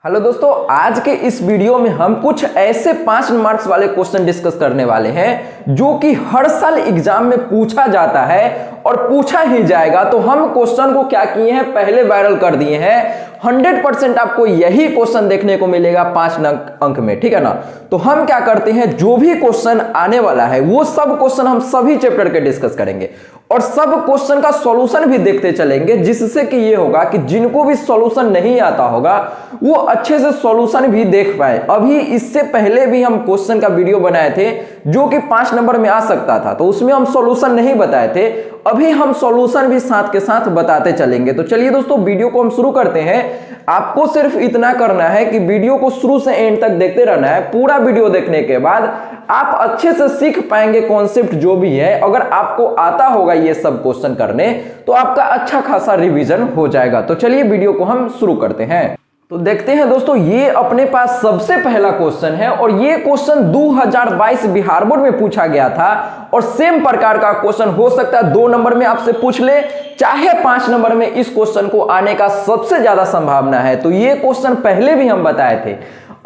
Hello दोस्तों, आज के इस वीडियो में हम कुछ ऐसे 5 मार्क्स वाले क्वेश्चन डिस्कस करने वाले हैं जो कि हर साल एग्जाम में पूछा जाता है और पूछा ही जाएगा। तो हम क्वेश्चन को क्या किए हैं, पहले वायरल कर दिए हैं। 100% आपको यही क्वेश्चन देखने को मिलेगा 5 अंक में, ठीक है ना। तो हम क्या करते हैं, जो भी क्वेश्चन आने वाला है वो सब क्वेश्चन हम सभी चैप्टर के डिस्कस करेंगे और सब क्वेश्चन का सॉल्यूशन भी देखते चलेंगे, जिससे कि ये होगा कि जिनको भी सॉल्यूशन नहीं आता होगा वो अच्छे से सॉल्यूशन भी देख पाए। अभी इससे पहले भी हम क्वेश्चन का वीडियो बनाए थे जो कि 5 नंबर में आ सकता था, तो उसमें हम सॉल्यूशन नहीं बताए थे। अभी हम सॉल्यूशन भी साथ के साथ बताते चलेंगे। तो चलिए दोस्तों, वीडियो को हम शुरू करते हैं। आपको सिर्फ इतना करना है कि वीडियो को शुरू से एंड तक देखते रहना है। पूरा वीडियो देखने के बाद आप अच्छे से सीख पाएंगे कॉन्सेप्ट जो भी है। अगर आपको आता होगा ये सब क्वेश्चन करने तो आपका अच्छा खासा रिवीजन हो जाएगा। तो चलिए वीडियो को हम शुरू करते हैं। तो देखते हैं दोस्तों, ये अपने पास सबसे पहला क्वेश्चन है और ये क्वेश्चन 2022 बिहार बोर्ड में पूछा गया था और सेम प्रकार का क्वेश्चन हो सकता है 2 नंबर में आपसे पूछ ले, चाहे 5 नंबर में इस क्वेश्चन को आने का सबसे ज्यादा संभावना है। तो ये क्वेश्चन पहले भी हम बताए थे।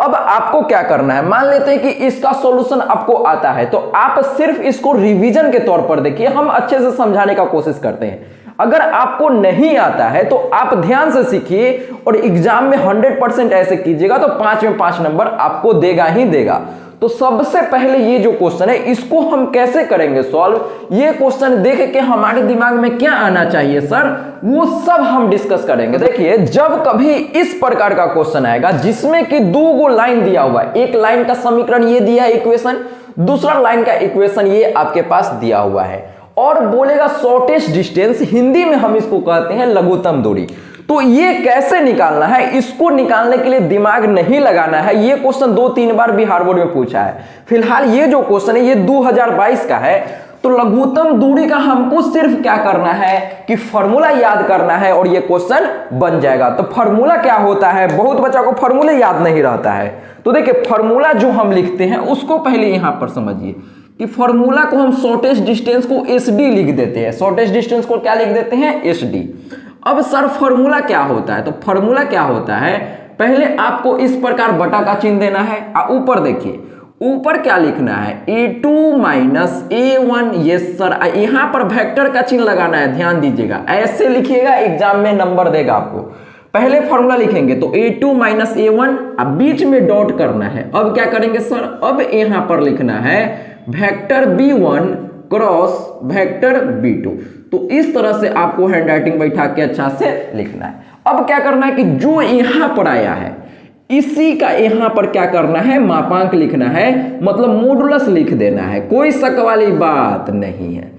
अब आपको क्या करना है, मान लेते हैं कि इसका सॉल्यूशन आपको आता है तो आप सिर्फ इसको रिवीजन के तौर पर देखिए, हम अच्छे से समझाने का कोशिश करते हैं। अगर आपको नहीं आता है तो आप ध्यान से सीखिए और एग्जाम में 100% ऐसे कीजिएगा तो 5 में 5 नंबर आपको देगा ही देगा। तो सबसे पहले ये जो क्वेश्चन है इसको हम कैसे करेंगे सॉल्व, ये क्वेश्चन देख के हमारे दिमाग में क्या आना चाहिए सर, वो सब हम डिस्कस करेंगे। देखिए, जब कभी इस प्रकार का क्वेश्चन आएगा जिसमें कि 2 लाइन दिया हुआ है, एक लाइन का समीकरण ये दिया है इक्वेशन, दूसरा लाइन का इक्वेशन ये आपके पास दिया हुआ है और बोलेगा शॉर्टेस्ट डिस्टेंस, हिंदी में हम इसको कहते हैं लघुत्तम दूरी। तो ये कैसे निकालना है, इसको निकालने के लिए दिमाग नहीं लगाना है। ये क्वेश्चन 2-3 बार बिहार बोर्ड में पूछा है। फिलहाल ये जो क्वेश्चन है ये 2022 का है। तो लघुत्तम दूरी का हमको सिर्फ क्या करना है कि फॉर्मूला याद करना है और ये क्वेश्चन बन जाएगा। तो फॉर्मूला क्या होता है, बहुत बच्चा को फॉर्मूला याद नहीं रहता है। तो देखिए, फॉर्मूला जो हम लिखते हैं उसको पहले यहां पर समझिए कि फॉर्मूला को हम शॉर्टेस्ट डिस्टेंस को एसडी लिख देते हैं। शॉर्टेस्ट डिस्टेंस को क्या लिख देते हैं, एसडी। अब सर फॉर्मूला क्या होता है, तो फॉर्मूला क्या होता है, पहले आपको इस प्रकार बटा का चिन्ह देना है। ऊपर देखिए, ऊपर क्या लिखना है, a2 minus a1। Yes sir, यहां पर वेक्टर का चिन्ह लगाना है, ध्यान दीजिएगा। ऐसे लिखिएगा, एग्जाम में नंबर देगा आपको। पहले फॉर्मूला लिखेंगे तो a2 माइनस a1, अब बीच में डॉट करना है। अब क्या करेंगे सर, अब यहां पर लिखना है vector b1 cross vector b2। तो इस तरह से आपको हैंडराइटिंग बैठा के अच्छा से लिखना है। अब क्या करना है कि जो यहां पर आया है इसी का यहां पर क्या करना है, मापांक लिखना है, मतलब मॉडुलस लिख देना है, कोई शक वाली बात नहीं है।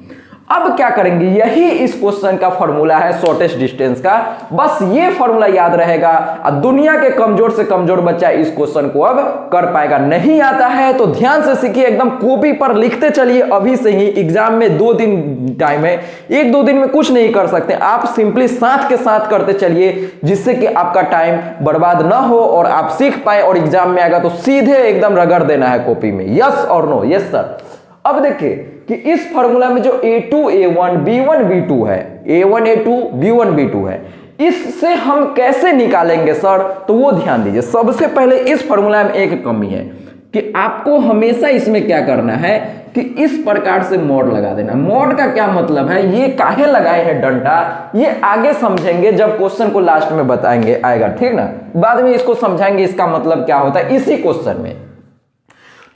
अब क्या करेंगे, यही इस क्वेश्चन का फॉर्मूला है शॉर्टेस्ट डिस्टेंस का, बस ये फॉर्मूला याद रहेगा। अब दुनिया के कमजोर से कमजोर बच्चा इस क्वेश्चन को अब कर पाएगा। नहीं आता है तो ध्यान से सीखिए, एकदम कॉपी पर लिखते चलिए अभी से ही। एग्जाम में 2 दिन टाइम है, 1-2 दिन में कुछ नहीं कर सकते आप, सिंपली साथ के साथ करते चलिए जिससे कि आपका टाइम बर्बाद ना हो और आप सीख पाए और एग्जाम में आएगा तो सीधे एकदम रगड़ देना है कॉपी में, यस और नो। Yes sir. अब देखिए कि इस फॉर्मूला में जो a2 a1 b1 b2 है, a1 a2 b1 b2 है, इससे हम कैसे निकालेंगे सर, तो वो ध्यान दीजिए। सबसे पहले इस फॉर्मूला में एक कमी है कि आपको हमेशा इसमें क्या करना है कि इस प्रकार से मोड लगा देना। मोड का क्या मतलब है, ये काहे लगाए हैं डंडा, ये आगे समझेंगे जब क्वेश्चन को लास्ट में बताएंगे, आएगा, ठीक ना। बाद में इसको समझाएंगे इसका मतलब क्या होता है इसी क्वेश्चन में।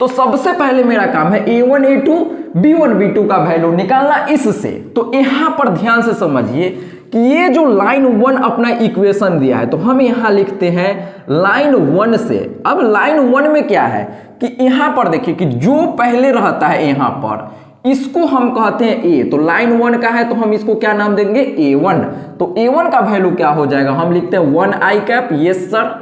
तो सबसे पहले मेरा काम है a1 a2 b1 b2 का वैल्यू निकालना इससे। तो यहां पर ध्यान से समझिए कि ये जो लाइन 1 अपना इक्वेशन दिया है तो हम यहां लिखते हैं लाइन 1 से। अब लाइन 1 में क्या है कि यहां पर देखिए कि जो पहले रहता है यहां पर इसको हम कहते हैं a। तो लाइन 1 का है तो हम इसको क्या नाम देंगे, a1। तो a1 का वैल्यू क्या हो जाएगा, हम लिखते हैं 1i cap, yes sir,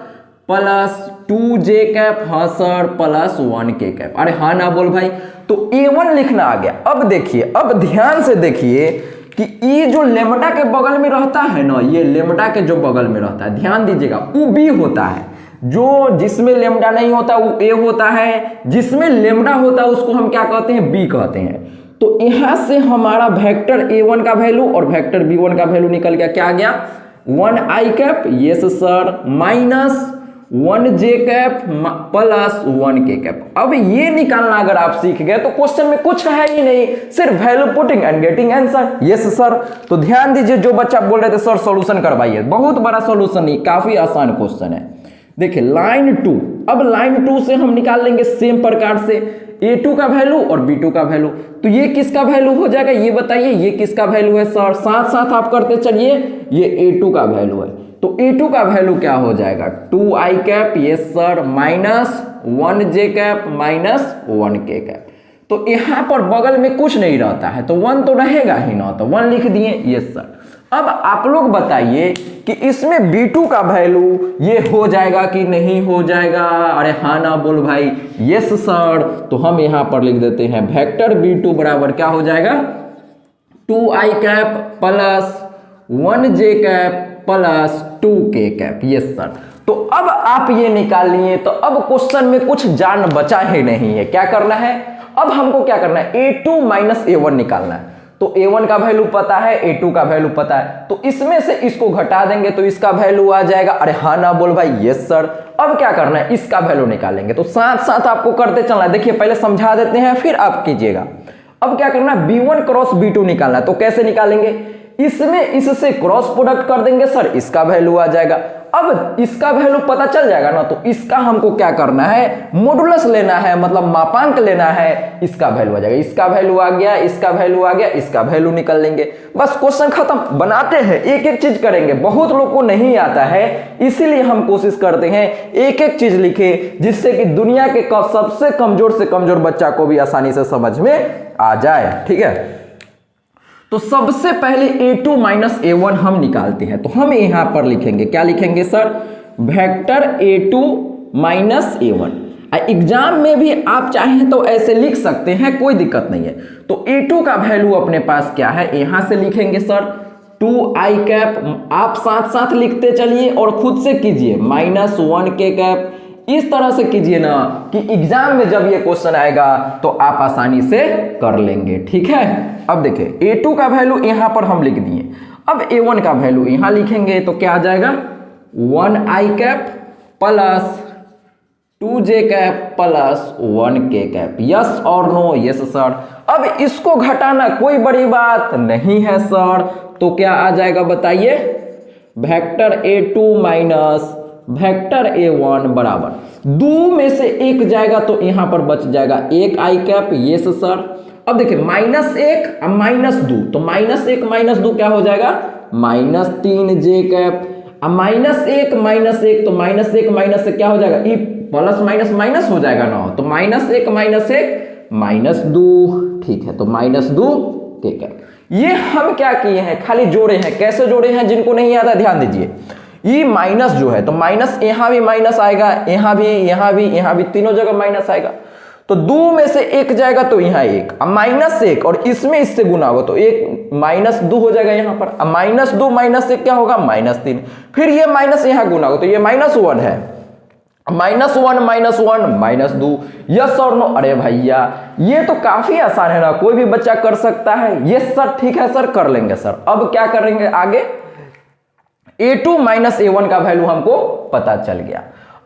plus 2j cap, हाँ सर, प्लस 1k कैप। अरे हाँ ना बोल भाई। तो a1 लिखना आ गया। अब देखिए, अब ध्यान से देखिए कि ये जो लेमडा के बगल में रहता है ना, ये लेमडा के जो बगल में रहता है, ध्यान दीजिएगा, वो b होता है। जो जिसमें लेमडा नहीं होता वो a होता है, जिसमें लेमडा होता है उसको हम क्या कहते हैं, b कहते हैं। तो यहां से हमारा वेक्टर a1 का वैल्यू और वेक्टर b1 का वैल्यू निकल गया, क्या आ गया, 1i cap, yes sir, minus 1 जे कैप प्लस 1 के कैप। अब ये निकालना अगर आप सीख गए तो क्वेश्चन में कुछ है ही नहीं, सिर्फ value putting and getting answer. Yes sir. तो ध्यान दीजिए, जो बच्चा बोल रहे थे सर सॉल्यूशन करवाइए, बहुत बड़ा सॉल्यूशन नहीं, काफी आसान क्वेश्चन है। देखिए लाइन 2, अब लाइन 2 से हम निकाल लेंगे सेम प्रकार से a2 का वैल्यू और b2 का वैल्यू। तो ये किसका वैल्यू हो जाएगा ये बताइए, ये किसका वैल्यू है सर? साथ साथ आप करते चलिए, ये a2 का वैल्यू है। तो a2 का वैल्यू क्या हो जाएगा? 2i कैप, ये सर, माइनस 1 जे कैप माइनस 1 के कैप। तो यहां पर बगल में कुछ नहीं रहता है तो 1 तो रहेगा ही ना, तो 1 लिख दिए। Yes sir. अब आप लोग बताइए कि इसमें b2 का वैल्यू ये हो जाएगा कि नहीं हो जाएगा? अरे हाँ ना बोल भाई। Yes sir. तो हम यहां पर लिख देते हैं वेक्टर b2 बराबर क्या हो जाएगा? 2i कैप प्लस 1 जे कैप प्लस 2 के कैप। Yes sir. तो अब आप ये निकाल लिए, तो अब क्वेश्चन में कुछ जान बचा ही नहीं है। क्या करना है अब हमको? क्या करना है? a2 माइनस a1 निकालना है। तो a1 का वैल्यू पता है, a2 का वैल्यू पता है, तो इसमें से इसको घटा देंगे तो इसका वैल्यू आ जाएगा। अरे हाँ ना बोल भाई। Yes sir. अब क्या करना है? इसका वैल्यू निकालेंगे। तो साथ साथ आपको करते चलना है। देखिए पहले समझा देते हैं फिर आप कीजिएगा। अब क्या करना है? b1 क्रॉस b2 निकालना है। तो कैसे निकालेंगे? इसमें इससे क्रॉस प्रोडक्ट कर देंगे सर, इसका वैल्यू आ जाएगा। अब इसका वैल्यू पता चल जाएगा ना, तो इसका हमको क्या करना है? मॉडुलस लेना है, मतलब मापांक लेना है। इसका वैल्यू आ जाएगा, इसका वैल्यू आ गया, इसका वैल्यू आ गया, इसका वैल्यू निकल लेंगे। बस क्वेश्चन खत्म। बनाते हैं, एक एक चीज करेंगे। बहुत लोग को नहीं आता है, इसीलिए हम कोशिश करते हैं एक एक चीज लिखे, जिससे कि दुनिया के सबसे कमजोर से कमजोर बच्चा को भी आसानी से समझ में आ जाए। ठीक है, तो सबसे पहले a2 माइनस a1 हम निकालते हैं। तो हम यहां पर लिखेंगे, क्या लिखेंगे sir? Vector a2 minus a1। Exam में भी आप चाहें तो ऐसे लिख सकते हैं, कोई दिक्कत नहीं है। तो a2 का वैल्यू अपने पास क्या है, यहां से लिखेंगे सर 2i कैप। आप साथ साथ लिखते चलिए और खुद से कीजिए, माइनस 1 के कैप। इस तरह से कीजिए ना कि एग्जाम में जब ये क्वेश्चन आएगा तो आप आसानी से कर लेंगे। ठीक है, अब देखिए a2 का वैल्यू यहां पर हम लिख दिए। अब a1 का वैल्यू यहां लिखेंगे तो क्या आ जाएगा? 1i cap plus 2j cap plus 1 के कैप। यस और नो? Yes sir. अब इसको घटाना कोई बड़ी बात नहीं है सर, तो क्या आ जाएगा बताइए? Vector a2 minus vector a1 बराबर 2 में से 1 जाएगा तो यहां पर बच जाएगा 1i कैप। ये सर। अब देखिए -1 और -2, तो -1 -2 क्या हो जाएगा? -3j cap. अब -1 तो -1 से क्या हो जाएगा? ई प्लस माइनस माइनस हो जाएगा ना, तो -1 -2। ठीक है, तो -2 के कैप। ये हम क्या किए हैं? खाली जोड़े हैं। कैसे जोड़े हैं? जिनको नहीं आता ध्यान दीजिए। ये माइनस जो है तो माइनस यहां भी माइनस आएगा, यहां भी, यहां भी, यहां भी, तीनों जगह माइनस आएगा। तो 2 में से 1 जाएगा तो यहां 1, अब -1 और इसमें इससे गुना होगा तो 1 -2 हो जाएगा यहां पर। अब -2 -1 क्या होगा? -3। फिर ये माइनस यहां गुना होगा तो ये -1 है। -1 -2। यस और नो? अरे भैया ये तो काफी आसान है ना, कोई भी बच्चा कर सकता है। यस सर, ठीक है सर, कर लेंगे सर। अब क्या करेंगे आगे? a2 माइनस a1 का वैल्यू हमको पता चल गया।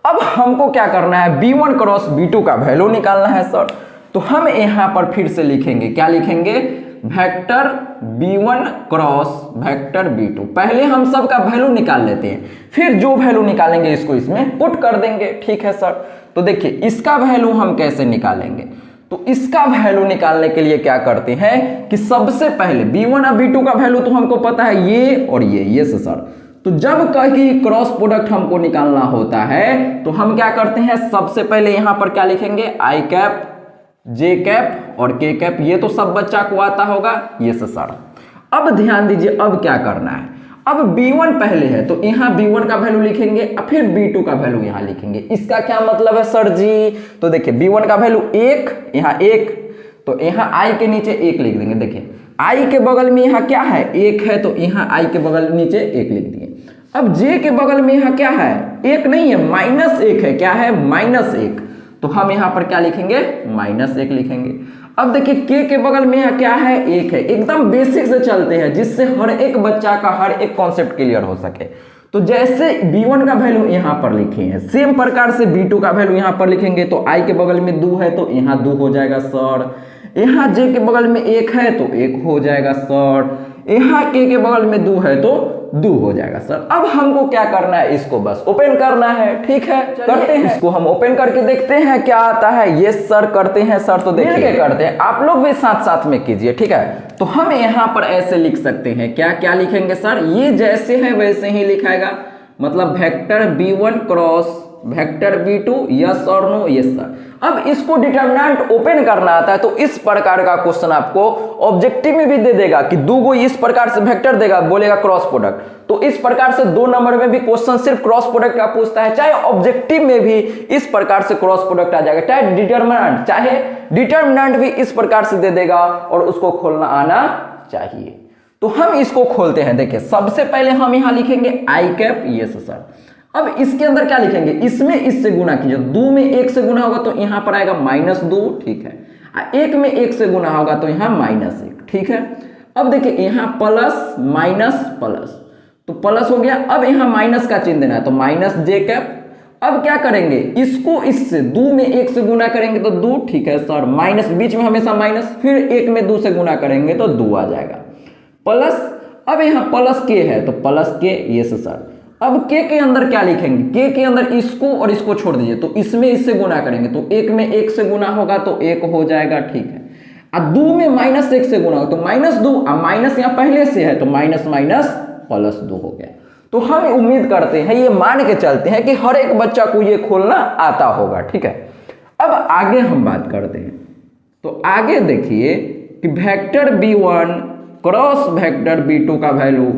अब हमको क्या करना है? b1 क्रॉस b2 का वैल्यू निकालना है सर। तो हम यहां पर फिर से लिखेंगे, क्या लिखेंगे? Vector b1 cross vector b2। पहले हम सब का वैल्यू निकाल लेते हैं, फिर जो वैल्यू निकालेंगे इसको इसमें पुट कर देंगे। ठीक है सर। तो देखिए इसका वैल्यू हम कैसे निकालेंगे? तो इसका वैल्यू निकालने के लिए क्या करते हैं कि सबसे पहले b1 और b2 का वैल्यू तो हमको पता है, ये और ये सर। तो जब कहीं क्रॉस प्रोडक्ट हमको निकालना होता है तो हम क्या करते हैं? सबसे पहले यहां पर क्या लिखेंगे? i कैप, j कैप और k कैप। ये तो सब बच्चा को आता होगा। ये सर। अब ध्यान दीजिए, अब क्या करना है? अब b1 पहले है तो यहां b1 का वैल्यू लिखेंगे और फिर b2 का वैल्यू यहां लिखेंगे। इसका क्या मतलब है सर जी? तो देखिए b1 का वैल्यू 1, यहां 1, तो यहां i के नीचे 1 लिख देंगे। देखिए i के बगल में यहां क्या है? 1 है, तो यहां i के बगल नीचे 1 लिख दिए। अब j के बगल में यहां क्या है? 1 नहीं है, -1 है। क्या है? -1, तो हम यहां पर क्या लिखेंगे? -1 लिखेंगे। अब देखिए k के बगल में यहां क्या है? 1 है। एकदम बेसिक से चलते हैं जिससे हर एक बच्चा का हर एक कॉन्सेप्ट क्लियर हो सके। तो जैसे b1 का वैल्यू यहाँ पर लिखे हैं, सेम प्रकार से b2 का वैल्यू यहाँ पर लिखेंगे। तो i के बगल में 2 है तो यहाँ 2 हो जाएगा सर, यहाँ j के बगल में 1 है तो 1 हो जाएगा सर, यहाँ k के बगल में 2 है तो 2 हो जाएगा सर। अब हमको क्या करना है, इसको बस ओपन करना है। ठीक है, करते हैं, इसको हम ओपन करके देखते हैं क्या आता है। ये सर करते हैं सर, तो देखिए करते हैं, आप लोग भी साथ साथ में कीजिए। ठीक है, तो हम यहाँ पर ऐसे लिख सकते हैं, क्या क्या लिखेंगे सर, ये जैसे है वैसे ही लिखाएगा, मतलब vector b1 cross vector b2, yes और नो, यस सर। अब इसको डिटरमिनेंट ओपन करना आता है तो इस प्रकार का क्वेश्चन आपको ऑब्जेक्टिव में भी दे देगा कि दो गो इस प्रकार से वेक्टर देगा, बोलेगा क्रॉस प्रोडक्ट। तो इस प्रकार से 2 नंबर में भी क्वेश्चन सिर्फ क्रॉस प्रोडक्ट का पूछता है, चाहे ऑब्जेक्टिव में भी इस प्रकार से क्रॉस प्रोडक्ट आ जाएगा, चाहे डिटरमिनेंट भी इस प्रकार से दे देगा और उसको खोलना आना चाहिए। तो हम इसको खोलते हैं। देखिए सबसे पहले हम यहां लिखेंगे आई कैप, यस सर। अब इसके अंदर क्या लिखेंगे, इसमें इससे गुना कीजिए, 2 में 1 से गुना होगा तो यहां पर आएगा -2, ठीक है, 1 में 1 से गुना होगा तो यहां -1, ठीक है। अब देखिए यहां प्लस माइनस प्लस, तो प्लस हो गया। अब यहां माइनस का चिन्ह देना है तो -j कैप। अब क्या करेंगे, इसको इससे 2 में 1 से गुना करेंगे तो 2, ठीक है सर, माइनस बीच में हमेशा माइनस, फिर 1 में 2 से गुना करेंगे तो 2 आ जाएगा, प्लस। अब यहां प्लस k है तो प्लस k, यस सर। अब k के अंदर क्या लिखेंगे, k के अंदर इसको और इसको छोड़ दीजिए, तो इसमें इससे गुना करेंगे तो 1 में 1 से गुना होगा तो 1 हो जाएगा, ठीक है। अब 2 में -1 से गुना होगा तो -2, अब माइनस यहाँ पहले से है तो माइनस माइनस +2 हो गया। तो हम उम्मीद करते हैं, ये मान के चलते हैं कि हर एक बच्चा को ये खोलना आता होगा, ठीक है। अब आगे हम बात करते हैं, तो आगे देखिए कि vector b1 cross vector b2 का वैल्यू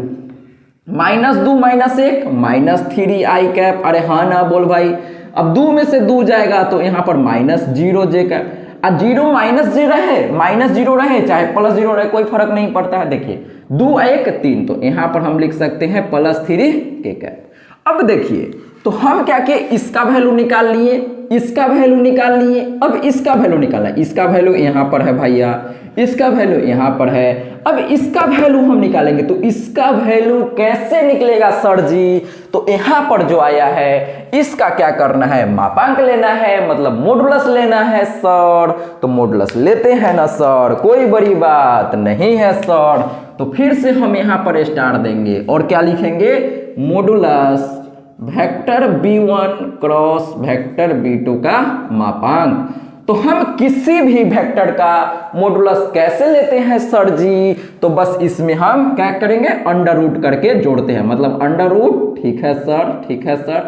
-2 -1 -3i कैप। अरे हाँ ना बोल भाई, अब 2 में से 2 जाएगा तो यहाँ पर -0j कैप। अब 0 -0 रहे चाहे +0 रहे, कोई फर्क नहीं पड़ता है। देखिए 2 1 3, तो यहाँ पर हम लिख सकते हैं +3k कैप। अब देखिए तो हम क्या किए, इसका वैल्यू निकाल लिए, इसका वैल्यू निकाल लिए, अब इसका वैल्यू निकालना है। इसका वैल्यू यहाँ पर है भैया, इसका वैल्यू यहाँ पर है। अब इसका वैल्यू हम निकालेंगे तो इसका वैल्यू कैसे निकलेगा सर जी, तो यहाँ पर जो आया है इसका क्या करना है, मापांक लेना है, मतलब मॉडुलस लेना है सर। तो मॉडुलस लेते हैं ना सर, कोई बड़ी बात नहीं है सर। तो फिर से हम यहाँ पर स्टार देंगे और क्या लिखेंगे, modulus vector b1 cross vector b2 का मापांक। तो हम किसी भी वेक्टर का मॉडुलस कैसे लेते हैं सर जी, तो बस इसमें हम क्या करेंगे, अंडर रूट करके जोड़ते हैं, मतलब अंडर रूट, ठीक है सर, ठीक है सर।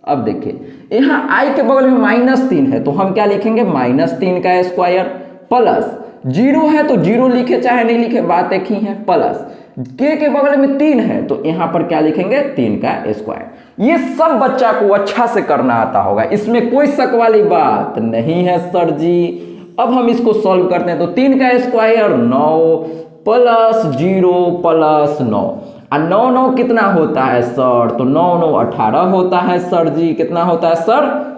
अब देखिए यहाँ i के बगल में -3 है तो हम क्या लिखेंगे, -3 का स्क्वायर, प्लस 0 है तो 0 लिखे चाहे नहीं लिखे बात एक ही है, प्लस k के बगल में 3 है तो यहाँ पर क्या लिखेंगे, 3 का स्क्वायर। ये सब बच्चा को अच्छा से करना आता होगा, इसमें कोई शक वाली बात नहीं है सर जी। अब हम इसको सॉल्व करते हैं तो 3 का स्क्वायर 9 प्लस 0 प्लस 9, और 9 9 कितना होता है सर, तो 9 9 18 होता है सर जी। कितना होता है सर,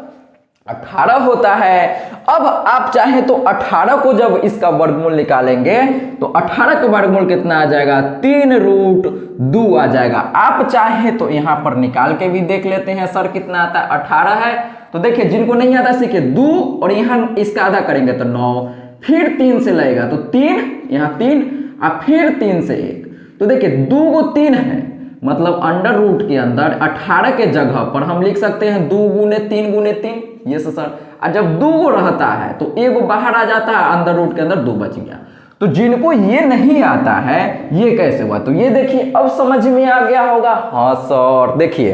18 होता है। अब आप चाहे तो 18 को जब इसका वर्गमूल निकालेंगे तो 18 का वर्गमूल कितना आ जाएगा, 3√2 आ जाएगा। आप चाहे तो यहां पर निकाल के भी देख लेते हैं सर कितना आता है, 18 है। तो देखिए जिनको नहीं आता सीखिए, 2 और यहां इसका आधा करेंगे तो 9, फिर 3 से लगेगा तो 3, यहां 3 और फिर 3 से 1, तो देखिए 2 को 3 है, मतलब अंडर रूट के अंदर 18 के जगह पर हम लिख सकते हैं 2 गुने 3 गुने 3, ये सर। और जब 2 को रहता है तो 1 बाहर आ जाता है, अंदर रूट के अंदर 2 बच गया। तो जिनको ये नहीं आता है ये कैसे हुआ, तो ये देखिए अब समझ में आ गया होगा। हाँ सर, देखिए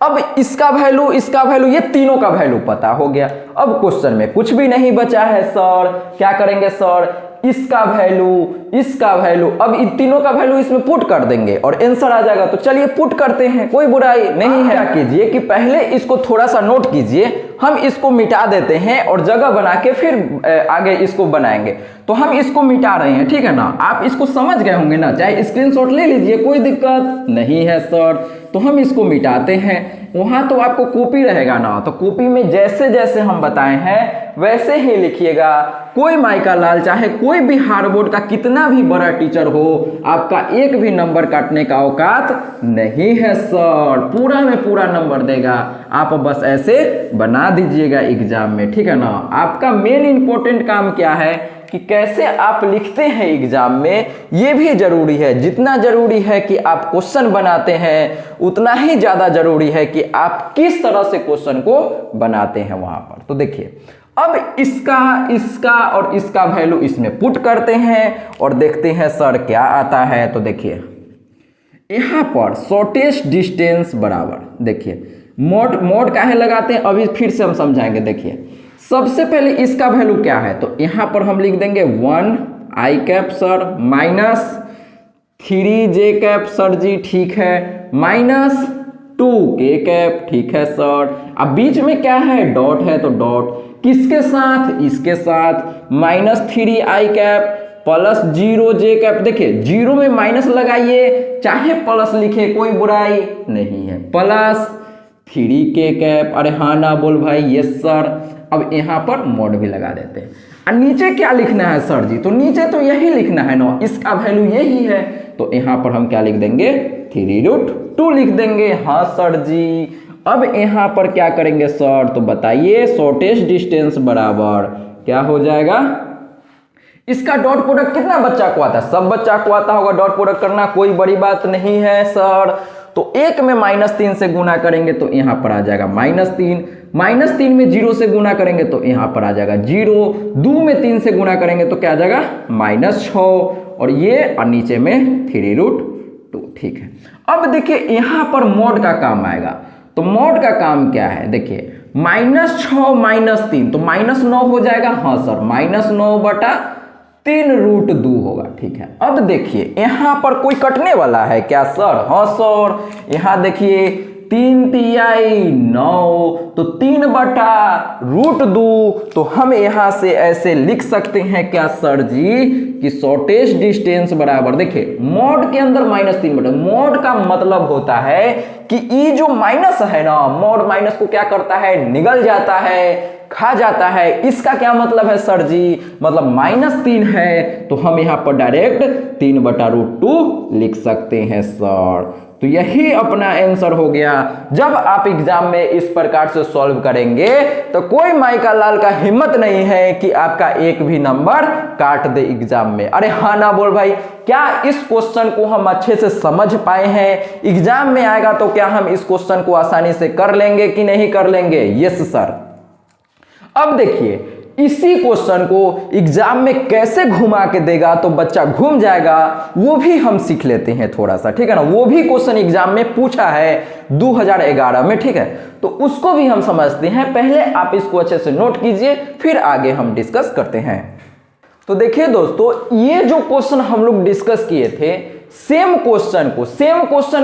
अब इसका वैल्यू, इसका वैल्यू, ये तीनों का वैल्यू पता हो गया। अब क्वेश्चन में कुछ भी नहीं बचा है सर, क्या करेंगे सर, इसका वैल्यू, अब इन तीनों का वैल्यू इसमें पुट कर देंगे और आंसर आ जाएगा। तो चलिए पुट करते हैं, कोई बुराई नहीं है। क्या कीजिए कि पहले इसको थोड़ा सा नोट कीजिए, हम इसको मिटा देते हैं और जगह बना के फिर आगे इसको बनाएंगे। तो हम इसको मिटा रहे हैं, ठीक है ना, आप इसको समझ गए होंगे ना, चाहे स्क्रीनशॉट ले लीजिए, कोई दिक्कत नहीं है सर। तो हम इसको मिटाते हैं, वहां तो आपको कॉपी रहेगा ना, तो कॉपी में जैसे जैसे हम बताए हैं वैसे ही लिखिएगा। कोई माइका लाल चाहे कोई भी हार्ड बोर्ड का कितना भी बड़ा टीचर हो, आपका एक भी नंबर काटने का औकात नहीं है सर, पूरा में पूरा नंबर देगा। आप बस ऐसे बना दीजिएगा एग्जाम में, ठीक है ना। आपका मेन इंपॉर्टेंट काम क्या है कि कैसे आप लिखते हैं एग्जाम में, ये भी जरूरी है। जितना जरूरी है कि आप क्वेश्चन बनाते हैं, उतना ही ज्यादा जरूरी है कि आप किस तरह से क्वेश्चन को बनाते हैं वहां पर। तो देखिए, अब इसका और इसका वैल्यू इसमें पुट करते हैं और देखते हैं सर क्या आता है। तो देखिए यहां पर शॉर्टेस्ट डिस्टेंस बराबर, देखिए मोड काहे लगाते हैं अभी फिर से हम समझाएंगे। देखिए सबसे पहले इसका वैल्यू क्या है, तो यहां पर हम लिख देंगे 1 आई कैप सर माइनस 3 जे कैप सर जी, ठीक है, माइनस 2 के कैप, ठीक है सर। अब बीच में क्या है, डॉट है, तो डॉट किसके साथ, इसके साथ, माइनस 3 आई कैप प्लस 0 जे कैप। देखिए 0 में माइनस लगाइए चाहे प्लस लिखे कोई बुराई नहीं है, प्लस 3 के कैप। अरे हाँ ना बोल भाई, यस सर। अब यहाँ पर मोड भी लगा देते हैं। और नीचे क्या लिखना है सर जी, तो नीचे तो यही लिखना है ना, इसका वैल्यू यही है, तो यहाँ पर हम क्या लिख देंगे 3√2 लिख देंगे। हाँ सर जी। अब यहाँ पर क्या करेंगे सर, तो बताइए शॉर्टेस्ट डिस्टेंस बराबर क्या हो जाएगा। इसका डॉट प्रोडक्ट कितना बच्चा को आता है, सब बच्चा को आता होगा डॉट प्रोडक्ट करना, कोई बड़ी बात नहीं है सर। तो 1 में -3 से गुना करेंगे तो यहाँ पर आ जाएगा -3, -3 में 0 से गुना करेंगे तो यहाँ पर आ जाएगा 0, 2 में 3 से गुना करेंगे तो क्या आ जाएगा -6, और ये और नीचे में 3√2, ठीक है। अब देखिए यहाँ पर मोड का काम आएगा, तो मोड का काम क्या है, देखिए -6 -3 तो -9 हो जाएगा। हाँ सर, -9/3√2 होगा, ठीक है। अब देखिए यहाँ पर कोई कटने वाला है क्या सर, हाँ सर। यहाँ देखिए 3 तिहाई 9, तो 3/√2, तो हम यहाँ से ऐसे लिख सकते हैं क्या सर जी कि शॉर्टेस्ट डिस्टेंस बराबर, देखिए मोड के अंदर -3/, मोड का मतलब होता है कि ये जो माइनस है ना, मोड माइनस को क्या करता है, निगल जाता है, खा जाता है। इसका क्या मतलब है सर जी, मतलब -3 है, तो हम यहाँ पर डायरेक्ट 3/√2 लिख सकते हैं सर। तो यही अपना आंसर हो गया। जब आप एग्जाम में इस प्रकार से सॉल्व करेंगे तो कोई माइका लाल का हिम्मत नहीं है कि आपका एक भी नंबर काट दे एग्जाम में। अरे हाँ ना बोल भाई, क्या इस क्वेश्चन को हम अच्छे से समझ पाए हैं, एग्जाम में आएगा तो क्या हम इस क्वेश्चन को आसानी से कर लेंगे कि नहीं कर लेंगे। Yes sir. अब देखिए इसी क्वेश्चन को एग्जाम में कैसे घुमा के देगा तो बच्चा घूम जाएगा, वो भी हम सीख लेते हैं थोड़ा सा, ठीक है ना। वो भी क्वेश्चन एग्जाम में पूछा है 2011 में, ठीक है, तो उसको भी हम समझते हैं। पहले आप इसको अच्छे से नोट कीजिए, फिर आगे हम डिस्कस करते हैं। तो देखिए दोस्तों, ये जो क्वेश्चन हम लोग डिस्कस किए थे, सेम क्वेश्चन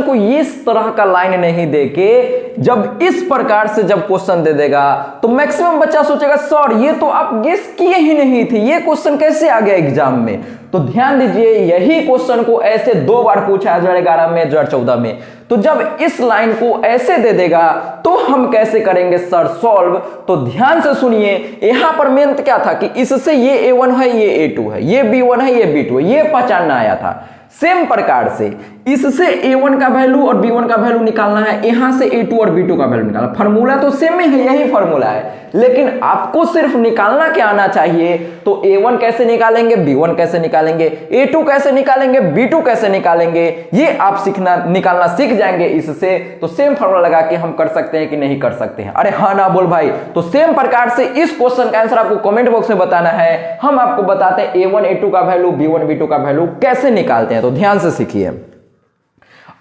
को इस तरह का लाइन नहीं देके जब इस प्रकार से जब क्वेश्चन दे देगा तो मैक्सिमम बच्चा सोचेगा सर ये तो आप गेस किए ही नहीं थे, ये क्वेश्चन कैसे आ गया एग्जाम में। तो ध्यान दीजिए, यही क्वेश्चन को ऐसे 2 बार पूछा है 2011 में, 2014 में। तो जब इस लाइन को ऐसे दे देगा तो हम कैसे करेंगे सर सॉल्व, तो ध्यान से सुनिए। यहां पर मेन क्या था कि इससे ये A1 है, ये A2 है, ये B1 है, ये B2 है, ये पहचानना आया था। सेम प्रकार से इससे A1 का वैल्यू और B1 का वैल्यू निकालना है, यहां से A2 और B2 का वैल्यू निकालना। फार्मूला तो सेम है, यही फार्मूला है, लेकिन आपको सिर्फ निकालना क्या आना चाहिए। तो A1 कैसे निकालेंगे, B1 कैसे निकालेंगे, A2 कैसे निकालेंगे, B2 कैसे निकालेंगे, ये आप निकालना सीख जाएंगे इससे। तो सेम फार्मूला लगा के हम कर सकते हैं कि नहीं कर सकते हैं। अरे हाँ ना बोल भाई। तो सेम प्रकार से इस क्वेश्चन का आंसर आपको कमेंट बॉक्स में बताना है, हम आपको बताते हैं A1 A2 का वैल्यू, B1 B2 का वैल्यू कैसे निकालते हैं। तो ध्यान से सीखिए।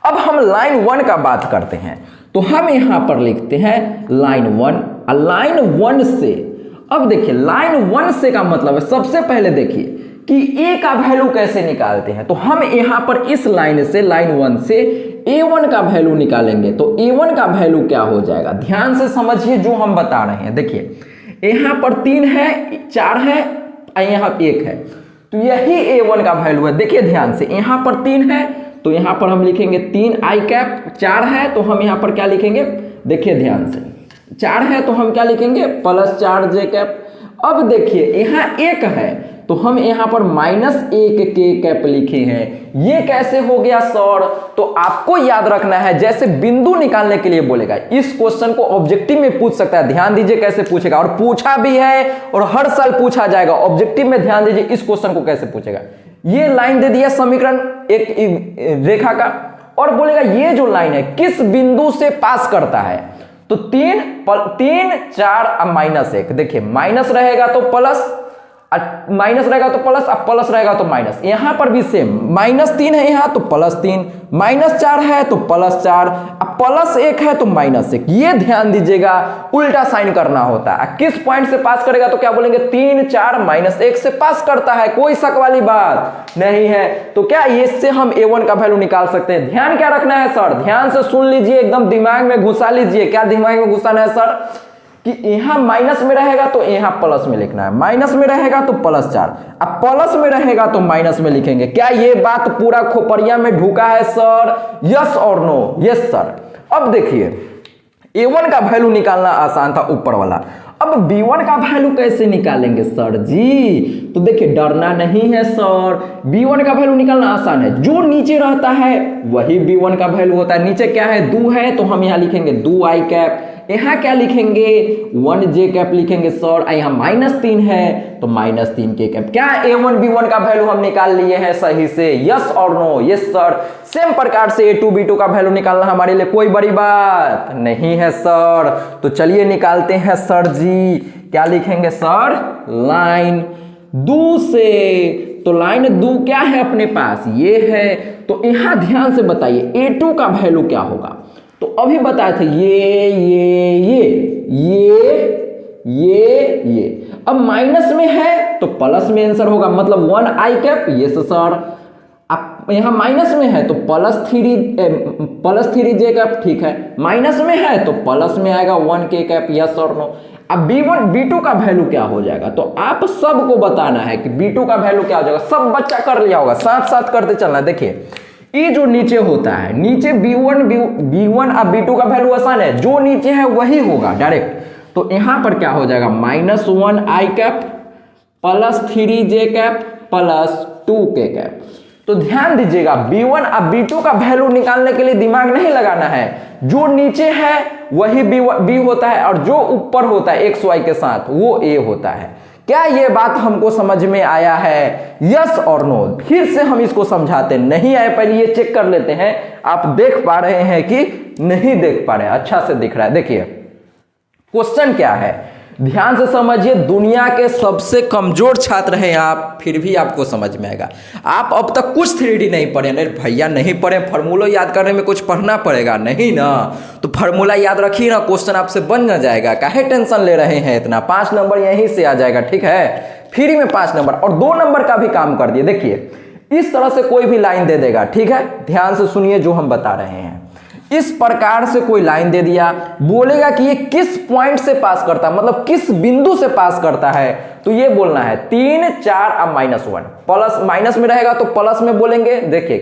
अब हम लाइन 1 का बात करते हैं, तो हम यहां पर लिखते हैं लाइन 1। लाइन 1 से, अब देखिए लाइन 1 से का मतलब है, सबसे पहले देखिए कि A का वैल्यू कैसे निकालते हैं। तो हम यहां पर इस लाइन से, लाइन 1 से A1 का वैल्यू निकालेंगे। तो A1 का वैल्यू क्या हो जाएगा, ध्यान से समझिए जो हम बता रहे हैं। देखिए यहां पर 3 है, 4 है, यहां 1 है, तो यही A1 का वैल्यू है। देखिए ध्यान से, यहां पर 3 है तो यहां पर हम लिखेंगे 3 आई कैप, 4 है तो हम यहां पर क्या लिखेंगे देखिए ध्यान से, 4 है तो हम क्या लिखेंगे +4 जे कैप। अब देखिए यहाँ 1 है तो हम यहाँ पर -1 के कैप लिखे हैं। ये कैसे हो गया सर? तो आपको याद रखना है, जैसे बिंदु निकालने के लिए बोलेगा, इस क्वेश्चन को ऑब्जेक्टिव में पूछ सकता है। ध्यान दीजिए कैसे पूछेगा, और पूछा भी है और हर साल पूछा जाएगा ऑब्जेक्टिव में। ध्यान दीजिए इस क्वेश्चन को कैसे पूछेगा। ये लाइन दे दिया समीकरण एक रेखा का, और बोलेगा ये जो लाइन है किस बिंदु से पास करता है। तो 3 4 अब -1, देखिए माइनस रहेगा तो प्लस, माइनस रहेगा तो प्लस, अब प्लस रहेगा तो माइनस। यहां पर भी सेम, -3 है यहां तो +3, -4 है तो +4, अब +1 है तो -1। ये ध्यान दीजिएगा, उल्टा साइन करना होता है। किस पॉइंट से पास करेगा तो क्या बोलेंगे 3 4 -1 से पास करता है, कोई शक वाली बात नहीं है। तो क्या इससे हम a1 का वैल्यू निकाल सकते हैं। ध्यान क्या रखना है सर, ध्यान से सुन लीजिए, एकदम दिमाग में घुसा लीजिए। क्या दिमाग में घुसाना है सर कि यहां माइनस में रहेगा तो यहां प्लस में लिखना है, माइनस में रहेगा तो +4, अब प्लस में रहेगा तो माइनस में लिखेंगे। क्या ये बात पूरा खोपड़िया में ढुका है सर? यस और नो? Yes sir. अब देखिए a1 का वैल्यू निकालना आसान था ऊपर वाला, अब b1 का वैल्यू कैसे निकालेंगे सर जी? तो देखिए डरना नहीं है सर, b1 का वैल्यू निकालना आसान है। जो नीचे रहता है वही b1 का वैल्यू होता है। नीचे क्या है 2 है तो हम यहाँ लिखेंगे 2i कैप, यहाँ क्या लिखेंगे 1j कैप लिखेंगे सर। यहाँ -3 है तो -3 के कैप। क्या a1 b1 का वैल्यू हम निकाल लिए हैं सही से? यस और नो? Yes sir. सेम प्रकार से a2 b2 का वैल्यू निकालना हमारे लिए कोई बड़ी बात नहीं है सर। तो चलिए निकालते हैं सर जी। क्या लिखेंगे सर? लाइन 2 से, तो लाइन 2 क्या है अपने पास? ये है। तो यहां ध्यान से बताइए a2 का वैल्यू क्या होगा? तो अभी बताए थे ये। अब माइनस में है तो प्लस में आंसर होगा, मतलब 1i कैप। ये सर अब यहां माइनस में है तो +3j कैप, ठीक है। माइनस में है तो प्लस में आएगा 1k कैप। यस और नो? अब b1 b2 का वैल्यू क्या हो जाएगा? तो आप सबको बताना है कि b2 का वैल्यू क्या हो जाएगा। सब बच्चा कर लिया होगा, साथ साथ करते चलना। देखिए ये जो नीचे होता है, नीचे b1 अब b2 का वैल्यू आसान है, जो नीचे है वही होगा डायरेक्ट। तो यहां पर क्या हो जाएगा -1i cap +3j cap +2k cap. तो ध्यान दीजिएगा b1 अब b2 का वैल्यू निकालने के लिए दिमाग नहीं लगाना है। जो नीचे है वही b होता है, और जो ऊपर होता है xy के साथ वो a होता है। क्या ये बात हमको समझ में आया है? यस और नो? फिर से हम इसको समझाते, नहीं आए पहले ये चेक कर लेते हैं आप देख पा रहे हैं कि नहीं देख पा रहे हैं। अच्छा से दिख रहा है। देखिए क्वेश्चन क्या है, ध्यान से समझिए। दुनिया के सबसे कमजोर छात्र हैं आप, फिर भी आपको समझ में आएगा। आप अब तक कुछ 3D नहीं पढ़े। नहीं भैया नहीं पढ़े, फार्मूला याद करने में कुछ पढ़ना पड़ेगा नहीं ना? तो फार्मूला याद रखिए ना, क्वेश्चन आपसे बन ना जाएगा। काहे टेंशन ले रहे हैं इतना? 5 नंबर यहीं से आ जाएगा, ठीक है। फ्री में 5 नंबर और 2 नंबर का भी काम कर दिए। देखिए इस तरह से कोई भी लाइन दे देगा, ठीक है। ध्यान से सुनिए जो हम बता रहे हैं। इस प्रकार से कोई लाइन दे दिया, बोलेगा कि ये किस पॉइंट से पास करता है, मतलब किस बिंदु से पास करता है। तो ये बोलना है 3 4 अब -1, प्लस माइनस में रहेगा तो प्लस में बोलेंगे। देखिए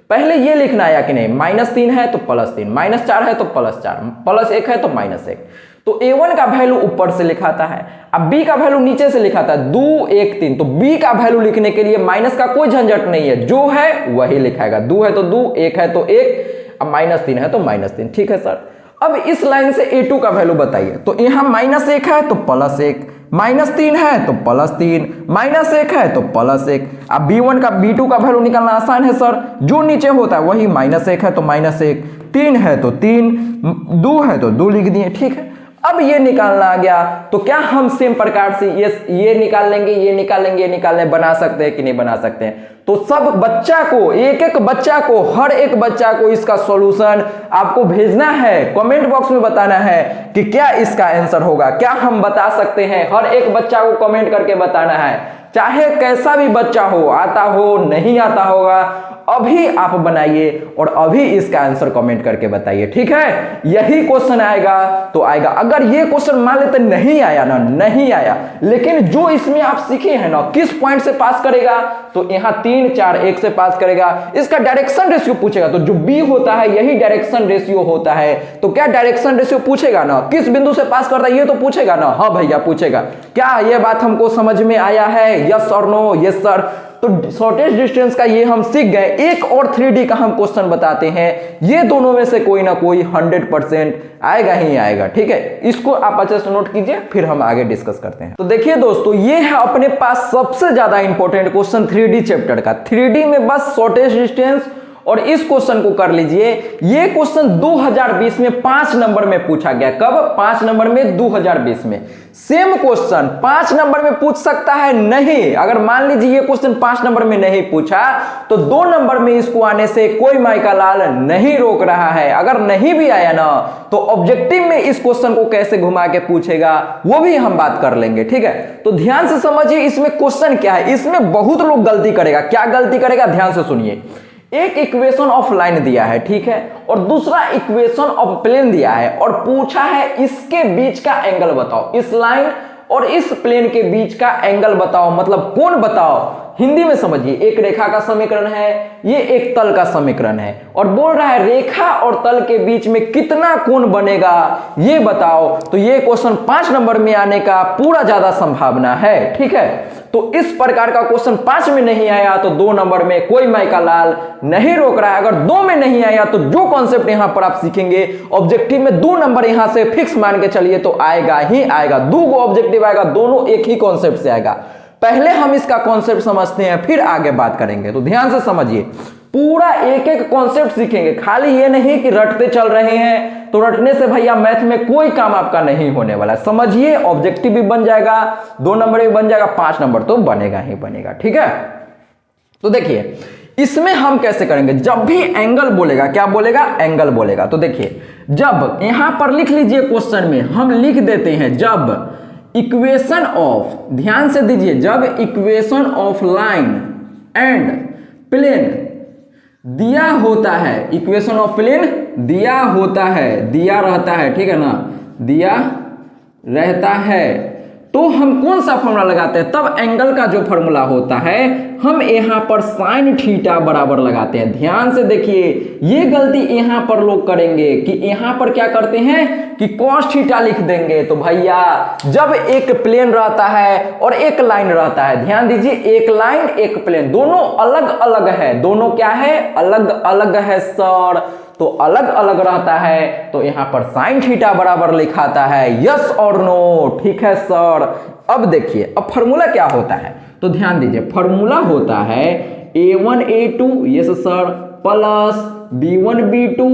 पहले ये लिखना है या कि नहीं, -3 है तो +3, -4 है तो +4, +1 है तो -1। तो a1 का वैल्यू ऊपर से लिखाता है, अब b का वैल्यू नीचे से लिखाता है 2 1 3। तो b का वैल्यू लिखने के लिए माइनस का कोई झंझट नहीं है, जो है वही लिखाएगा। 2 है तो 2, 1 है तो 1, अब -3 है तो -3, ठीक है सर। अब इस लाइन से a2 का वैल्यू बताइए। तो यहां -1 है तो +1, -3 है तो +3, -1 है तो +1। अब b1 का b2 का वैल्यू निकालना आसान है सर, जो नीचे होता है वही। -1 है तो -1, 3 है तो 3, 2 है तो 2 लिख दिए, ठीक है। अब ये निकालना आ गया, तो क्या हम सेम प्रकार से ये निकाल लेंगे, ये निकालने बना सकते हैं कि नहीं बना सकते हैं? तो सब बच्चा को, एक बच्चा को, हर एक बच्चा को इसका सॉल्यूशन आपको भेजना है, कमेंट बॉक्स में बताना है कि क्या इसका आंसर होगा। क्या हम बता सकते हैं? हर एक बच्चा को कमेंट करके बताना है, चाहे कैसा भी बच्चा हो, आता हो नहीं आता होगा, अभी आप बनाइए और अभी इसका आंसर कमेंट करके बताइए, ठीक है। यही क्वेश्चन आएगा तो आएगा। अगर ये क्वेश्चन मान लेते नहीं आया ना, नहीं आया, लेकिन जो इसमें आप सीखे हैं ना किस पॉइंट से पास करेगा, तो यहां 3 4 1 से पास करेगा। इसका डायरेक्शन रेशियो पूछेगा, तो जो बी होता है यही डायरेक्शन रेशियो होता है। तो क्या डायरेक्शन रेशियो पूछेगा ना, किस बिंदु से पास करता है ये तो पूछेगा ना। हाँ भैया पूछेगा। क्या ये बात हमको समझ में आया है? यस और नो? Yes sir. तो शॉर्टेस्ट डिस्टेंस का ये हम सीख गए। एक और 3D का हम क्वेश्चन बताते हैं, ये दोनों में से कोई ना कोई 100% आएगा ही आएगा, ठीक है। इसको आप अच्छे से नोट कीजिए, फिर हम आगे डिस्कस करते हैं। तो देखिए दोस्तों, ये है अपने पास सबसे ज्यादा इंपॉर्टेंट क्वेश्चन 3D चैप्टर का। 3D में बस शॉर्टेस्ट डिस्टेंस और इस क्वेश्चन को कर लीजिए। ये क्वेश्चन 2020 में 5 नंबर में पूछा गया। कब? 5 नंबर में, 2020 में। सेम क्वेश्चन 5 नंबर में पूछ सकता है नहीं। अगर मान लीजिए ये क्वेश्चन 5 नंबर में नहीं पूछा तो 2 नंबर में इसको आने से कोई माइका लाल नहीं रोक रहा है। अगर नहीं भी आया ना तो ऑब्जेक्टिव में इस क्वेश्चन को कैसे घुमा के पूछेगा वो भी हम बात कर लेंगे, ठीक है। तो ध्यान से समझिए इसमें क्वेश्चन क्या है। इसमें बहुत लोग गलती करेगा। क्या गलती करेगा? ध्यान से सुनिए। एक इक्वेशन ऑफ लाइन दिया है, ठीक है, और दूसरा इक्वेशन ऑफ प्लेन दिया है और पूछा है इसके बीच का एंगल बताओ। इस लाइन और इस प्लेन के बीच का एंगल बताओ, मतलब कोण बताओ। हिंदी में समझिए, एक रेखा का समीकरण है, ये एक तल का समीकरण है, और बोल रहा है रेखा और तल के बीच में कितना कोण बनेगा ये बताओ। तो ये क्वेश्चन 5 नंबर में आने का पूरा ज्यादा संभावना है, ठीक है। तो इस प्रकार का क्वेश्चन 5 में नहीं आया तो 2 नंबर में कोई माइका लाल नहीं रोक रहा है। अगर 2 में नहीं आया तो जो कॉन्सेप्ट यहां पर आप सीखेंगे ऑब्जेक्टिव में 2 नंबर यहां से फिक्स मान के चलिए तो आएगा ही आएगा। 2 ऑब्जेक्टिव आएगा, दोनों एक ही कॉन्सेप्ट से आएगा। पहले हम इसका कॉन्सेप्ट समझते हैं फिर आगे बात करेंगे। तो ध्यान से समझिए, पूरा एक एक कॉन्सेप्ट सीखेंगे। खाली ये नहीं कि रटते चल रहे हैं, तो रटने से भैया मैथ में कोई काम आपका नहीं होने वाला। समझिए, ऑब्जेक्टिव भी बन जाएगा, 2 नंबर भी बन जाएगा, 5 नंबर तो बनेगा ही बनेगा, ठीक है। तो देखिए इसमें हम कैसे करेंगे। जब भी एंगल बोलेगा, क्या बोलेगा? एंगल बोलेगा। तो देखिए, जब यहां पर लिख लीजिए क्वेश्चन में हम लिख देते हैं, जब इक्वेशन ऑफ, ध्यान से दीजिए, जब equation of line and plane दिया होता है, इक्वेशन ऑफ प्लेन दिया होता है, दिया रहता है, ठीक है ना, दिया रहता है, तो हम कौन सा फॉर्मूला लगाते हैं? तब एंगल का जो फॉर्मूला होता है हम यहां पर साइन थीटा बराबर लगाते हैं। ध्यान से देखिए, ये गलती यहां पर लोग करेंगे कि यहां पर क्या करते हैं कि कॉस थीटा लिख देंगे। तो भैया जब एक प्लेन रहता है और एक लाइन रहता है, ध्यान दीजिए, एक लाइन एक प्लेन दोनों अलग अलग है। दोनों क्या है? अलग अलग है सर। तो अलग अलग रहता है तो यहां पर साइन थीटा बराबर लिखाता है। यस और नो? ठीक है सर। अब देखिए, अब फॉर्मूला क्या होता है तो ध्यान दीजिए, फॉर्मूला होता है a1 a2, yes sir, plus b1 b2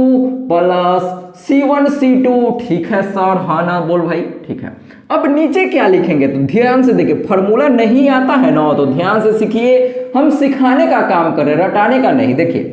plus c1 c2। ठीक है सर, हाँ ना बोल भाई, ठीक है। अब नीचे क्या लिखेंगे तो ध्यान से देखिए, फॉर्मूला नहीं आता है ना तो ध्यान से सीखिए। हम सिखाने का काम कर रहे हैं, रटाने का नहीं। देखिए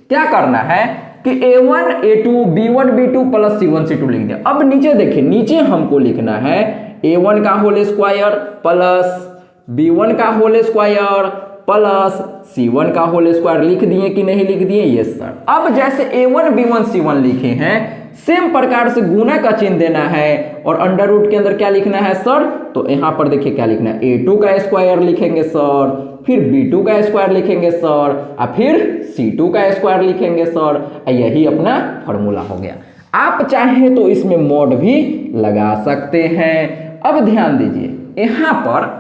क्या करना है कि a1 a2 b1 b2 plus c1 c2 लिख दिया। अब नीचे देखिए, नीचे हमको लिखना है a1 का होल स्क्वायर प्लस b1 का होल स्क्वायर प्लस c1 का होल स्क्वायर। लिख दिए कि नहीं लिख दिए? Yes sir. अब जैसे a1 b1 c1 लिखे हैं, सेम प्रकार से गुना का चिन्ह देना है और अंडर रूट के अंदर क्या लिखना है सर? तो यहां पर देखिए क्या लिखना है, a2 का स्क्वायर लिखेंगे सर, फिर b2 का स्क्वायर लिखेंगे सर, और फिर c2 का स्क्वायर लिखेंगे सर। यही अपना फॉर्मूला हो गया। आप चाहें तो इसमें मॉड भी लगा सकते हैं। अब ध्यान दीजिए, यहां पर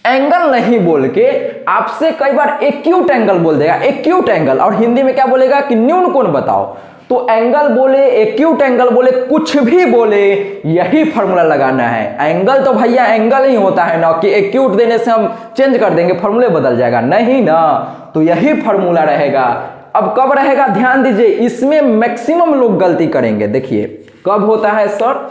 एंगल नहीं बोल के आपसे कई बार एक्यूट एंगल बोल देगा, एक्यूट एंगल, और हिंदी में क्या बोलेगा कि न्यून कोण बताओ। तो एंगल बोले, एक्यूट एंगल बोले, कुछ भी बोले, यही फॉर्मूला लगाना है। एंगल तो भैया एंगल ही होता है ना, कि एक्यूट देने से हम चेंज कर देंगे, फॉर्मूले बदल जाएगा, नहीं ना। तो यही फॉर्मूला रहेगा। अब कब रहेगा ध्यान दीजिए, इसमें मैक्सिमम लोग गलती करेंगे। देखिए कब होता है सर,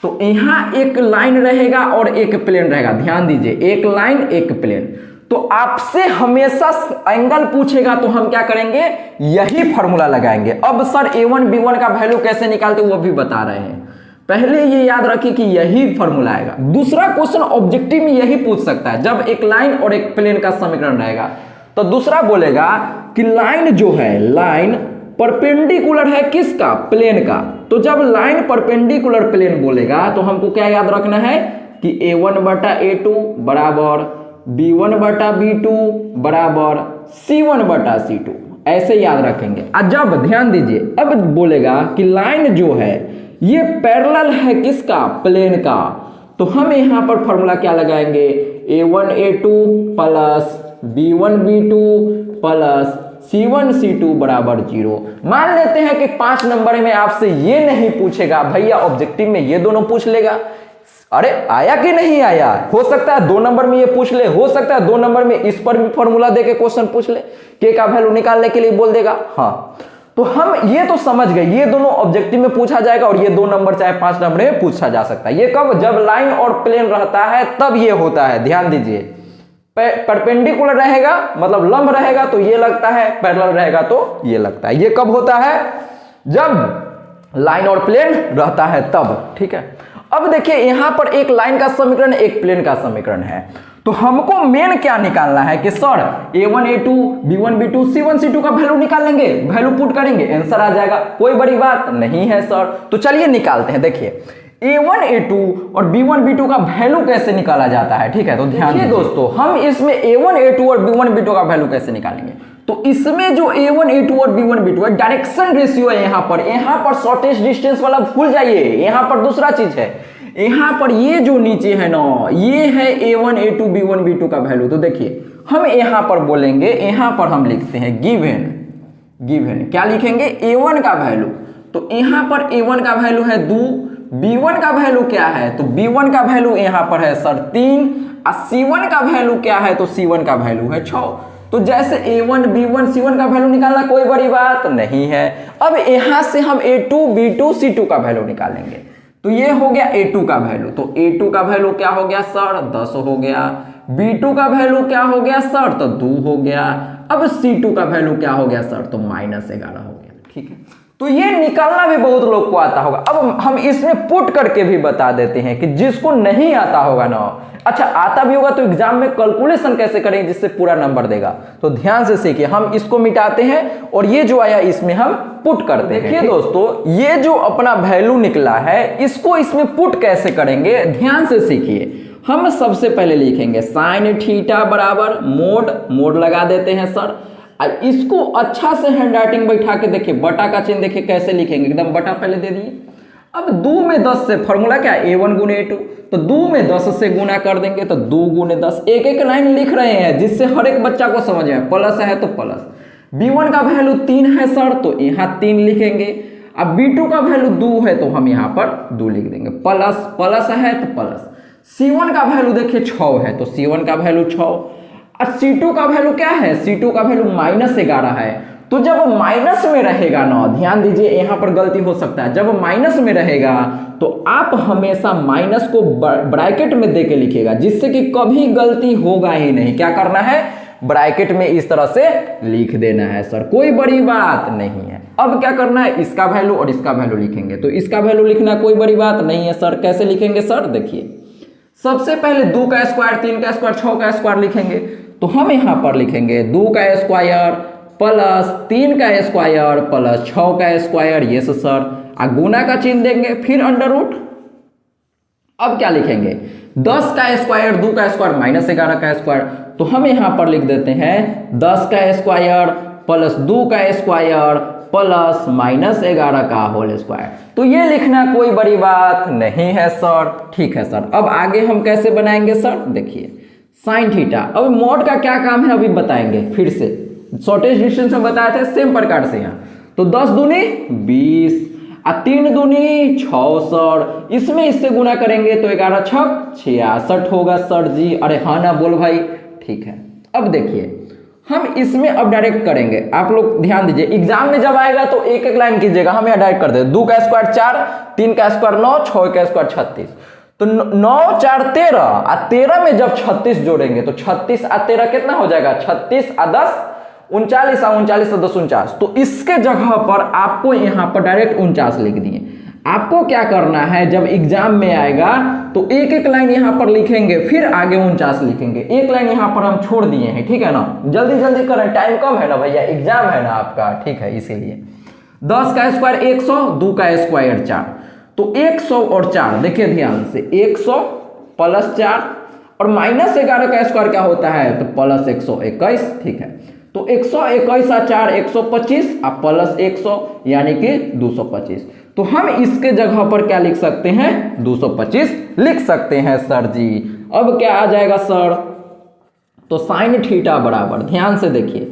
तो यहां एक लाइन रहेगा और एक प्लेन रहेगा। ध्यान दीजिए, एक लाइन एक प्लेन। तो आपसे हमेशा एंगल पूछेगा तो हम क्या करेंगे, यही फॉर्मूला लगाएंगे। अब सर a1 b1 का वैल्यू कैसे निकालते वो भी बता रहे हैं। पहले ये याद रखिए कि यही फॉर्मूला आएगा। दूसरा क्वेश्चन ऑब्जेक्टिव में यही पूछ सकता है, जब एक लाइन और एक प्लेन का समीकरण रहेगा तो दूसरा बोलेगा कि लाइन जो है, लाइन परपेंडिकुलर है किसका, प्लेन का। तो जब लाइन परपेंडिकुलर प्लेन बोलेगा तो हमको क्या याद रखना है कि a1/a2 बराबर b1/b2 बराबर c1/c2, ऐसे याद रखेंगे। जब ध्यान दीजिए, अब बोलेगा कि लाइन जो है ये पैरेलल है किसका, प्लेन का, तो हम यहां पर फॉर्मूला क्या लगाएंगे, a1a2 plus b1b2 plus c1c2 बराबर 0। मान लेते हैं कि 5 नंबर में आपसे ये नहीं पूछेगा भैया, ऑब्जेक्टिव में ये दोनों पूछ लेगा, अरे आया कि नहीं आया, हो सकता है 2 नंबर में ये पूछ ले, हो सकता है 2 नंबर में इस पर भी फॉर्मूला देके क्वेश्चन पूछ ले, के का वैल्यू निकालने के लिए बोल देगा। हाँ, तो हम ये तो समझ गए ये दोनों ऑब्जेक्टिव में पूछा जाएगा और ये 2 नंबर चाहे 5 नंबर में पूछा जा सकता है। ये कब, जब लाइन और प्लेन रहता है तब ये होता है। ध्यान दीजिए, परपेंडिकुलर रहेगा मतलब लंब रहेगा तो ये लगता है, पैरेलल रहेगा तो ये लगता है। ये कब होता है, जब लाइन और प्लेन रहता है तब। ठीक है, अब देखिए यहां पर एक लाइन का समीकरण, एक प्लेन का समीकरण है, तो हमको मेन क्या निकालना है कि सर a1a2 b1b2 c1c2 का वैल्यू निकाल लेंगे, वैल्यू पुट करेंगे, आंसर आ जाएगा, कोई बड़ी बात नहीं है सर। तो चलिए निकालते हैं। देखिए a1a2 और b1b2 का वैल्यू कैसे निकाला जाता है। ठीक है, तो ध्यान दीजिए दोस्तों, हम इसमें a1a2 और b1b2 का वैल्यू कैसे निकालेंगे, तो इसमें जो a1a2 और b1b2 है डायरेक्शन रेशियो है, यहां पर शॉर्टेस्ट डिस्टेंस वाला भूल जाइए, यहां पर दूसरा चीज है, यहां पर ये जो नीचे है ना, ये है a1a2 b1b2 का वैल्यू। तो देखिए हम यहां पर बोलेंगे, यहां पर हम लिखते हैं गिवन क्या लिखेंगे, a1 का वैल्यू, तो यहां पर a1 का वैल्यू है 2, b1 का वैल्यू क्या है, तो b1 का वैल्यू यहां पर है सर 3, और c1 का वैल्यू क्या है, तो c1 का वैल्यू है 6। तो जैसे a1 b1 c1 का वैल्यू निकालना कोई बड़ी बात नहीं है। अब यहां से हम a2 b2 c2 का वैल्यू निकालेंगे, तो ये हो गया a2 का वैल्यू, तो a2 का वैल्यू क्या हो गया सर 10 हो गया, b2 का वैल्यू क्या हो गया सर, तो 2 हो गया, अब c2 का वैल्यू क्या हो गया सर, तो -11 हो गया। ठीक है, तो ये निकालना भी बहुत लोग को आता होगा। अब हम इसमें पुट करके भी बता देते हैं कि जिसको नहीं आता होगा ना, अच्छा आता भी होगा तो एग्जाम में कैलकुलेशन कैसे करेंगे जिससे पूरा नंबर देगा, तो ध्यान से सीखिए। हम इसको मिटाते हैं और ये जो आया इसमें हम पुट करते हैं। देखिए दोस्तों, ये जो अपना वैल्यू निकला है इसको इसमें पुट कैसे करेंगे, ध्यान से सीखिए। हम सबसे पहले लिखेंगे साइन थीटा बराबर मोड लगा देते हैं सर, इसको अच्छा से हैंड राइटिंग बैठा के देखिए, बटा का चिन्ह देखिए कैसे लिखेंगे, एकदम बटा पहले दे दिए। अब 2 में 10 से फॉर्मूला क्या है, a1 गुने a2, तो 2 में 10 से गुना कर देंगे तो 2 गुने 10, एक एक लाइन लिख रहे हैं जिससे हर एक बच्चा को समझ में, प्लस है तो प्लस। b1 का वैल्यू 3 है सर, तो यहाँ 3 लिखेंगे। अब b2 का वैल्यू 2 है तो हम यहाँ पर 2 लिख देंगे, प्लस है तो प्लस। c1 का वैल्यू देखिए 6 है, तो c1 का वैल्यू 6। और c2 का वैल्यू क्या है, c2 का वैल्यू -11 है। तो जब माइनस में रहेगा ना, ध्यान दीजिए यहां पर गलती हो सकता है, जब माइनस में रहेगा तो आप हमेशा माइनस को ब्रैकेट में देके लिखिएगा, जिससे कि कभी गलती होगा ही नहीं। क्या करना है, ब्रैकेट में इस तरह से लिख देना है सर, कोई बड़ी बात नहीं है। अब क्या करना है, इसका वैल्यू और इसका वैल्यू लिखेंगे, तो इसका वैल्यू लिखना कोई बड़ी बात नहीं है सर। कैसे लिखेंगे सर, देखिए सबसे पहले 2 का स्क्वायर, 3 का स्क्वायर, 6 का स्क्वायर लिखेंगे, तो हम यहां पर लिखेंगे 2 का स्क्वायर प्लस 3 का स्क्वायर प्लस 6 का स्क्वायर, ये सर, गुना का चिन्ह देंगे, फिर अंडर रूट। अब क्या लिखेंगे, 10 का स्क्वायर, 2 का स्क्वायर -11 का स्क्वायर, तो हम यहां पर लिख देते हैं 10 का स्क्वायर प्लस 2 का स्क्वायर प्लस -11 का होल स्क्वायर। तो ये लिखना कोई बड़ी बात नहीं है सर। ठीक है सर, अब आगे हम कैसे बनाएंगे सर, देखिए साइन थीटा। अब मोड का क्या काम है अभी बताएंगे, फिर से शॉर्टेस्ट डिस्टेंस में बताए थे सेम प्रकार से यहाँ। तो 10 दूनी 20 और 3 दूनी 6 सर, इसमें इससे गुना करेंगे तो 11 छक 66 होगा सर जी। अरे हाँ ना बोल भाई, ठीक है। अब देखिए हम इसमें अब डायरेक्ट करेंगे, आप लोग ध्यान दीजिए, एग्जाम में जब आएगा तो एक एक लाइन कीजिएगा। हम यहाँ डायरेक्ट कर दे, 2 का स्क्वायर 4, 3 का स्क्वायर 9, 6 का स्क्वायर 36, तो 9 4 13 और 13 में जब 36 जोड़ेंगे तो 36 और 13 कितना हो जाएगा, 36 और 10 39 और 39 और 10 49। तो इसके जगह पर आपको यहाँ पर डायरेक्ट 49 लिख दिए। आपको क्या करना है, जब एग्जाम में आएगा तो एक एक लाइन यहाँ पर लिखेंगे, फिर आगे 49 लिखेंगे। एक लाइन यहाँ पर हम छोड़ दिए हैं, ठीक है ना। जल्दी जल्दी करें, टाइम कम है ना भैया, एग्जाम है ना आपका, ठीक है, इसीलिए। 10 का स्क्वायर 100, 2 का स्क्वायर 4, तो 100 और 4, देखिए ध्यान से, 100 प्लस 4 और माइनस 11 का स्क्वायर क्या होता है, तो प्लस 121, ठीक है। तो 121 और 4 125 और प्लस 100 यानी कि 225। तो हम इसके जगह पर क्या लिख सकते हैं, 225 लिख सकते हैं सर जी। अब क्या आ जाएगा सर, तो साइन थीटा बराबर, ध्यान से देखिए,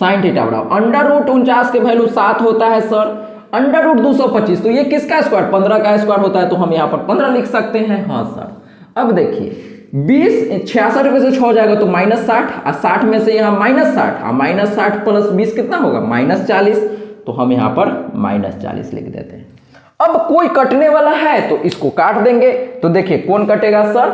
साइन थीटा बराबर अंडर रूट 49 के वैल्यू 7 होता है सर, अंडर रूट 225, तो ये किसका स्क्वायर, 15 का स्क्वायर होता है, तो हम यहाँ पर 15 लिख सकते हैं। हाँ सर। अब देखिए 66 रुपये से 6 हो जाएगा तो -60, और 60 में से यहाँ -60, और -60 प्लस 20 कितना होगा, -40, तो हम यहाँ पर -40 लिख देते हैं। अब कोई कटने वाला है तो इसको काट देंगे, तो देखिए कौन कटेगा सर,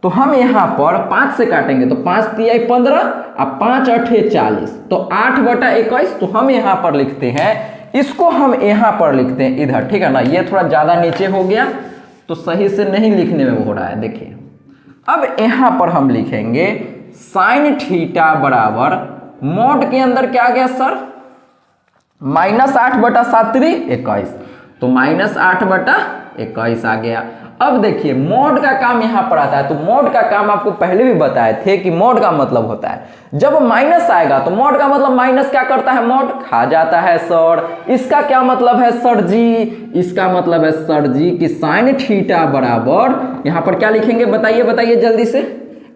तो हम यहाँ पर 5 से काटेंगे, तो 5 तिहाई 15 और 5 अठे 40, तो 8/21, तो हम यहाँ पर लिखते हैं, इसको हम यहाँ पर लिखते हैं इधर, ठीक है ना। ये थोड़ा ज्यादा नीचे हो गया तो सही से नहीं लिखने में हो रहा है, देखिए। अब यहाँ पर हम लिखेंगे साइन थीटा बराबर, मॉड के अंदर क्या आ गया सर, -8/7 21, तो -8/21 आ गया। अब देखिए मॉड का काम यहां पर आता है, तो मॉड का काम आपको पहले भी बताए थे कि मॉड का मतलब होता है जब माइनस आएगा, तो मॉड का मतलब माइनस क्या करता है, मॉड खा जाता है सर। इसका क्या मतलब है सर जी, इसका मतलब है सर जी कि साइन थीटा बराबर, यहां पर क्या लिखेंगे, बताइए बताइए जल्दी से,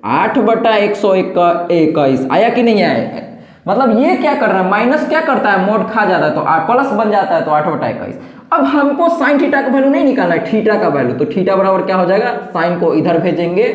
8/121 आया कि नहीं आया। मतलब ये क्या कर रहा है, माइनस क्या करता है, मॉड खा जाता है तो प्लस बन जाता है, तो 8/21। अब हमको साइन थीटा का वैल्यू नहीं निकालना है, थीटा का वैल्यू, तो थीटा बराबर क्या हो जाएगा, साइन को इधर भेजेंगे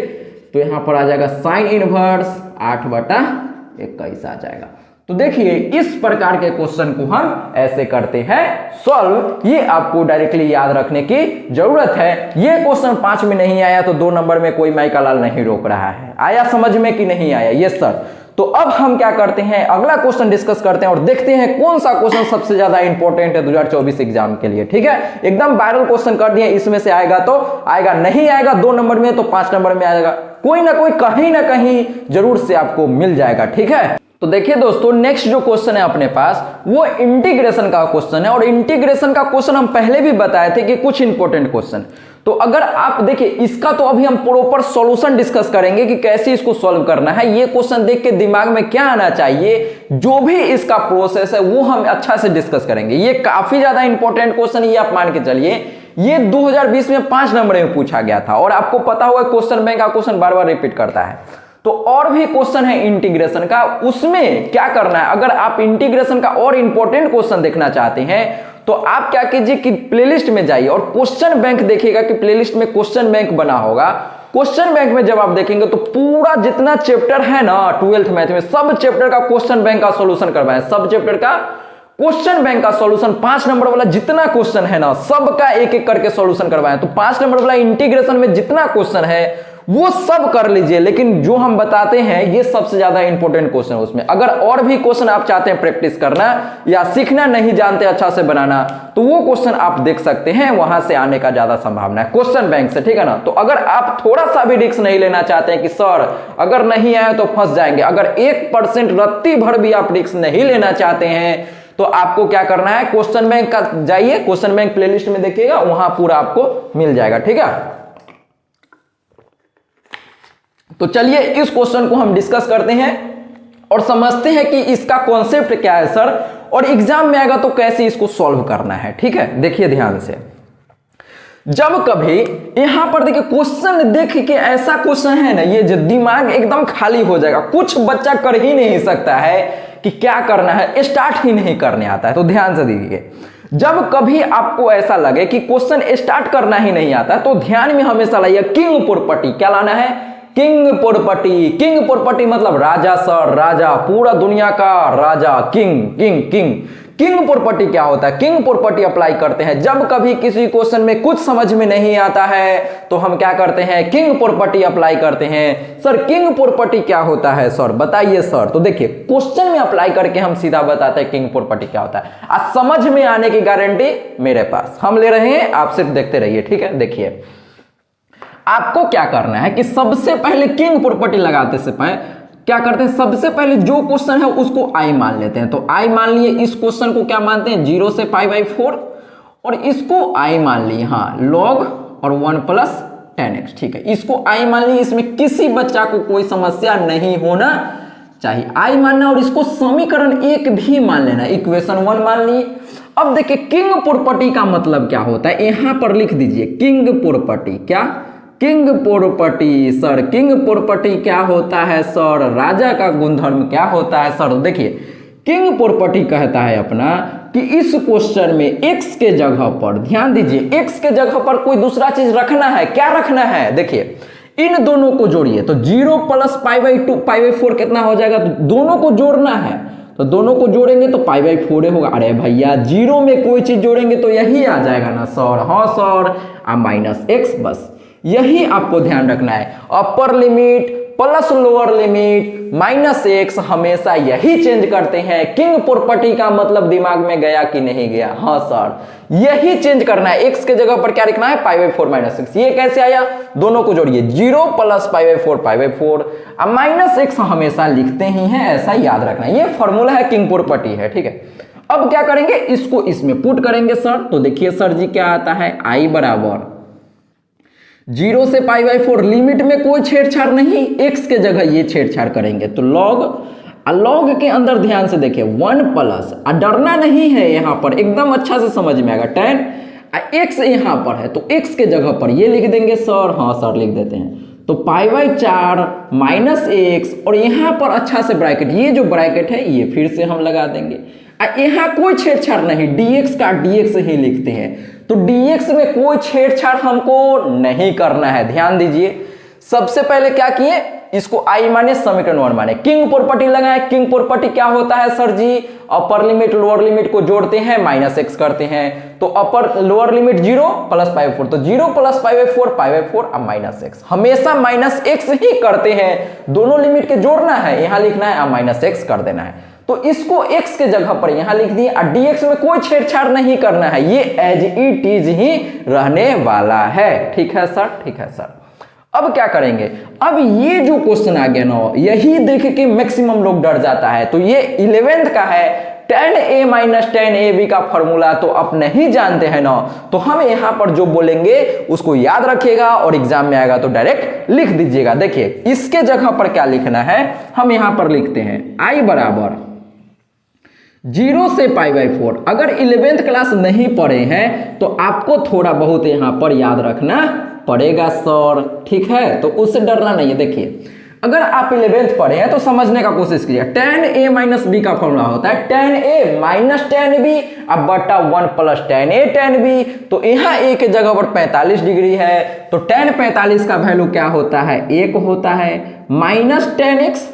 तो यहां पर आ जाएगा साइन इनवर्स 8/21 आ जाएगा। तो देखिए इस प्रकार के क्वेश्चन को हम ऐसे करते हैं सॉल्व, ये आपको डायरेक्टली याद रखने की जरूरत है। ये क्वेश्चन 5 में नहीं आया तो 2 नंबर में कोई माइका लाल नहीं रोक रहा है। आया समझ में कि नहीं आया, यस सर। तो अब हम क्या करते हैं, अगला क्वेश्चन डिस्कस करते हैं और देखते हैं कौन सा क्वेश्चन सबसे ज्यादा इंपॉर्टेंट है 2024 एग्जाम के लिए, ठीक है। एकदम वायरल क्वेश्चन कर दिए, इसमें से आएगा तो आएगा, नहीं आएगा 2 नंबर में तो 5 नंबर में आएगा, कोई ना कोई कहीं ना कहीं जरूर से आपको मिल जाएगा, ठीक है। तो देखिए दोस्तों, नेक्स्ट जो क्वेश्चन है अपने पास वो इंटीग्रेशन का क्वेश्चन है, और इंटीग्रेशन का क्वेश्चन हम पहले भी बताए थे कि कुछ इंपॉर्टेंट क्वेश्चन, तो अगर आप देखिए इसका तो अभी हम प्रॉपर सॉल्यूशन डिस्कस करेंगे कि कैसे इसको सॉल्व करना है। ये क्वेश्चन देख के दिमाग में क्या आना चाहिए, जो भी इसका प्रोसेस है वो हम अच्छा से डिस्कस करेंगे। ये काफी ज्यादा इंपॉर्टेंट क्वेश्चन, ये आप मान के चलिए, ये 2020 में 5 नंबर में पूछा गया था, और आपको पता होगा क्वेश्चन बैंक का क्वेश्चन बार बार रिपीट करता है। तो और भी क्वेश्चन है इंटीग्रेशन का, उसमें क्या करना है, अगर आप इंटीग्रेशन का और इंपॉर्टेंट क्वेश्चन देखना चाहते हैं तो आप क्या कीजिए कि प्लेलिस्ट में जाइए और क्वेश्चन बैंक देखिएगा कि प्लेलिस्ट में क्वेश्चन बैंक बना होगा। क्वेश्चन बैंक में जब आप देखेंगे तो पूरा जितना चैप्टर है ना 12th मैथ में, सब चैप्टर का क्वेश्चन बैंक का सॉल्यूशन करवाएं, सब चैप्टर का क्वेश्चन बैंक का सॉल्यूशन, 5 नंबर वाला जितना क्वेश्चन है ना सबका एक एक करके सॉल्यूशन करवाएं। तो 5 नंबर वाला इंटीग्रेशन में जितना क्वेश्चन है वो सब कर लीजिए, लेकिन जो हम बताते हैं ये सबसे ज्यादा इंपॉर्टेंट क्वेश्चन है उसमें। अगर और भी क्वेश्चन आप चाहते हैं प्रैक्टिस करना या सीखना, नहीं जानते अच्छा से बनाना, तो वो क्वेश्चन आप देख सकते हैं, वहां से आने का ज्यादा संभावना है क्वेश्चन बैंक से, ठीक है ना। तो अगर आप थोड़ा सा भी रिस्क नहीं लेना चाहते हैं कि सर अगर नहीं आया तो फंस जाएंगे, अगर 1% रत्ती भर भी आप रिस्क नहीं लेना चाहते हैं तो आपको क्या करना है, क्वेश्चन बैंक का जाइए, क्वेश्चन बैंक प्लेलिस्ट में देखिएगा, वहां पूरा आपको मिल जाएगा, ठीक है। तो चलिए इस क्वेश्चन को हम डिस्कस करते हैं और समझते हैं कि इसका कॉन्सेप्ट क्या है सर, और एग्जाम में आएगा तो कैसे इसको सॉल्व करना है, ठीक है। देखिए ध्यान से, जब कभी यहां पर देखिए क्वेश्चन देख के ऐसा क्वेश्चन है ना, ये जो दिमाग एकदम खाली हो जाएगा, कुछ बच्चा कर ही नहीं सकता है कि क्या करना है, स्टार्ट ही नहीं करने आता है। तो ध्यान से देखिए, जब कभी आपको ऐसा लगे कि क्वेश्चन स्टार्ट करना ही नहीं आता तो ध्यान में हमेशा लाइए किंग प्रॉपर्टी, क्या लाना है, किंग प्रॉपर्टी। किंग प्रॉपर्टी मतलब राजा सर, राजा, पूरा दुनिया का राजा, king king king king property क्या होता है? किंग प्रॉपर्टी अप्लाई करते हैं जब कभी किसी क्वेश्चन में कुछ समझ में नहीं आता है तो हम क्या करते हैं? किंग प्रॉपर्टी अप्लाई करते हैं। सर किंग प्रॉपर्टी क्या होता है सर, बताइए सर। तो देखिए क्वेश्चन में अप्लाई करके हम सीधा बताते हैं किंग प्रॉपर्टी क्या होता है। आज समझ में आने की गारंटी मेरे पास, हम ले रहे हैं, आप सिर्फ देखते रहिए, ठीक है। देखिए आपको क्या करना है कि सबसे पहले किंग प्रॉपर्टी लगाते से पहले क्या करते हैं, सबसे पहले जो क्वेश्चन है उसको आई मान लेते हैं। तो आई मान लिए, इस क्वेश्चन को क्या मानते हैं? 0 से π/4 और इसको आई मान लिए, हाँ log और 1 + 10x, ठीक है। इसको आई मान लिए, इसमें किसी बच्चा को कोई समस्या नहीं होना चाहिए। आई मानना और इसको समीकरण 1 भी मान लेना, इक्वेशन 1 मान लिए। अब देखिए किंग प्रॉपर्टी का मतलब क्या होता है, यहां पर लिख दीजिए किंग प्रॉपर्टी। क्या? King property. Sir king property क्या होता है सर? राजा का गुणधर्म क्या होता है सर? देखिए किंग प्रॉपर्टी कहता है अपना कि इस क्वेश्चन में x के जगह पर, ध्यान दीजिए, x के जगह पर कोई दूसरा चीज रखना है। क्या रखना है? देखिए इन दोनों को जोड़िए तो 0 + π/2 π/4 कितना हो जाएगा? तो दोनों को जोड़ना है, तो दोनों को जोड़ेंगे तो π/4 होगा। अरे भैया 0 में कोई चीज जोड़ेंगे तो यही आ जाएगा ना सर? हाँ सर, -x, बस यही आपको ध्यान रखना है। Upper limit plus lower limit -x हमेशा यही चेंज करते हैं। किंग प्रॉपर्टी का मतलब दिमाग में गया कि नहीं गया? हाँ सर, यही चेंज करना है। x के जगह पर क्या लिखना है? π/4 -x। ये कैसे आया? दोनों को जोड़िए, 0 + π/4 π/4, अब -x हमेशा लिखते ही हैं, ऐसा याद रखना है। ये फॉर्मूला है, किंग प्रॉपर्टी है, ठीक है। अब क्या करेंगे? इसको इसमें पुट करेंगे सर। तो देखिए सर जी क्या आता है, i बराबर 0 से π/4, लिमिट में कोई छेड़छाड़ नहीं, x के जगह ये छेड़छाड़ करेंगे तो log के अंदर ध्यान से देखिए 1 प्लस, डरना नहीं है यहाँ पर, एकदम अच्छा से समझ में आएगा, tan x यहाँ पर है तो x के जगह पर ये लिख देंगे सर। हाँ सर लिख देते हैं। तो π/4 -x और यहाँ पर अच्छा से ब्रैकेट, ये जो ब्रैकेट है ये फिर से हम लगा देंगे। यहाँ कोई छेड़छाड़ नहीं, dx का dx ही लिखते हैं, तो dx में कोई छेड़छाड़ हमको नहीं करना है। ध्यान दीजिए, सबसे पहले क्या किए? इसको आई माने, समीकरण 1 माने, किंग प्रॉपर्टी लगाए। किंग प्रॉपर्टी क्या होता है सर जी? अपर लिमिट लोअर लिमिट को जोड़ते हैं, -x करते हैं, तो अपर लोअर लिमिट 0 + π/4, तो 0 + π/4 π/4 अब -x, हमेशा -x ही करते हैं। दोनों लिमिट के जोड़ना है, यहां लिखना है, अब -x कर देना है। तो इसको x के जगह पर यहां लिख दिए, और dx में कोई छेड़छाड़ नहीं करना है, ये एज इट इज ही रहने वाला है। ठीक है सर? ठीक है सर। अब क्या करेंगे? अब ये जो क्वेश्चन आ गया ना, यही देख के मैक्सिमम लोग डर जाता है। तो ये 11th का है, tan a - tan ab का फॉर्मूला तो आप नहीं जानते हैं ना, तो हम यहाँ पर जो बोलेंगे उसको याद रखिएगा और एग्जाम में आएगा तो डायरेक्ट लिख दीजिएगा। देखिए इसके जगह पर क्या लिखना है, हम यहाँ पर लिखते हैं i बराबर 0 से π/4। अगर 11th क्लास नहीं पढ़े हैं तो आपको थोड़ा बहुत यहाँ पर याद रखना पड़ेगा सर। ठीक है, तो उससे डरना नहीं है। देखिए अगर आप 11th पढ़े हैं तो समझने का कोशिश कीजिए। tan a - b का फॉर्मूला होता है tan a - tan b अब बटा 1 + tan a tan b। तो यहाँ a के जगह पर 45 डिग्री है, तो tan 45 का वैल्यू क्या होता है? 1 होता है, -tan x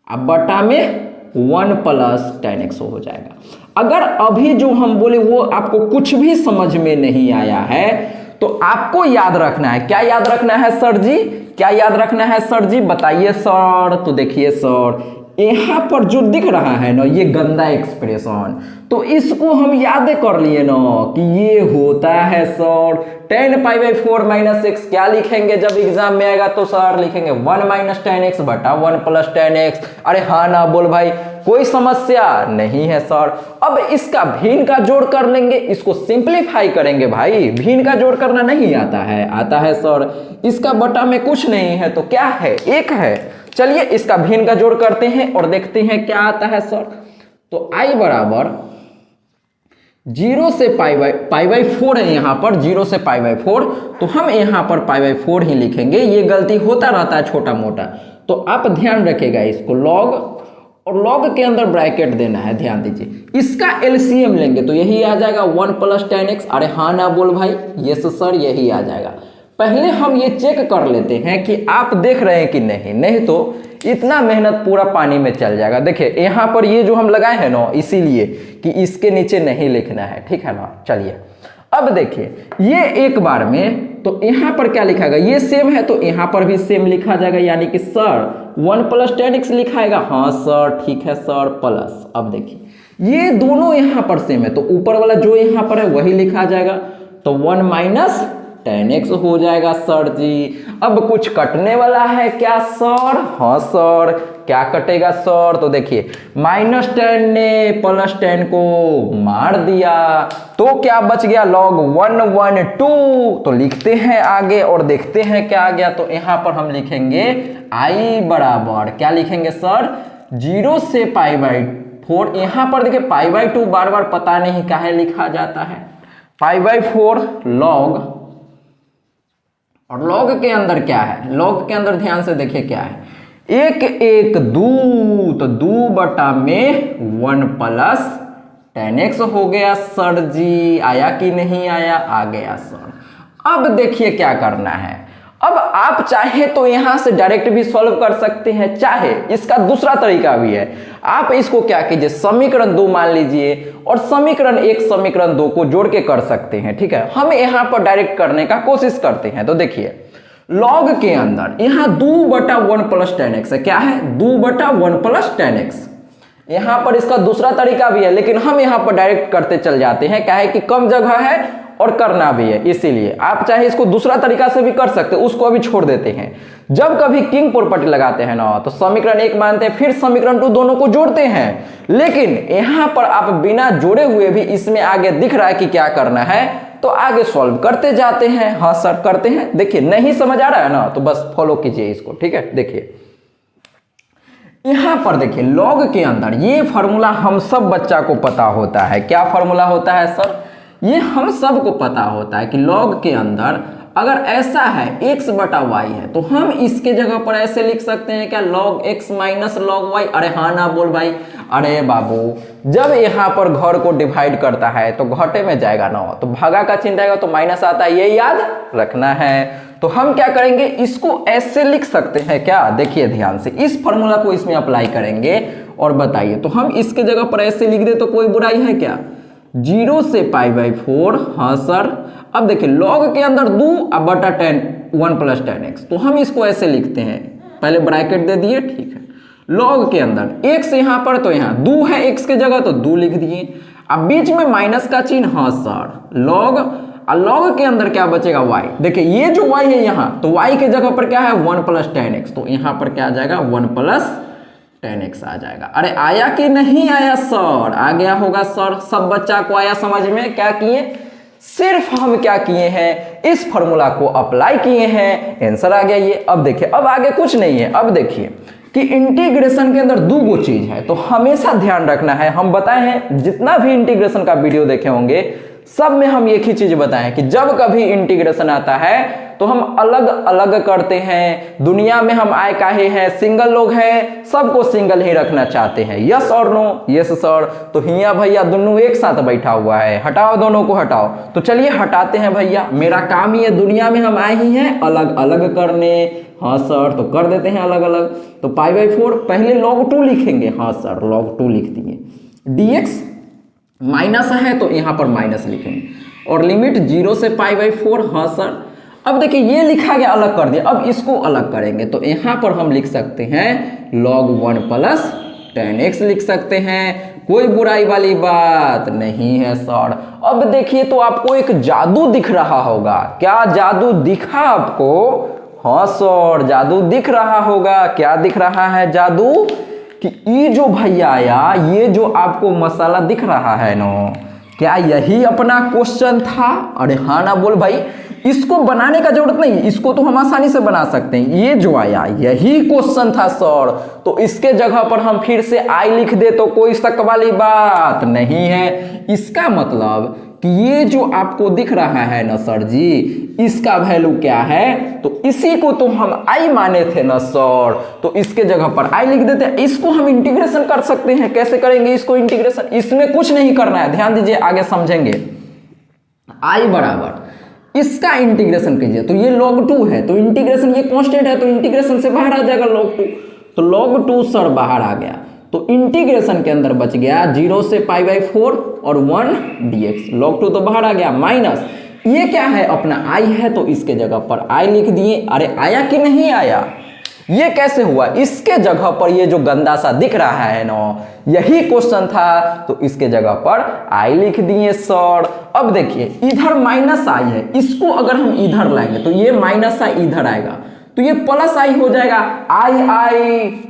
अब बटा में 1 + tan x हो जाएगा। अगर अभी जो हम बोले वो आपको कुछ भी समझ में नहीं आया है तो आपको याद रखना है, क्या याद रखना है सर जी? क्या याद रखना है सर जी? बताइए सर। तो देखिए सर, यहाँ पर जो दिख रहा है ना ये गंदा एक्सप्रेशन, तो इसको हम याद कर लिए ना कि ये होता है सर tan π/4 - x। क्या लिखेंगे जब एग्जाम में आएगा? तो सर लिखेंगे 1 - tan x बटा 1 + tan x। अरे हाँ ना बोल भाई, कोई समस्या नहीं है सर। अब इसका भिन्न का जोड़ कर लेंगे, इसको सिंप्लीफाई करेंगे। भाई भिन्न का जोड़ करना नहीं आता है? आता है सर। इसका बटा में कुछ नहीं है तो क्या है? 1 है। चलिए इसका भिन्न का जोड़ करते हैं और देखते हैं क्या आता है सर। तो i बराबर 0 से π/4 है, यहाँ पर 0 से π/4, तो हम यहाँ पर π/4 ही लिखेंगे। ये गलती होता रहता है छोटा मोटा, तो आप ध्यान रखिएगा इसको। log और log के अंदर ब्रैकेट देना है, ध्यान दीजिए। इसका एलसीएम लेंगे तो यही आ जाएगा 1 + tan x। अरे हाँ ना बोल भाई? यस सर, यही आ जाएगा। पहले हम ये चेक कर लेते हैं कि आप देख रहे हैं कि नहीं, नहीं तो इतना मेहनत पूरा पानी में चल जाएगा। देखिए यहाँ पर ये जो हम लगाए हैं ना, इसीलिए कि इसके नीचे नहीं लिखना है, ठीक है ना। चलिए अब देखिए ये एक बार में, तो यहाँ पर क्या लिखाएगा, ये सेम है तो यहाँ पर भी सेम लिखा जाएगा, यानी कि सर 1 + tan x लिखाएगा। हाँ सर ठीक है सर, प्लस, अब देखिए ये दोनों यहाँ पर सेम है तो ऊपर वाला जो यहाँ पर है वही लिखा जाएगा, तो 1 - tan x हो जाएगा सर जी। अब कुछ कटने वाला है क्या सर? हाँ सर, क्या कटेगा सर? तो देखिए -tan ने +tan को मार दिया तो क्या बच गया, log 112। तो लिखते हैं आगे और देखते हैं क्या आ गया। तो यहाँ पर हम लिखेंगे i बराबर क्या लिखेंगे सर, 0 से π/4। यहाँ पर देखिए π/2 बार बार पता नहीं काहे लिखा जाता है, π/4 log, और log के अंदर क्या है, log के अंदर ध्यान से देखिए क्या है, 1 1 2, तो 2/1 + tan x हो गया सर जी। आया कि नहीं आया? आ गया सर। अब देखिए क्या करना है, अब आप चाहे तो यहां से डायरेक्ट भी सॉल्व कर सकते हैं, चाहे इसका दूसरा तरीका भी है। आप इसको क्या कीजिए, समीकरण 2 मान लीजिए और समीकरण 1 समीकरण 2 को जोड़ के कर सकते हैं, ठीक है। हम यहां पर डायरेक्ट करने का कोशिश करते हैं। तो देखिए log के अंदर यहां 2/1 + tan x है, क्या है 2/1 + tan x। यहां पर इसका दूसरा तरीका भी है लेकिन हम यहां पर डायरेक्ट करते चल जाते हैं, क्या है कि कम जगह है और करना भी है, इसीलिए आप चाहे इसको दूसरा तरीका से भी कर सकते हैं, उसको अभी छोड़ देते हैं। जब कभी किंग प्रॉपर्टी लगाते हैं ना, तो समीकरण 1 मानते हैं फिर समीकरण 2 दोनों को जोड़ते हैं, लेकिन यहां पर आप बिना जोड़े हुए भी इसमें आगे दिख रहा है कि क्या करना है, तो आगे सॉल्व करते जाते हैं। हाँ सर करते हैं। देखिए नहीं समझ आ रहा है ना, तो बस फॉलो कीजिए इसको, ठीक है। देखिए यहां पर देखिए log के अंदर ये फॉर्मूला हम सब बच्चा को पता होता है। क्या फॉर्मूला होता है सर? ये हम सबको पता होता है कि log के अंदर अगर ऐसा है x/y है तो हम इसके जगह पर ऐसे लिख सकते हैं क्या, log x - log y। अरे हाँ ना बोल भाई, अरे बाबू जब यहाँ पर घर को डिवाइड करता है तो घटे में जाएगा ना, तो भागा का चिन्ह रहेगा तो माइनस आता है, ये याद रखना है। तो हम क्या करेंगे, इसको ऐसे लिख सकते हैं क्या, देखिए ध्यान से इस फॉर्मूला को इसमें अप्लाई करेंगे और बताइए। तो हम इसके जगह पर ऐसे लिख दे तो कोई बुराई है क्या, 0 से π/4। हाँ सर। अब देखिए log के अंदर 2/1 + tan x, तो हम इसको ऐसे लिखते हैं, पहले ब्रैकेट दे दिए, ठीक है। log के अंदर x यहाँ पर, तो यहाँ 2 है x के जगह तो 2 लिख दिए। अब बीच में माइनस का चिन्ह, हाँ सर log, log के अंदर क्या बचेगा y। देखिए ये जो y है यहाँ, तो y के जगह पर क्या है 1 + tan x, तो यहाँ पर क्या आ जाएगा 1 + tan x आ जाएगा। अरे आया कि नहीं आया सर? आ गया होगा सर। सब बच्चा को आया समझ में? क्या किए, सिर्फ हम क्या किए हैं, इस फॉर्मूला को अप्लाई किए हैं, आंसर आ गया ये। अब देखिए अब आगे कुछ नहीं है। अब देखिए कि इंटीग्रेशन के अंदर 2 चीज है, तो हमेशा ध्यान रखना है। हम बताए हैं जितना भी इंटीग्रेशन का वीडियो देखे होंगे सब में हम एक ही चीज बताए हैं कि जब कभी इंटीग्रेशन आता है तो हम अलग अलग करते हैं। दुनिया में हम आए काहे हैं, सिंगल लोग हैं, सबको सिंगल ही रखना चाहते हैं। यस और नो? Yes sir. तो हिया भैया दोनों एक साथ बैठा हुआ है, हटाओ दोनों को हटाओ। तो चलिए हटाते हैं भैया, मेरा काम ही है, दुनिया में हम आए ही हैं अलग अलग करने। हाँ सर, तो कर देते हैं अलग अलग। तो π/4 पहले log 2 लिखेंगे। हाँ सर log 2 लिख दिए। dx माइनस है तो यहाँ पर माइनस लिखेंगे और लिमिट 0 से π/4। हाँ सर। अब देखिए ये लिखा गया, अलग कर दिया, अब इसको अलग करेंगे तो यहाँ पर हम लिख सकते हैं log 1 + tan x लिख सकते हैं। कोई बुराई वाली बात नहीं है सर। अब देखिए तो आपको एक जादू दिख रहा होगा। क्या जादू दिखा आपको? हाँ सर जादू दिख रहा होगा। क्या दिख रहा है जादू? कि ये जो भैया आया, ये जो आपको मसाला दिख रहा है ना, क्या यही अपना क्वेश्चन था? अरे हाँ ना बोल भाई, इसको बनाने का जरूरत नहीं, इसको तो हम आसानी से बना सकते हैं। ये जो आया यही क्वेश्चन था सर, तो इसके जगह पर हम फिर से आई लिख दे तो कोई शक वाली बात नहीं है। इसका मतलब कि ये जो आपको दिख रहा है ना सर जी, इसका वैल्यू क्या है, तो इसी को तो हम आई माने थे ना सर, तो इसके जगह पर आई लिख देते हैं। इसको हम इंटीग्रेशन कर सकते हैं। कैसे करेंगे इसको इंटीग्रेशन? इसमें कुछ नहीं करना है, ध्यान दीजिए आगे समझेंगे। आई बराबर इसका इंटीग्रेशन कीजिए तो ये log 2 है, तो इंटीग्रेशन ये कांस्टेंट है तो इंटीग्रेशन से बाहर आ जाएगा log 2, तो log 2 सर बाहर आ गया, तो इंटीग्रेशन के अंदर बच गया 0 से π/4 और 1 dx, log 2 तो बाहर आ गया, माइनस ये क्या है अपना i है तो इसके जगह पर i लिख दिए। अरे आया कि नहीं आया, ये कैसे हुआ, इसके जगह पर ये जो गंदा सा दिख रहा है ना यही क्वेश्चन था तो इसके जगह पर i लिख दिए सर। अब देखिए इधर माइनस i है, इसको अगर हम इधर लाएंगे तो ये माइनस i इधर आएगा तो ये प्लस i हो जाएगा, i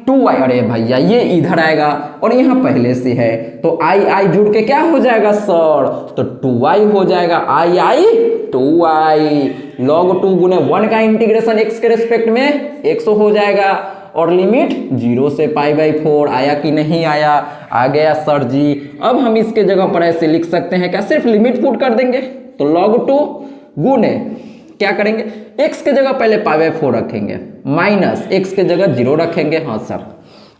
2i, अरे भैया ये इधर आएगा और यहाँ पहले से है तो i जुड़ के क्या हो जाएगा सर, तो 2i हो जाएगा, i 2i log 2 गुने 1 का इंटीग्रेशन x के रेस्पेक्ट में x हो जाएगा और लिमिट 0 से π/4 आया कि नहीं आया, आ गया सर जी। अब हम इसके जगह पर ऐसे लिख सकते हैं क्या, सिर्फ लिमिट पुट कर देंगे तो log 2 गुने क्या करेंगे, x के जगह पहले π/4 रखेंगे माइनस x के जगह 0 रखेंगे। हाँ सर,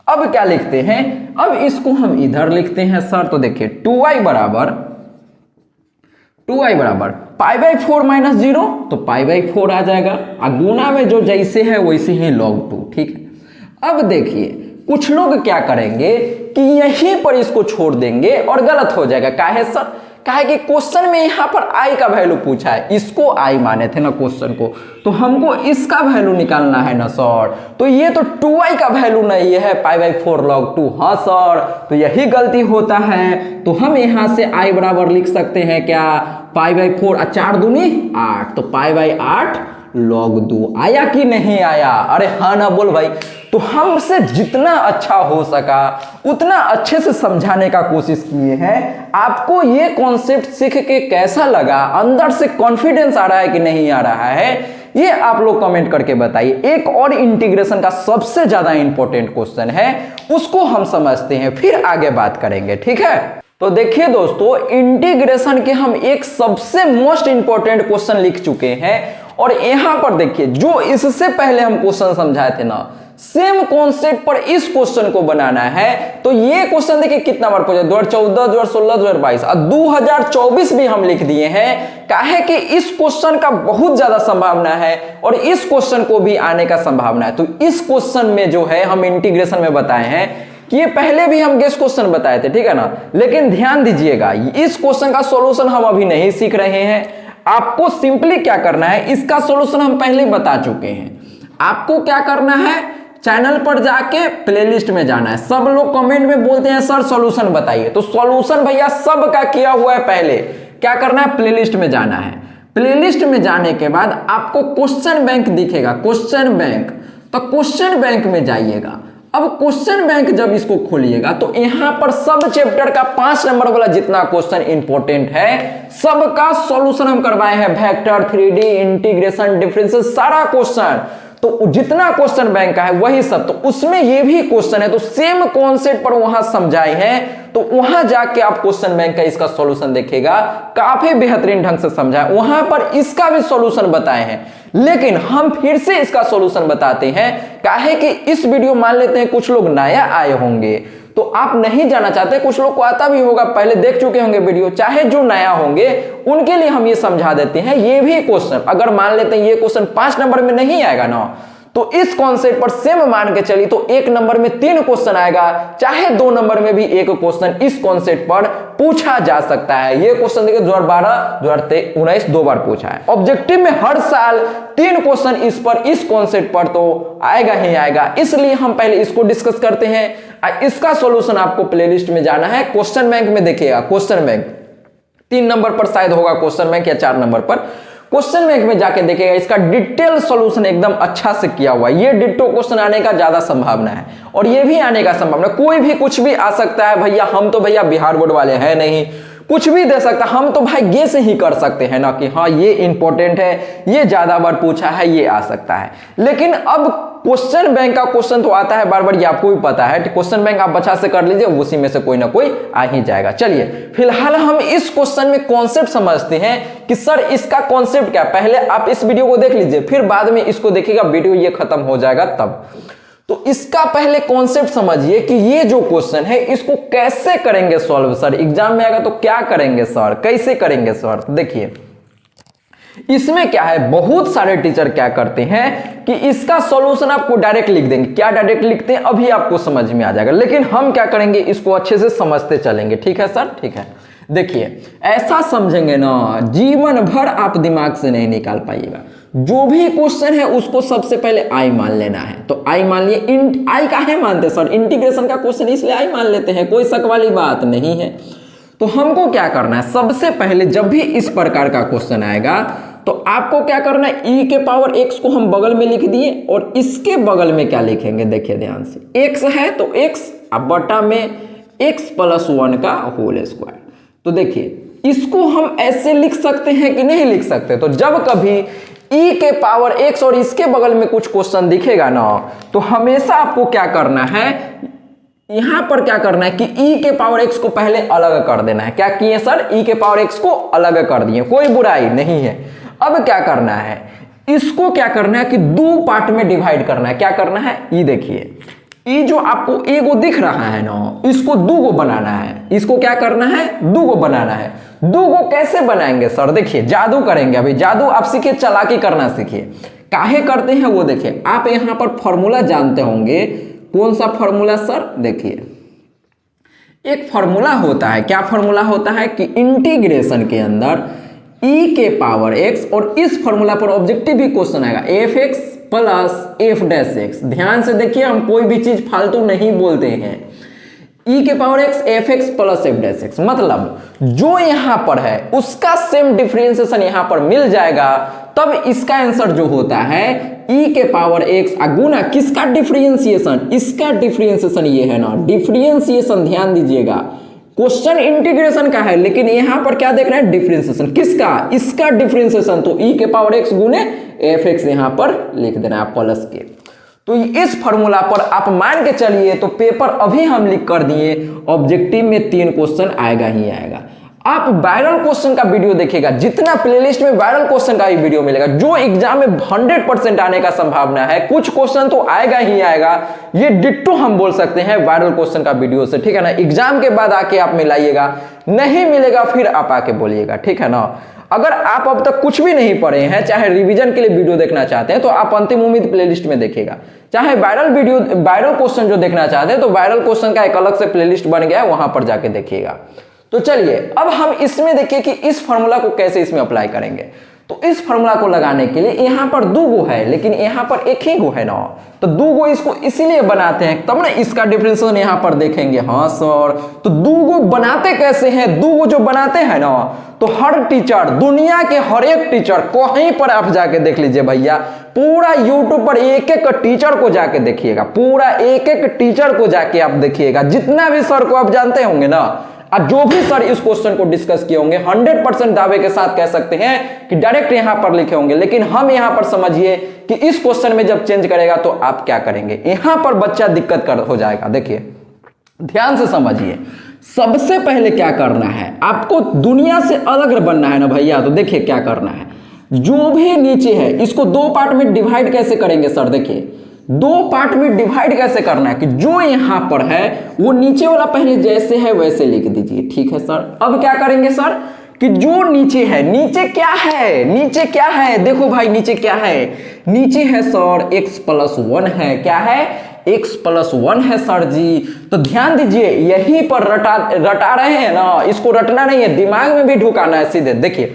अब क्या लिखते हैं, अब इसको हम इधर लिखते हैं सर, तो देखिए 2i बराबर π/4 माइनस 0 तो π/4 आ जाएगा, गुना में जो जैसे है वैसे ही log 2, ठीक है। अब देखिए कुछ लोग क्या करेंगे कि यहीं पर इसको छोड़ देंगे और गलत हो जाएगा, काहे सर, काहे कि क्वेश्चन में यहाँ पर i का वैल्यू पूछा है, इसको i माने थे ना क्वेश्चन को, तो हमको इसका वैल्यू निकालना है ना सर, तो ये तो 2i का वैल्यू नहीं है π/4 log 2। हाँ सर, तो यही गलती होता है, तो हम यहाँ से i बराबर लिख सकते हैं क्या, π/4 4 दूनी 8, तो π/8 log 2 आया कि नहीं आया, अरे हाँ ना बोल भाई। तो हमसे जितना अच्छा हो सका उतना अच्छे से समझाने का कोशिश किए हैं। आपको ये कॉन्सेप्ट सीख के कैसा लगा, अंदर से कॉन्फिडेंस आ रहा है कि नहीं आ रहा है, ये आप लोग कमेंट करके बताइए। एक और इंटीग्रेशन का सबसे ज्यादा इंपॉर्टेंट क्वेश्चन है, उसको हम समझते हैं फिर आगे बात करेंगे, ठीक है। तो देखिए दोस्तों, इंटीग्रेशन के हम एक सबसे मोस्ट इंपॉर्टेंट क्वेश्चन लिख चुके हैं और यहां पर देखिए जो इससे पहले हम क्वेश्चन समझाए थे ना, सेम कॉन्सेप्ट पर इस क्वेश्चन को बनाना है। तो ये क्वेश्चन देखिए कितना बार पूछा, 2014, 2016, 2022 और 2024 भी हम लिख दिए हैं। काहे कि इस क्वेश्चन का बहुत ज्यादा संभावना है और इस क्वेश्चन को भी आने का संभावना है। तो इस क्वेश्चन में जो है हम इंटीग्रेशन में बताए हैं कि ये पहले भी हम गेस क्वेश्चन बताए थे, ठीक है ना, लेकिन ध्यान दीजिएगा इस क्वेश्चन का सॉल्यूशन हम अभी नहीं सीख रहे हैं। आपको सिंपली क्या करना है, इसका सॉल्यूशन हम पहले बता चुके हैं। आपको क्या करना है, चैनल पर जाके प्लेलिस्ट में जाना है। सब लोग कमेंट में बोलते हैं सर सॉल्यूशन बताइए, तो सॉल्यूशन भैया सब का किया हुआ है। पहले क्या करना है, प्लेलिस्ट में जाना है। प्लेलिस्ट में जाने के बाद आपको क्वेश्चन बैंक दिखेगा, क्वेश्चन बैंक, तो क्वेश्चन बैंक में जाइएगा। अब क्वेश्चन बैंक जब इसको खोलिएगा तो यहां पर सब चैप्टर का 5 नंबर वाला जितना क्वेश्चन इंपॉर्टेंट है सबका सॉल्यूशन हम करवाए हैं। वेक्टर, 3D, इंटीग्रेशन, डिफरेंशियल, सारा क्वेश्चन, तो जितना क्वेश्चन बैंक का है वही सब, तो उसमें ये भी क्वेश्चन है, तो सेम कॉन्सेप्ट पर वहां समझाए हैं। तो वहां जाके आप क्वेश्चन बैंक का इसका सॉल्यूशन देखिएगा, काफी बेहतरीन ढंग से समझा है। वहां पर इसका भी सॉल्यूशन बताए हैं, लेकिन हम फिर से इसका सॉल्यूशन बताते हैं। काहे कि इस वीडियो मान लेते हैं कुछ लोग नया आए होंगे तो आप नहीं जाना चाहते, कुछ लोग को आता भी होगा, पहले देख चुके होंगे वीडियो, चाहे जो नया होंगे उनके लिए हम ये समझा देते हैं। ये भी क्वेश्चन अगर मान लेते हैं ये क्वेश्चन 5 नंबर में नहीं आएगा ना, तो इस कॉन्सेप्ट पर सेम मान के चलिए तो 1 नंबर में 3 क्वेश्चन आएगा, चाहे 2 नंबर में भी एक क्वेश्चन इस कॉन्सेप्ट पर पूछा जा सकता है। ये क्वेश्चन देखिए 2012, 2019 2 बार पूछा है। ऑब्जेक्टिव में हर साल 3 क्वेश्चन इस पर, इस कॉन्सेप्ट पर तो आएगा ही आएगा, इसलिए हम पहले इसको डिस्कस करते हैं। इसका सॉल्यूशन आपको प्लेलिस्ट में जाना है, क्वेश्चन बैंक में देखिएगा, क्वेश्चन बैंक 3 नंबर पर शायद होगा क्वेश्चन बैंक या 4 नंबर पर। क्वेश्चन बैंक में जाके देखिएगा, इसका डिटेल सॉल्यूशन एकदम अच्छा से किया हुआ है। ये डिट्टो क्वेश्चन आने का ज्यादा संभावना है और ये भी आने का संभावना, कोई भी कुछ भी आ सकता है भैया। हम तो भैया बिहार बोर्ड वाले हैं नहीं, कुछ भी दे सकता, हम तो भाई गेस ही कर सकते हैं ना कि हाँ ये इंपॉर्टेंट है, ये ज्यादा बार पूछा है, ये आ सकता है। लेकिन अब क्वेश्चन बैंक का क्वेश्चन तो आता है बार बार, ये आपको भी पता है। क्वेश्चन बैंक आप बचा से कर लीजिए, उसी में से कोई ना कोई आ ही जाएगा। चलिए फिलहाल हम इस क्वेश्चन में कॉन्सेप्ट समझते हैं कि सर इसका कॉन्सेप्ट क्या। पहले आप इस वीडियो को देख लीजिए, फिर बाद में इसको देखिएगा, वीडियो ये खत्म हो जाएगा तब। तो इसका पहले कॉन्सेप्ट समझिए कि ये जो क्वेश्चन है इसको कैसे करेंगे सॉल्व। सर एग्जाम में आएगा तो क्या करेंगे सर, कैसे करेंगे सर। देखिए इसमें क्या है, बहुत सारे टीचर क्या करते हैं कि इसका सॉल्यूशन आपको डायरेक्ट लिख देंगे। क्या डायरेक्ट लिखते हैं अभी आपको समझ में आ जाएगा, लेकिन हम क्या करेंगे, इसको अच्छे से समझते चलेंगे। ठीक है सर, ठीक है। देखिए ऐसा समझेंगे ना, जीवन भर आप दिमाग से नहीं निकाल पाइएगा। जो भी क्वेश्चन है उसको सबसे पहले आई मान लेना है। तो आई मान लिए, आई काहे मानते सर, इंटीग्रेशन का क्वेश्चन इसलिए आई मान लेते हैं, कोई शक वाली बात नहीं है। तो हमको क्या करना है, सबसे पहले जब भी इस प्रकार का क्वेश्चन आएगा तो आपको क्या करना है, e के पावर x को हम बगल में लिख दिए और इसके बगल में क्या लिखेंगे, देखिए ध्यान से, x है तो x अब बटा में x प्लस 1 का होल स्क्वायर। तो देखिए इसको हम ऐसे लिख सकते हैं कि नहीं लिख सकते। तो जब कभी e के पावर x और इसके बगल में कुछ क्वेश्चन दिखेगा ना, तो हमेशा आपको क्या करना है, यहां पर क्या करना है कि e के पावर x को पहले अलग कर देना है। क्या किए सर, e के पावर x को अलग कर दिए, कोई बुराई नहीं है। अब क्या करना है, इसको क्या करना है कि दो पार्ट में डिवाइड करना है। क्या करना है, ये देखिए, ये जो आपको एगो दिख रहा है ना, इसको दूगो बनाना है। इसको क्या करना है, दूगो बनाना है। दूगो कैसे बनाएंगे सर, देखिए जादू करेंगे। अभी जादू आप सीखिए, चालाकी करना सीखिए। काहे करते हैं वो देखिए, आप यहां पर फॉर्मूला जानते होंगे। कौन सा फॉर्मूला सर, देखिए एक फॉर्मूला होता है। क्या फॉर्मूला होता है कि इंटीग्रेशन के अंदर e के पावर x, और इस फॉर्मूला पर ऑब्जेक्टिव भी क्वेश्चन आएगा, fx plus f dash x। ध्यान से देखिए, हम कोई भी चीज फालतू नहीं बोलते हैं। e के power x fx plus f dash x, मतलब जो यहां पर है उसका सेम डिफरेंशिएशन यहां पर मिल जाएगा, तब इसका आंसर जो होता है e के पावर x गुना किसका डिफरेंशिएशन, इसका डिफरेंशिएशन ये है ना, डिफरेंशिएशन। ध्यान दीजिएगा, क्वेश्चन इंटीग्रेशन का है, लेकिन यहां पर क्या देख रहे हैं, डिफरेंशिएशन। किसका, इसका डिफरेंशिएशन। तो e के पावर x गुने fx यहां पर लिख देना है प्लस के। तो इस फॉर्मूला पर आप मान के चलिए, तो पेपर अभी हम लिख कर दिए, ऑब्जेक्टिव में 3 क्वेश्चन आएगा ही आएगा। आप वायरल क्वेश्चन का वीडियो देखिएगा, जितना प्लेलिस्ट में वायरल क्वेश्चन का ही वीडियो मिलेगा, जो एग्जाम में 100% आने का संभावना है। कुछ क्वेश्चन तो आएगा ही आएगा, ये डिट्टो हम बोल सकते हैं वायरल क्वेश्चन का वीडियो से, ठीक है ना। एग्जाम के बाद आके आप मिलाइएगा, नहीं मिलेगा फिर आप आके बोलिएगा, ठीक है ना। अगर आप अब तक कुछ भी नहीं पढ़े हैं, चाहे रिवीजन के लिए वीडियो देखना चाहते हैं, तो आप अंतिम उम्मीद प्लेलिस्ट में देखिएगा। चाहे वायरल वीडियो, वायरल क्वेश्चन जो देखना चाहते हैं, तो वायरल क्वेश्चन का एक अलग से प्लेलिस्ट बन गया है, वहां पर जाके देखिएगा। तो चलिए अब हम इसमें देखिए कि इस फॉर्मूला को कैसे इसमें अप्लाई करेंगे। तो इस फॉर्मूला को लगाने के लिए यहां पर दो गो है, लेकिन यहां पर एक ही गो है ना, तो दो गो इसको इसीलिए बनाते हैं, तब ना इसका डिफरेंशिएशन यहां पर देखेंगे। हाँ सर, तो दो गो बनाते कैसे हैं, दो गो जो बनाते हैं ना, तो हर टीचर, दुनिया के हर एक टीचर, कहीं पर आप जाके देख लीजिए भैया, पूरा यूट्यूब पर एक एक टीचर को जाके देखिएगा, पूरा एक एक टीचर को जाके आप देखिएगा, जितना भी सर को आप जानते होंगे ना, और जो भी सर इस क्वेश्चन को डिस्कस किए होंगे, 100% दावे के साथ कह सकते हैं कि डायरेक्ट यहां पर लिखे होंगे। लेकिन हम यहां पर समझिए कि इस क्वेश्चन में जब चेंज करेगा तो आप क्या करेंगे, यहां पर बच्चा दिक्कत हो जाएगा। देखिए ध्यान से समझिए, सबसे पहले क्या करना है, आपको दुनिया से अलग बनना है ना भैया। तो देखिए क्या करना है, जो भी नीचे है इसको दो पार्ट में डिवाइड कैसे करेंगे सर, देखिए दो पार्ट में डिवाइड कैसे करना है कि जो यहां पर है वो नीचे वाला पहले जैसे है वैसे लिख दीजिए, ठीक है सर। अब क्या करेंगे सर कि जो नीचे है, नीचे क्या है, नीचे क्या है, देखो भाई नीचे क्या है, नीचे है सर x प्लस 1 है। क्या है, x प्लस 1 है सर जी। तो ध्यान दीजिए, यहीं पर रटा रहे हैं ना, इसको रटना नहीं है, दिमाग में भी ढुकाना है सीधे। देखिए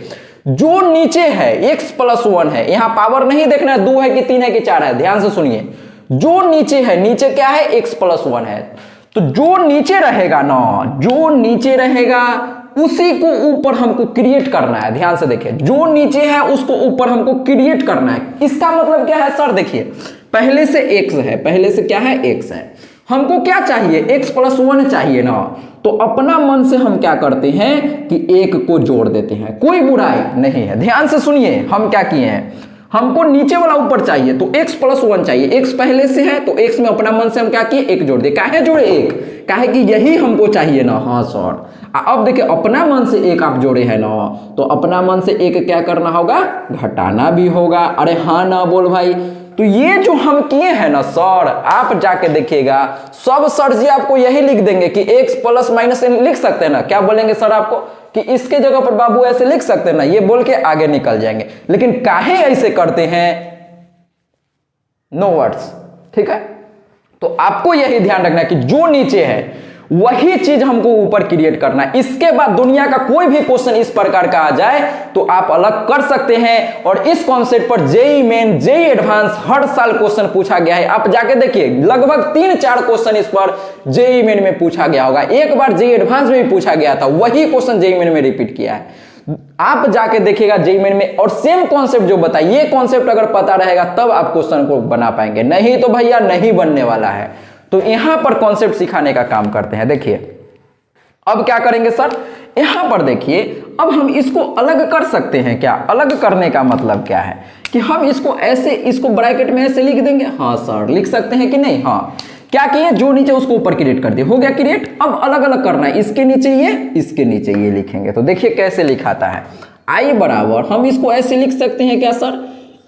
जो नीचे है x प्लस 1 है, यहां पावर नहीं देखना है 2 है कि 3 है कि 4 है, ध्यान से सुनिए। जो नीचे है, नीचे क्या है, x प्लस 1 है, तो जो नीचे रहेगा ना, जो नीचे रहेगा उसी को ऊपर हमको क्रिएट करना है। ध्यान से देखिए, जो नीचे है उसको ऊपर हमको क्रिएट करना है। इसका मतलब क्या है सर, देखिए पहले से x है, पहले से क्या है, x है, हमको क्या चाहिए, x प्लस 1 चाहिए ना। तो अपना मन से हम क्या करते हैं कि एक को जोड़ देते हैं, कोई बुराई नहीं है। ध्यान से सुनिए, हम क्या किए हैं, हमको नीचे वाला ऊपर चाहिए, तो x प्लस 1 चाहिए, x पहले से है तो x में अपना मन से हम क्या किए, एक जोड़ दिए। काहे जोड़े, एक काहे कि यही हमको चाहिए ना। हाँ सर, अब देखिए अपना मन से एक आप जोड़े है ना, तो अपना मन से एक क्या करना होगा, घटाना भी होगा। अरे हाँ ना बोल भाई। तो ये जो हम किए हैं ना सर, आप जाके देखिएगा, सब सर जी आपको यही लिख देंगे कि x प्लस माइनस लिख सकते हैं ना। क्या बोलेंगे सर आपको कि इसके जगह पर बाबू ऐसे लिख सकते हैं ना, ये बोल के आगे निकल जाएंगे। लेकिन काहे ऐसे करते हैं, नो वर्ड्स, ठीक है। तो आपको यही ध्यान रखना है कि जो नीचे है वही चीज हमको ऊपर क्रिएट करना है। इसके बाद दुनिया का कोई भी क्वेश्चन इस प्रकार का आ जाए तो आप अलग कर सकते हैं। और इस कॉन्सेप्ट पर जेईई मेन, जेईई एडवांस हर साल क्वेश्चन पूछा गया है। आप जाके देखिए, लगभग 3-4 क्वेश्चन इस पर जेईई मेन में पूछा गया होगा। एक बार जेईई एडवांस में भी पूछा गया था, वही क्वेश्चन जेईई मेन में रिपीट किया है। आप जाके देखिएगा जेईई मेन में, और सेम कॉन्सेप्ट जो बताइए, ये कॉन्सेप्ट अगर पता रहेगा तब आप क्वेश्चन को बना पाएंगे, नहीं तो भैया नहीं बनने वाला है। तो यहां पर कॉन्सेप्ट सिखाने का काम करते हैं। देखिए अब क्या करेंगे सर, यहां पर देखिए, अब हम इसको अलग कर सकते हैं क्या। अलग करने का मतलब क्या है कि हम इसको ऐसे, इसको ब्रैकेट में ऐसे लिख देंगे। हाँ सर लिख सकते हैं कि नहीं। हाँ, क्या किए, जो नीचे उसको ऊपर क्रिएट कर दिए, हो गया क्रिएट। अब अलग अलग करना है, इसके नीचे ये, इसके नीचे ये लिखेंगे। तो देखिए कैसे लिखाता है, आई बराबर, हम इसको ऐसे लिख सकते हैं क्या सर,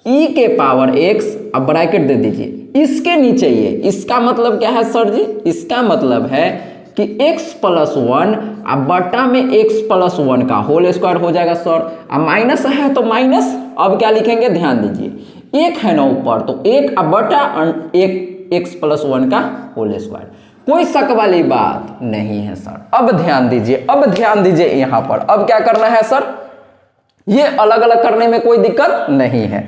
e के पावर x, अब ब्रैकेट दे दीजिए, इसके नीचे ये, इसका मतलब क्या है सर जी, इसका मतलब है कि x + 1 अब बटा में x + 1 का होल स्क्वायर हो जाएगा सर। अब माइनस है तो माइनस, अब क्या लिखेंगे ध्यान दीजिए, एक है ना ऊपर, तो एक अब बटा एक x + 1 का होल स्क्वायर। कोई शक वाली बात नहीं है सर। अब ध्यान दीजिए, अब ध्यान दीजिए यहां पर, अब क्या करना है सर, ये अलग अलग करने में कोई दिक्कत नहीं है।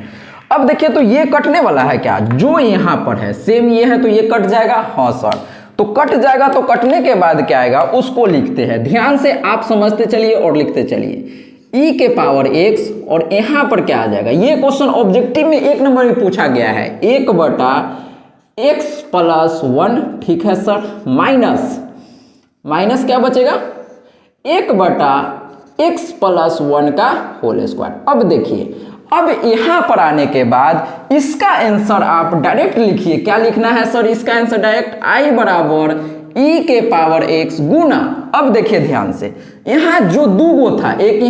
अब देखिए तो ये कटने वाला है क्या, जो यहां पर है सेम ये है तो ये कट जाएगा। हाँ सर, तो कट जाएगा, तो कटने के बाद क्या आएगा उसको लिखते हैं। ध्यान से आप समझते चलिए और लिखते चलिए, e के पावर x, और यहां पर क्या आ जाएगा, ये क्वेश्चन ऑब्जेक्टिव में 1 नंबर में पूछा गया है, 1 बटा x + 1, ठीक है सर, माइनस क्या बचेगा, 1 बटा x + 1 का होल स्क्वायर। अब देखिए, अब यहां पर आने के बाद इसका आंसर आप डायरेक्ट लिखिए। क्या लिखना है सर, इसका आंसर डायरेक्ट i बराबर e के पावर x गुना, अब देखिए ध्यान से, यहां जो दूगो था, एक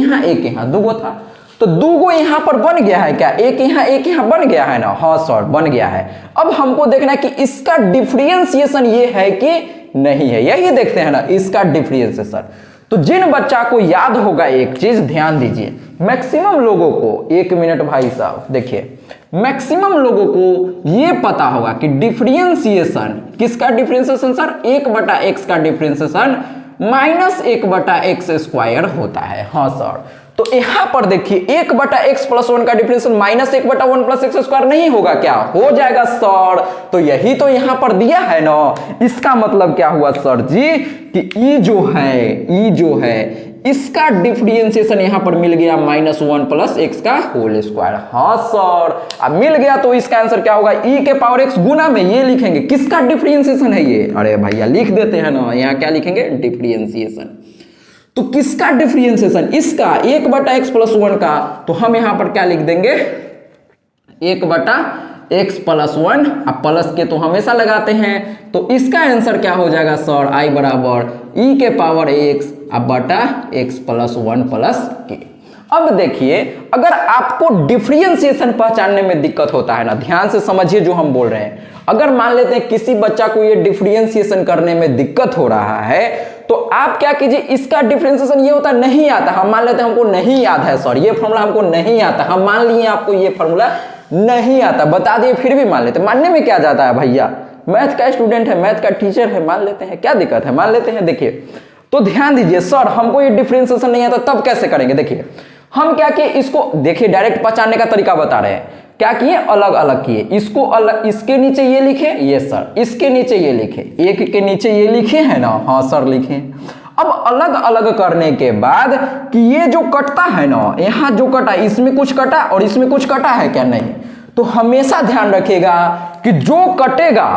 यहां दूगो था, तो दूगो यहां पर बन गया है क्या, एक यहां बन गया है ना। हाँ सर बन गया है। अब हमको देखना है कि इसका डिफरेंशिएशन ये है कि नहीं है, यही देखते हैं ना, इसका डिफरेंशिएशन। तो जिन बच्चा को याद होगा एक चीज ध्यान दीजिए, मैक्सिमम लोगों को, 1 मिनट भाई साहब, देखिए मैक्सिमम लोगों को ये पता होगा कि डिफरेंशिएशन, किसका डिफरेंशिएशन सर, 1 बटा x का डिफरेंशिएशन -1 बटा x² होता है। हाँ सर, तो यहां पर देखिए 1 बटा x + 1 का डिफरेंशिएशन -1 बटा 1 + x² नहीं होगा क्या, हो जाएगा सर। तो यही तो यहां पर दिया है ना। इसका मतलब क्या हुआ सर जी कि e जो है इसका डिफरेंशिएशन यहां पर मिल गया -1 + x का होल स्क्वायर। हाँ सर, अब मिल गया तो इसका आंसर क्या होगा, e के पावर x गुना में ये लिखेंगे, किसका डिफरेंशिएशन है ये, अरे भैया लिख देते हैं ना, यहां क्या लिखेंगे, डिफरेंशिएशन। तो किसका डिफरेंशिएशन, इसका 1 बटा x + 1 का, तो हम यहां पर क्या लिख देंगे, 1 बटा x + 1, अब प्लस के तो हमेशा लगाते हैं, तो इसका आंसर क्या हो जाएगा सर, i बराबर e के पावर x अब बटा x + 1 + k। अब देखिए, अगर आपको डिफरेंशिएशन पहचानने में दिक्कत होता है ना, ध्यान से समझिए जो हम बोल रहे हैं। अगर मान लेते हैं किसी बच्चा को ये डिफरेंशिएशन करने में दिक्कत हो रहा है, तो आप क्या कीजिए, इसका डिफरेंशिएशन ये होता नहीं आता, हम मान लेते हैं हमको नहीं याद है सर, ये फॉर्मूला हमको नहीं आता, हम मान लिए आपको ये फॉर्मूला नहीं आता, बता दिए फिर भी मान लेते, मानने में क्या जाता है भैया, मैथ का स्टूडेंट है, मैथ का टीचर है, मान लेते हैं, क्या दिक्कत है, मान लेते हैं। देखिए तो ध्यान दीजिए, सर हमको ये डिफरेंशिएशन नहीं आता, तब कैसे करेंगे। देखिए हम क्या किए, इसको देखिए डायरेक्ट पहचानने का तरीका बता रहे हैं, क्या किए, अलग अलग किए, इसको अलग, इसके नीचे ये लिखे, ये सर इसके नीचे ये लिखे, एक के नीचे ये लिखे है ना। हाँ सर लिखे। अब अलग अलग करने के बाद कि ये जो कटता है ना, यहां जो कटा, इसमें कुछ कटा और इसमें कुछ कटा है क्या, नहीं, तो हमेशा ध्यान रखिएगा कि जो कटेगा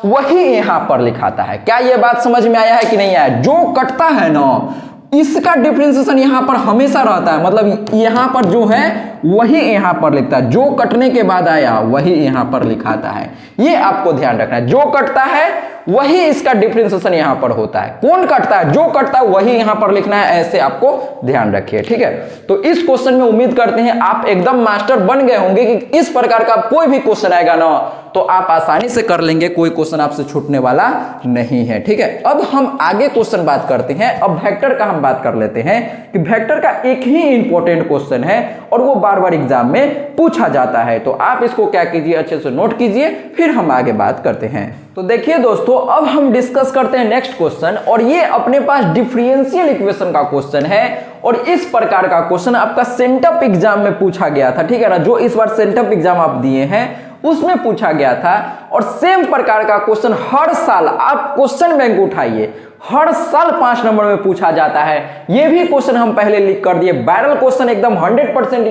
वही यहां पर लिखाता है। क्या ये बात समझ में आया है कि नहीं आया, जो कटता है ना इसका डिफरेंशिएशन यहां पर हमेशा रहता है, मतलब यहां पर जो है वही यहां पर लिखता है, जो कटने के बाद आया वही यहां पर लिखाता है। ये आपको ध्यान रखना है, जो कटता है वही इसका डिफरेंशिएशन यहां पर होता है। कौन कटता है? जो कटता है वही यहां पर लिखना है, ऐसे आपको ध्यान रखिए, ठीक है। तो इस क्वेश्चन में उम्मीद करते हैं आप एकदम मास्टर बन गए होंगे कि इस प्रकार का कोई भी क्वेश्चन आएगा ना तो आप आसानी से कर लेंगे, कोई क्वेश्चन आपसे छूटने वाला नहीं है, ठीक है। अब हम आगे क्वेश्चन बात करते हैं। अब वेक्टर का हम बात कर लेते हैं कि वेक्टर का एक ही इंपॉर्टेंट क्वेश्चन है और वो बार बार एग्जाम में पूछा जाता है, तो आप इसको क्या कीजिए, अच्छे से नोट कीजिए, फिर हम आगे बात करते हैं। तो देखिए दोस्तों, अब हम डिस्कस करते हैं नेक्स्ट क्वेश्चन, और ये अपने पास डिफरेंशियल इक्वेशन का क्वेश्चन है। और इस प्रकार का क्वेश्चन आपका सेंटअप एग्जाम में पूछा गया था, ठीक है ना। जो इस बार सेंटअप एग्जाम आप दिए हैं उसमें पूछा गया था, और सेम प्रकार का क्वेश्चन हर साल आप क्वेश्चन बैंक उठाइए, हर साल 5 नंबर में पूछा जाता है। ये भी क्वेश्चन हम पहले लिख कर दिए, वायरल क्वेश्चन एकदम 100%।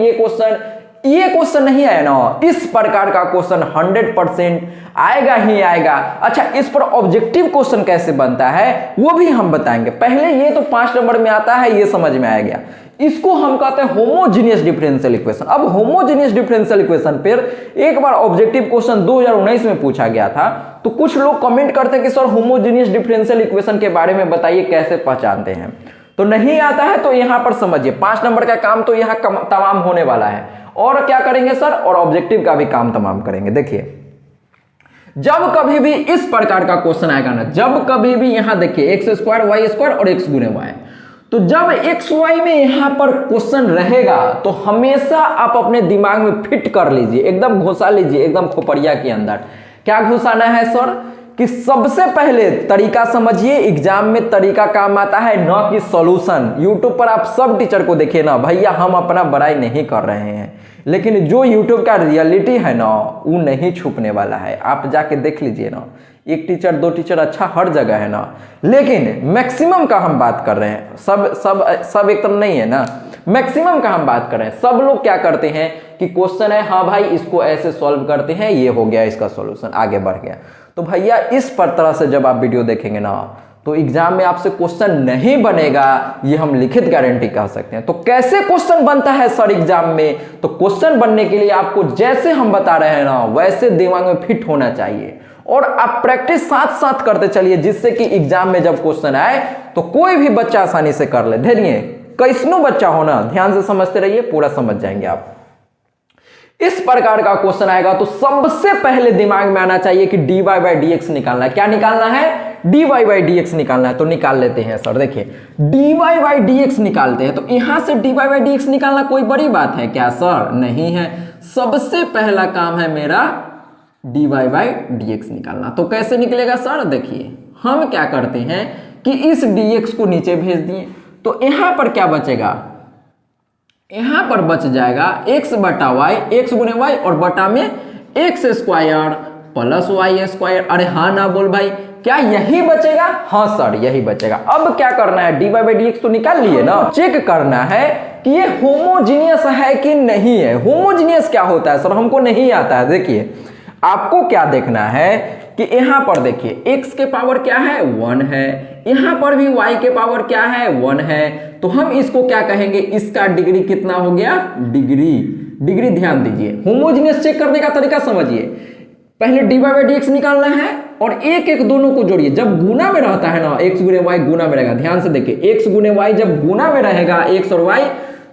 ये क्वेश्चन नहीं आया ना, इस प्रकार का क्वेश्चन 100% आएगा ही आएगा। अच्छा, इस पर ऑब्जेक्टिव क्वेश्चन कैसे बनता है वो भी हम बताएंगे। पहले ये तो 5 नंबर में आता है, ये समझ में आ गया। इसको हम कहते हैं होमोजीनियस डिफरेंशियल इक्वेशन। अब होमोजीनियस डिफरेंशियल इक्वेशन पर एक बार ऑब्जेक्टिव क्वेश्चन 2019 में पूछा गया था, तो कुछ लोग कमेंट करते हैं कि सर होमोजीनियस डिफरेंशियल इक्वेशन के बारे में बताइए, कैसे पहचानते हैं। तो नहीं आता है तो यहां पर समझिए, 5 नंबर का काम तो यहां तमाम होने वाला है। और क्या करेंगे सर? और ऑब्जेक्टिव का भी काम तमाम करेंगे। देखिए, जब कभी भी इस प्रकार का क्वेश्चन आएगा ना, जब कभी भी यहां देखिए एक्स स्क्वायर वाई स्क्वायर और एक्स गुने वाई, तो जब एक्स वाई में यहां पर क्वेश्चन रहेगा तो हमेशा आप अपने दिमाग में फिट कर लीजिए, एकदम घुसा लीजिए, एकदम खोपड़िया के अंदर। क्या घुसाना है सर? कि सबसे पहले तरीका समझिए, एग्जाम में तरीका काम आता है, न कि सॉल्यूशन। यूट्यूब पर आप सब टीचर को देखिए ना, भैया हम अपना बड़ाई नहीं कर रहे हैं, लेकिन जो यूट्यूब का रियलिटी है ना वो नहीं छुपने वाला है। आप जाके देख लीजिए ना, एक टीचर 2 टीचर अच्छा हर जगह है ना, लेकिन मैक्सिमम का हम बात कर रहे हैं। सब एक तरह नहीं है ना, मैक्सिमम का हम बात कर रहे हैं। सब लोग क्या करते हैं कि क्वेश्चन है, हाँ भाई इसको ऐसे सॉल्व करते हैं, ये हो गया इसका सॉल्यूशन, आगे बढ़ गया। तो भैया इस तरह से जब आप वीडियो देखेंगे ना तो एग्जाम में आपसे क्वेश्चन नहीं बनेगा, ये हम लिखित गारंटी कह सकते हैं। तो कैसे क्वेश्चन बनता है सर एग्जाम में? तो क्वेश्चन बनने के लिए आपको जैसे हम बता रहे हैं ना वैसे दिमाग में फिट होना चाहिए, और आप प्रैक्टिस साथ साथ करते चलिए, जिससे कि एग्जाम में जब क्वेश्चन आए तो कोई भी बच्चा आसानी से कर ले। धैर्य कैसनो बच्चा हो ना, ध्यान से समझते रहिए, पूरा समझ जाएंगे आप। इस प्रकार का क्वेश्चन आएगा तो सबसे पहले दिमाग में आना चाहिए कि dy बाई डी एक्स निकालना है। क्या निकालना है? dy बाई डी एक्स निकालना है। तो निकाल लेते हैं सर। देखिए, dy बाई डी एक्स निकालते हैं, तो यहां से dy बाई डी एक्स निकालना कोई बड़ी बात है क्या सर? नहीं है। सबसे पहला काम है मेरा dy बाई डी एक्स निकालना। तो कैसे निकलेगा सर? देखिए, हम क्या करते हैं कि इस dx को नीचे भेज दिए, तो यहां पर क्या बचेगा? यहां पर बच जाएगा x बटा वाई, एक्स गुने वाई, और बटा में x square plus y square. अरे हाँ ना बोल भाई, क्या यही बचेगा? हाँ सर यही बचेगा। अब क्या करना है? dy बाई डी एक्स तो निकाल लिए ना, चेक करना है कि ये होमोजीनियस है कि नहीं है। होमोजीनियस क्या होता है सर? हमको नहीं आता है। देखिए, आपको क्या देखना है कि यहां पर देखिए x के पावर क्या है? 1 है, यहां पर भी y के पावर क्या है? 1 है। तो हम इसको क्या कहेंगे? इसका डिग्री कितना हो गया? डिग्री ध्यान दीजिए। होमोजीनियस चेक करने का तरीका समझिए। पहले dy बाई डी एक्स निकालना है और एक एक दोनों को जोड़िए। जब गुना में रहता है ना, x गुने y गुना में रहेगा, ध्यान से देखिए, x गुने y जब गुना में रहेगा x और y,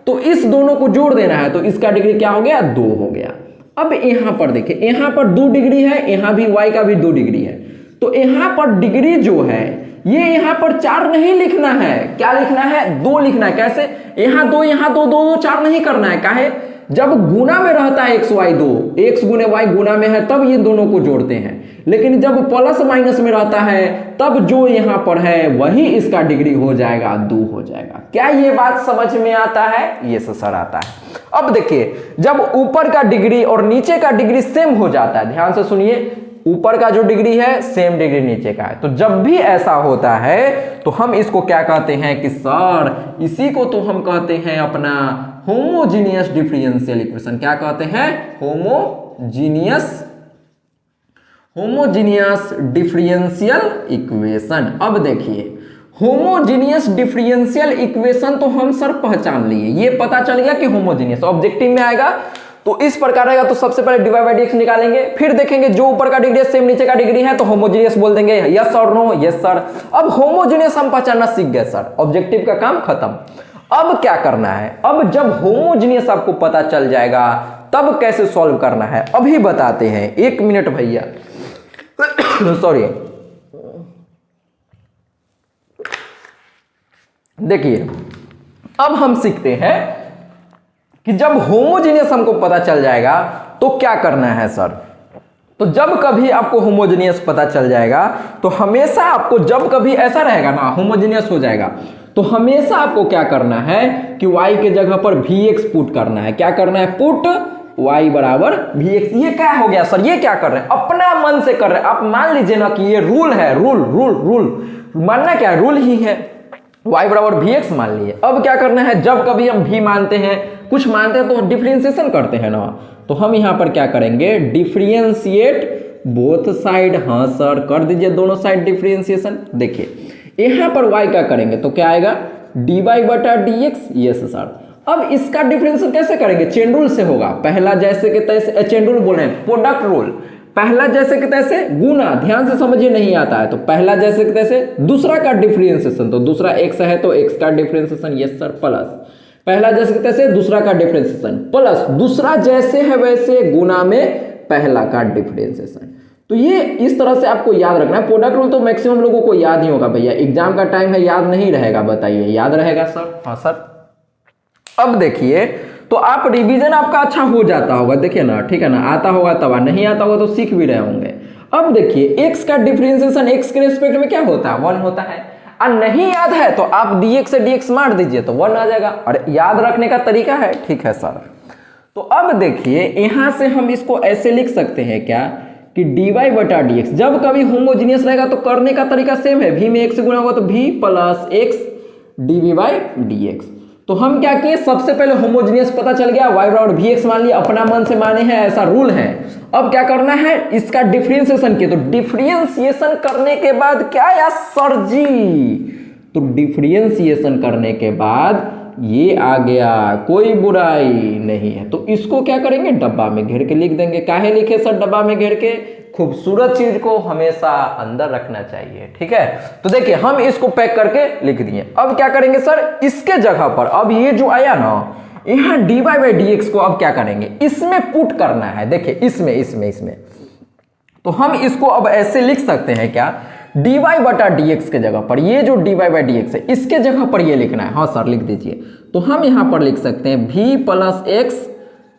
तो इस दोनों को जोड़ देना है, तो इसका डिग्री क्या हो गया? 2 हो गया। अब यहां पर देखिए, यहां पर 2 डिग्री है, यहां भी y का भी 2 डिग्री है, तो यहां पर डिग्री जो है ये यहां पर 4 नहीं लिखना है। क्या लिखना है? 2 लिखना है। कैसे? यहां 2 यहां 2 2 4 नहीं करना है। काहे? जब गुना में रहता है x y 2, x गुने y गुना में है, तब ये दोनों को जोड़ते हैं। लेकिन जब प्लस माइनस में रहता है तब जो यहां पर है वही इसका डिग्री हो जाएगा, 2 हो जाएगा। क्या ये बात समझ में आता है? ये सर आता है। अब देखिए, जब ऊपर का डिग्री और नीचे का डिग्री सेम हो जाता है, ध्यान से सुनिए, ऊपर का जो डिग्री है सेम डिग्री नीचे का है, तो जब भी ऐसा होता है तो हम इसको क्या कहते हैं कि सर इसी को तो हम कहते हैं अपना होमोजीनियस डिफरेंशियल इक्वेशन। क्या कहते हैं? Homogeneous differential equation. अब देखिए, होमोजीनियस डिफरेंशियल इक्वेशन तो हम सर पहचान लिए, ये पता चल गया कि होमोजीनियस ऑब्जेक्टिव में आएगा तो इस प्रकार रहेगा। तो सबसे पहले dy बाई dx निकालेंगे, फिर देखेंगे जो ऊपर का डिग्री है सेम नीचे का डिग्री है तो होमोजीनियस बोल देंगे, यस और नो, यस सर। अब होमोजीनियस हम पहचानना सीख गए सर, ऑब्जेक्टिव का काम खत्म। अब क्या करना है, अब जब होमोजीनियस आपको पता चल जाएगा तब कैसे सॉल्व करना है अभी बताते हैं। 1 मिनट भैया सॉरी। देखिए अब हम सीखते हैं कि जब होमोजीनियस हमको पता चल जाएगा तो क्या करना है सर। तो जब कभी आपको होमोजीनियस पता चल जाएगा तो हमेशा आपको, जब कभी ऐसा रहेगा ना होमोजीनियस हो जाएगा तो हमेशा आपको क्या करना है कि y के जगह पर vx पुट करना है। क्या करना है, पुट y बराबर vx। ये क्या हो गया सर, ये क्या कर रहे हैं, अपना मन से कर रहे हैं। आप मान लीजिए ना कि ये रूल है, रूल मानना क्या है, रूल ही है, y बराबर vx मान लिए। अब क्या करना है, जब कभी हम v मानते हैं, कुछ मानते हैं तो डिफरेंशिएशन करते हैं ना, तो हम यहां पर क्या करेंगे, डिफरेंशिएट बोथ साइड। हाँ सर कर दीजिए दोनों साइड डिफरेंशिएशन। देखिए यहां पर y का करेंगे तो क्या आएगा, dy बटा dx। Yes sir. अब इसका डिफरेंशिएशन कैसे करेंगे, चेन रूल से होगा। पहला जैसे कि तैसे, चेन रूल बोल रहे हैं, प्रोडक्ट रूल। पहला जैसे कि तैसे गुना, ध्यान से समझिए नहीं आता है तो पहला जैसे कि तैसे, दूसरा का डिफरेंशिएशन तो दूसरा x है तो x का डिफरेंशिएशन, यस सर, प्लस पहला जैसे कि तैसे दूसरा का डिफरेंशिएशन प्लस दूसरा जैसे है वैसे गुना में पहला का डिफरेंशिएशन। तो ये इस तरह से आपको याद रखना है। प्रोडक्ट रूल तो मैक्सिमम लोगों को याद ही होगा भैया, एग्जाम का टाइम है, याद नहीं रहेगा, बताइए याद रहेगा सर। हाँ सर। अब देखिए तो आप रिवीजन आपका अच्छा हो जाता होगा, देखिए ना, ठीक है ना, आता होगा तब, नहीं आता होगा तो सीख भी रहे होंगे। अब देखिए x का डिफरेंशिएशन x के रिस्पेक्ट में क्या होता है, 1 होता है। और नहीं याद है तो आप dx से dx मार दीजिए तो 1 आ जाएगा। और याद रखने का तरीका है, ठीक है सर। तो अब देखिए यहां से हम इसको ऐसे लिख सकते हैं क्या कि dy बटा dx, जब कभी होमोजीनियस रहेगा तो करने का तरीका सेम है, v में x से गुणा होगा तो v plus x dv by dx। तो हम क्या किए, सबसे पहले होमोजीनियस पता चल गया, y बराबर vx मान लिया, अपना मन से माने हैं, ऐसा रूल है। अब क्या करना है, इसका डिफरेंशिएशन किए, तो डिफरेंशिएशन करने के बाद क्या या सर जी, तो डिफरेंशिएशन करने के बाद ये आ गया, कोई बुराई नहीं है। तो इसको क्या करेंगे, डब्बा में घेर के लिख देंगे। काहे लिखे सर डब्बा में घेर के, खूबसूरत चीज को हमेशा अंदर रखना चाहिए, ठीक है। तो देखिए हम इसको पैक करके लिख दिए। अब क्या करेंगे सर, इसके जगह पर अब ये जो आया ना यहाँ dy बाई dx को अब क्या करेंगे, इसमें पुट करना है। देखिए इसमें तो हम इसको अब ऐसे लिख सकते हैं क्या, dy बटा dx के जगह पर, ये जो dy बाई dx है इसके जगह पर ये लिखना है। हाँ सर लिख दीजिए। तो हम यहां पर लिख सकते हैं v plus x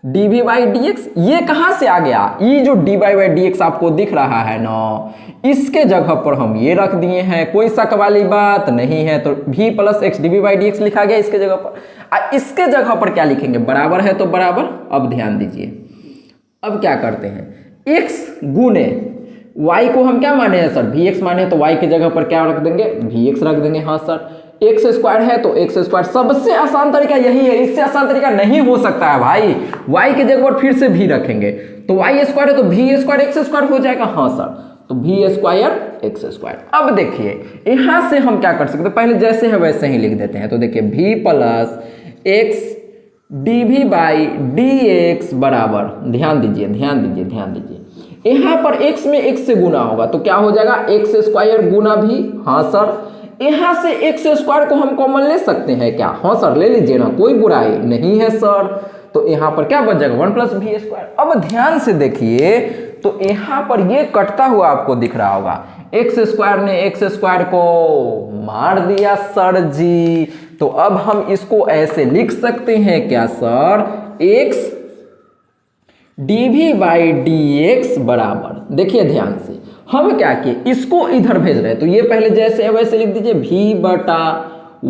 dv by dx। ये कहां से आ गया, ये जो dy बाई dx आपको दिख रहा है ना, इसके जगह पर हम ये रख दिए हैं, कोई शक वाली बात नहीं है। तो v plus x dv by dx लिखा गया इसके जगह पर। इसके जगह पर क्या लिखेंगे, बराबर है तो बराबर। अब ध्यान दीजिए, अब क्या करते हैं, x गुने y को हम क्या माने हैं सर, vx माने, तो y के जगह पर क्या रख देंगे, vx रख देंगे। हाँ सर, एक्स स्क्वायर है तो एक्स स्क्वायर, सबसे आसान तरीका यही है, इससे आसान तरीका नहीं हो सकता है भाई। y के जगह पर फिर से v रखेंगे तो y स्क्वायर है तो v स्क्वायर एक्स स्क्वायर हो जाएगा। हाँ सर, तो v स्क्वायर एक्स स्क्वायर। अब देखिए यहां से हम क्या कर सकते हैं, पहले जैसे है वैसे ही लिख देते हैं। तो देखिए v plus x dv by dx बराबर, ध्यान दीजिए यहाँ पर x में x से गुना होगा तो क्या हो जाएगा, एक्स स्क्वायर गुना भी। हाँ सर, यहाँ से एक्स स्क्वायर को हम कॉमन ले सकते हैं क्या, हाँ सर ले लीजिए ना, कोई बुराई नहीं है सर। तो यहाँ पर क्या बच जाएगा, 1 प्लस वी स्क्वायर। अब ध्यान से देखिए तो यहाँ पर ये कटता हुआ आपको दिख रहा होगा, एक्स स्क्वायर ने एक्स स्क्वायर को मार दिया सर जी। तो अब हम इसको ऐसे लिख सकते हैं क्या sir, x dv by dx बराबर, देखिए ध्यान से हम क्या किए, इसको इधर भेज रहे हैं तो ये पहले जैसे है वैसे लिख दीजिए, v बटा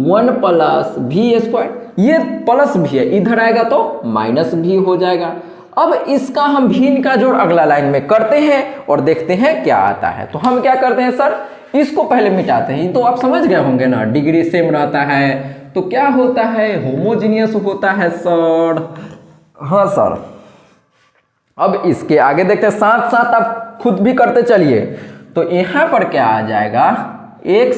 1 प्लस वी स्क्वायर। ये प्लस भी है, इधर आएगा तो माइनस भी हो जाएगा। अब इसका हम v का जोड़ अगला लाइन में करते हैं और देखते हैं क्या आता है। तो हम क्या करते हैं सर, इसको पहले मिटाते हैं। तो आप समझ गए होंगे ना, डिग्री सेम रहता है तो क्या होता है, होमोजीनियस होता है सर। हाँ सर, अब इसके आगे देखते हैं, साथ साथ आप खुद भी करते चलिए। तो यहां पर क्या आ जाएगा, x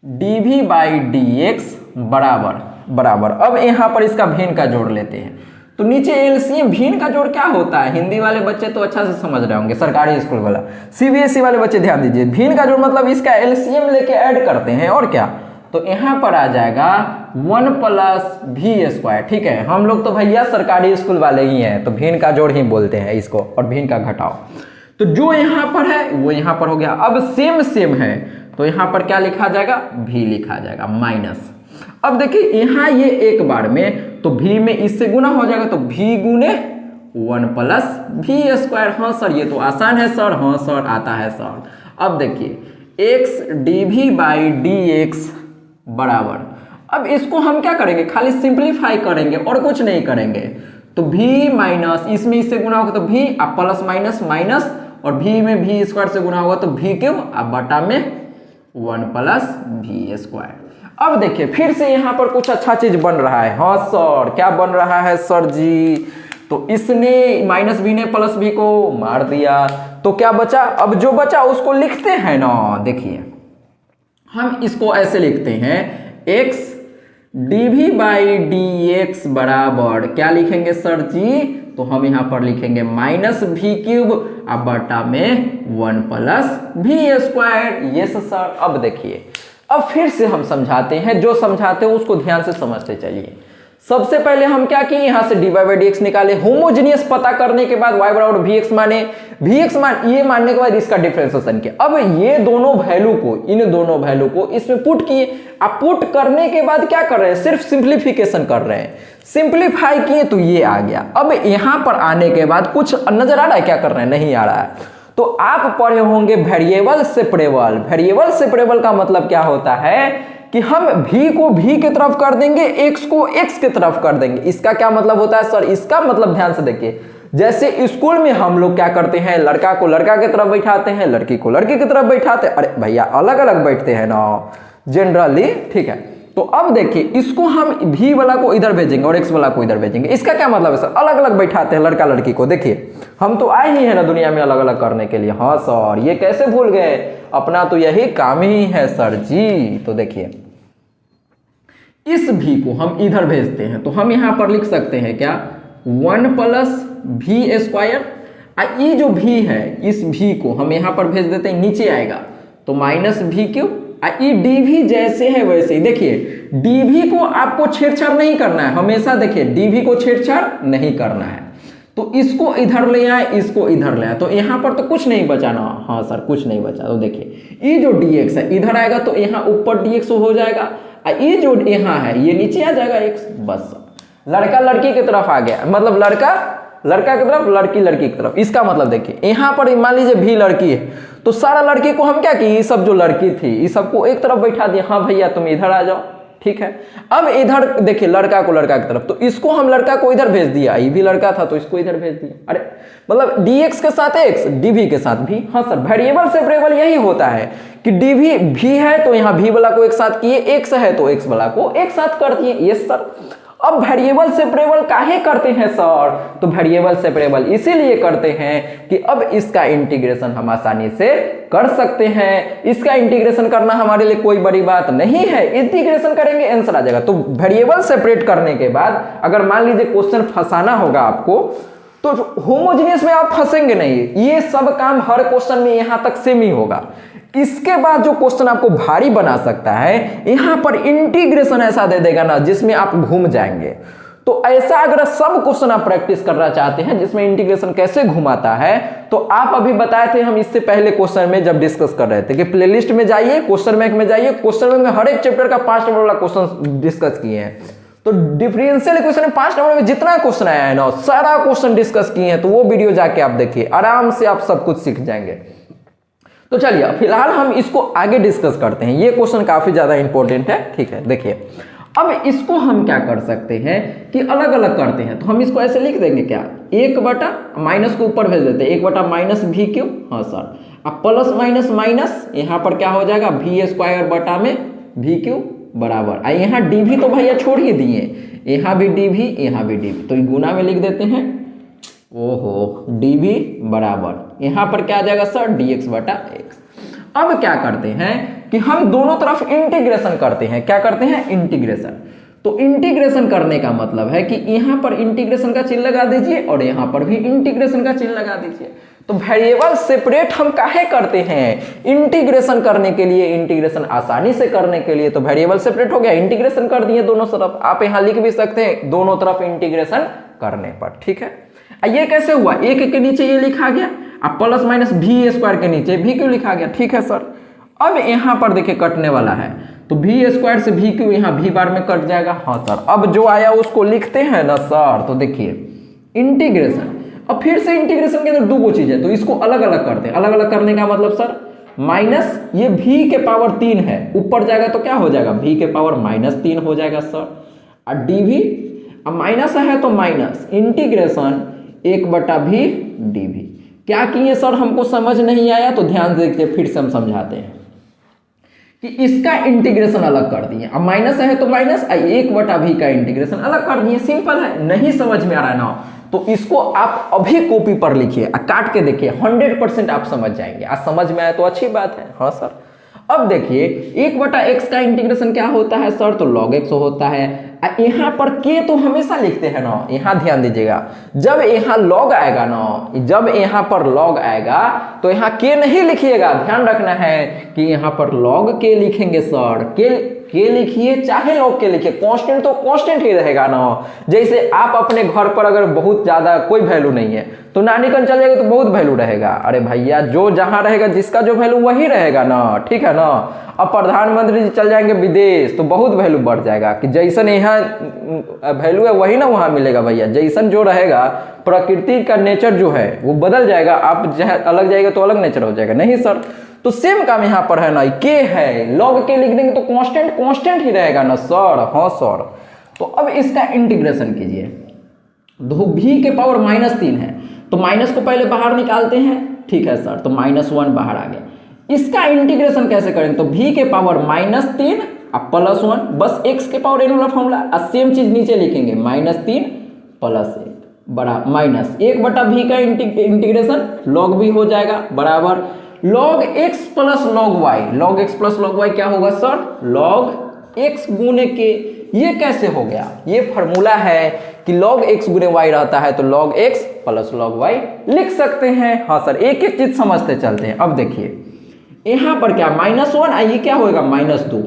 dv बाई dx बराबर। अब यहाँ पर इसका भिन्न का जोड़ लेते हैं। तो नीचे एलसीएम भिन्न का जोड़ क्या होता है, हिंदी वाले बच्चे तो अच्छा से समझ रहे होंगे, सरकारी स्कूल वाला। सीबीएसई वाले बच्चे ध्यान दीजिए, भिन्न का जोड़ मतलब इसका एलसीएम लेके ऐड करते हैं और क्या। तो यहाँ पर आ जाएगा 1 प्लस वी स्क्वायर। ठीक है, हम लोग तो भैया सरकारी स्कूल वाले ही हैं, तो भिन्न का जोड़ ही बोलते हैं इसको, और भिन्न का घटाओ। तो जो यहाँ पर है वो यहाँ पर हो गया। अब सेम है तो यहाँ पर क्या लिखा जाएगा, भी लिखा जाएगा माइनस। अब देखिए यहाँ ये एक बार में, तो भी में इससे गुना हो जाएगा, तो भी गुने 1 प्लस वी स्क्वायर। हाँ सर ये तो आसान है सर, हाँ सर आता है सर। अब देखिए x dv बाई dx बराबर, अब इसको हम क्या करेंगे, खाली सिंप्लीफाई करेंगे और कुछ नहीं करेंगे। तो v माइनस इसमें इससे गुना होगा तो v, अब प्लस माइनस माइनस, और v में v स्क्वायर से गुना होगा तो v क्यूब, अब बटा में 1 प्लस वी स्क्वायर। अब देखिए फिर से यहाँ पर कुछ अच्छा चीज बन रहा है। हाँ सर क्या बन रहा है सर जी, तो इसने माइनस बी ने प्लस बी को मार दिया, तो क्या बचा, अब जो बचा उसको लिखते हैं ना। देखिए हम इसको ऐसे लिखते हैं, x dv बाई dx बराबर क्या लिखेंगे सर जी, तो हम यहाँ पर लिखेंगे माइनस वी क्यूब, अब बटा में 1 प्लस वी स्क्वायर। ये सर। अब देखिए अब फिर से हम समझाते हैं, जो समझाते हैं उसको ध्यान से समझते चलिए। सबसे पहले हम क्या किए, यहां से dy बाई dx निकाले, होमोजीनियस पता करने के बाद y बराबर vx माने, vx मान ये मानने के बाद इसका डिफरेंशिएशन किया। अब ये दोनों वैल्यू को, इन दोनों वैल्यू को इसमें पुट किए। अब पुट करने के बाद क्या कर रहे हैं, सिर्फ सिंप्लीफिकेशन कर रहे हैं। सिंप्लीफाई किए तो ये आ गया। अब यहां पर आने के बाद कुछ नजर आ रहा है, क्या कर रहे हैं, नहीं आ रहा है। तो आप पढ़े होंगे वेरिएबल सेपरेबल। वेरिएबल सेपरेबल का मतलब क्या होता है कि हम v को v की तरफ कर देंगे, x को x की तरफ कर देंगे। इसका क्या मतलब होता है सर, इसका मतलब ध्यान से देखिए, जैसे स्कूल में हम लोग क्या करते हैं, लड़का को लड़का की तरफ बैठाते हैं, लड़की को लड़की की तरफ बैठाते हैं। अरे भैया अलग अलग बैठते हैं ना जनरली, ठीक है। तो अब देखिए इसको हम v वाला को इधर भेजेंगे और x वाला को इधर भेजेंगे। इसका क्या मतलब है सर, अलग अलग बैठाते हैं लड़का लड़की को। देखिए हम तो आए ही है ना दुनिया में अलग अलग करने के लिए। हाँ सर ये कैसे भूल गए, अपना तो यही काम ही है सर जी। तो देखिए इस v को हम इधर भेजते हैं, तो हम यहां पर लिख सकते हैं क्या, 1 प्लस वी स्क्वायर। ये जो v है, इस v को हम यहां पर भेज देते हैं, नीचे आएगा तो माइनस वी क्यूब। ये dv जैसे है वैसे ही। देखिए dv को आपको छेड़छाड़ नहीं करना है, हमेशा देखिए dv को छेड़छाड़ नहीं करना है। तो इसको इधर ले आए, इसको इधर ले आए, तो यहाँ पर तो कुछ नहीं बचा ना। हाँ सर कुछ नहीं बचा। तो देखिए ये जो dx है इधर आएगा तो यहाँ ऊपर dx हो जाएगा, ये जो यहाँ है ये नीचे आ जाएगा x। बस लड़का लड़की की तरफ आ गया, मतलब लड़का लड़का की तरफ, लड़की लड़की की तरफ। इसका मतलब देखिए यहाँ पर मान लीजिए भी लड़की है, तो सारा लड़की को हम क्या किए, ये सब जो लड़की थी ये सबको एक तरफ बैठा दिया। हाँ भैया तुम इधर आ जाओ, ठीक है। अब इधर देखिए लड़का को लड़का की तरफ, तो इसको हम लड़का को इधर भेज दिया, ये भी लड़का था तो इसको इधर भेज दिया। अरे मतलब dx के साथ x, dv के साथ भी। हाँ सर वेरिएबल सेपरेबल यही होता है कि dv v है तो यहाँ v वाला को एक साथ किए, x है तो x वाला को एक साथ कर दिए। Yes sir. अब वेरिएबल सेपरेबल काहे करते हैं सर, तो वेरिएबल सेपरेबल इसीलिए करते हैं कि अब इसका इंटीग्रेशन हम आसानी से कर सकते हैं। इसका इंटीग्रेशन करना हमारे लिए कोई बड़ी बात नहीं है, इंटीग्रेशन करेंगे आंसर आ जाएगा। तो वेरिएबल सेपरेट करने के बाद अगर मान लीजिए क्वेश्चन फंसाना होगा आपको, तो होमोजेनियस में आप फंसेंगे नहीं। ये सब काम हर क्वेश्चन में यहां तक सेम ही होगा। इसके बाद जो क्वेश्चन आपको भारी बना सकता है, यहां पर इंटीग्रेशन ऐसा दे देगा ना जिसमें आप घूम जाएंगे। तो ऐसा अगर सब क्वेश्चन आप प्रैक्टिस करना चाहते हैं जिसमें इंटीग्रेशन कैसे घुमाता है, तो आप अभी बताए थे हम इससे पहले क्वेश्चन में जब डिस्कस कर रहे थे कि प्लेलिस्ट में जाइए, क्वेश्चन बैंक में जाइए, क्वेश्चन बैंक में हर एक चैप्टर का 5 नंबर वाला क्वेश्चन डिस्कस किए हैं। तो डिफरेंशियल इक्वेशन में 5 नंबर में जितना क्वेश्चन आया है ना सारा क्वेश्चन डिस्कस किए हैं, तो वो वीडियो जाके आप देखिए, आराम से आप सब कुछ सीख जाएंगे। तो चलिए फिलहाल हम इसको आगे डिस्कस करते हैं, ये क्वेश्चन काफी ज्यादा इंपॉर्टेंट है, ठीक है। देखिए अब इसको हम क्या कर सकते हैं कि अलग अलग करते हैं, तो हम इसको ऐसे लिख देंगे क्या, 1 बटा माइनस को ऊपर भेज देते हैं, 1 बटा माइनस वी क्यूब। हाँ सर। अब प्लस माइनस माइनस यहाँ पर क्या हो जाएगा, वी स्क्वायर बटा में वी क्यूब बराबर। यहाँ डीवी तो भैया छोड़ ही दिए, यहाँ भी डीवी यहाँ भी डीवी, तो गुना में लिख देते हैं। ओहो डीवी बराबर यहाँ पर क्या आ जाएगा सर, dx बटा x। अब क्या करते हैं कि हम दोनों तरफ इंटीग्रेशन करते हैं। क्या करते हैं? इंटीग्रेशन। तो इंटीग्रेशन करने का मतलब है कि यहां पर इंटीग्रेशन का चिन्ह लगा दीजिए और यहां पर भी इंटीग्रेशन का चिन्ह लगा दीजिए। तो वेरिएबल सेपरेट हम काहे करते हैं? इंटीग्रेशन करने के लिए, इंटीग्रेशन आसानी से करने के लिए। तो वेरिएबल सेपरेट हो गया, इंटीग्रेशन कर दिए दोनों तरफ। आप यहां लिख भी सकते हैं दोनों तरफ इंटीग्रेशन करने पर, ठीक है। ये कैसे हुआ? एक के नीचे ये लिखा गया, अब प्लस माइनस भी स्क्वायर के नीचे भी क्यों लिखा गया? ठीक है सर। अब यहां पर देखिए कटने वाला है, तो भी स्क्वायर से भी क्यों यहाँ भी बार में कट जाएगा। हाँ सर। अब जो आया उसको लिखते हैं ना सर। तो देखिए इंटीग्रेशन, अब फिर से इंटीग्रेशन के अंदर दो चीज है, तो इसको अलग अलग करते हैं। अलग अलग करने का मतलब सर माइनस ये भी के पावर 3 है, ऊपर जाएगा तो क्या हो जाएगा? भी के पावर -3 हो जाएगा सर। और डी भी, अब माइनस है तो माइनस इंटीग्रेशन 1/भी डी भी। क्या किए सर? हमको समझ नहीं आया तो ध्यान से देखिए, फिर से हम समझाते हैं कि इसका इंटीग्रेशन अलग कर दिए। अब माइनस है तो माइनस, 1/भी का इंटीग्रेशन अलग कर दिए। सिंपल है। नहीं समझ में आ रहा है ना, तो इसको आप अभी कॉपी पर लिखिए, काट के देखिए, 100% आप समझ जाएंगे। आज समझ में आया तो अच्छी बात है। हाँ सर। अब देखिए 1/x का इंटीग्रेशन क्या होता है सर? तो log x होता है। यहाँ पर k तो हमेशा लिखते हैं ना, यहाँ ध्यान दीजिएगा, जब यहाँ log आएगा ना, जब यहाँ पर log आएगा तो यहाँ k नहीं लिखिएगा। ध्यान रखना है कि यहाँ पर log k लिखेंगे सर। k लिखिए चाहे log k लिखिए, कांस्टेंट तो कांस्टेंट ही रहेगा ना। जैसे आप अपने घर पर अगर बहुत ज्यादा कोई वैल्यू नहीं है तो नानी कन चल जाएगा तो बहुत वैल्यू रहेगा। अरे भैया जो जहां रहेगा जिसका जो वैल्यू वही रहेगा ना, ठीक है ना। अब प्रधानमंत्री जी चल जाएंगे विदेश तो बहुत वैल्यू बढ़ जाएगा, कि जैसन यहाँ वैल्यू है वही ना वहां मिलेगा भैया। जैसन जो रहेगा, प्रकृति का नेचर जो है वो बदल जाएगा। आप जहाँ अलग जाएगा तो अलग नेचर हो जाएगा। नहीं सर, तो सेम काम यहाँ पर है ना, के है, log के लिख देंगे तो कांस्टेंट कांस्टेंट ही रहेगा ना सर। हाँ सर। तो अब इसका इंटीग्रेशन कीजिए। दो भी के पावर -3 है, तो माइनस को पहले बाहर निकालते हैं, ठीक है सर। तो -1 बाहर आ गया। इसका इंटीग्रेशन कैसे करेंगे? तो भी के पावर -3 अब +1, बस x के पावर n वाला फॉर्मूला। और सेम चीज नीचे लिखेंगे, -3 + 1 बड़ा माइनस 1/भी का इंटीग्रेशन log भी हो जाएगा बराबर log x + log y। log x + log y क्या होगा सर? log x गुने के। ये कैसे हो गया? ये फॉर्मूला है कि log x गुने y रहता है तो log x + log y लिख सकते हैं। हाँ सर, एक एक चीज समझते चलते हैं। अब देखिए यहां पर क्या -1, ये क्या होगा? -2।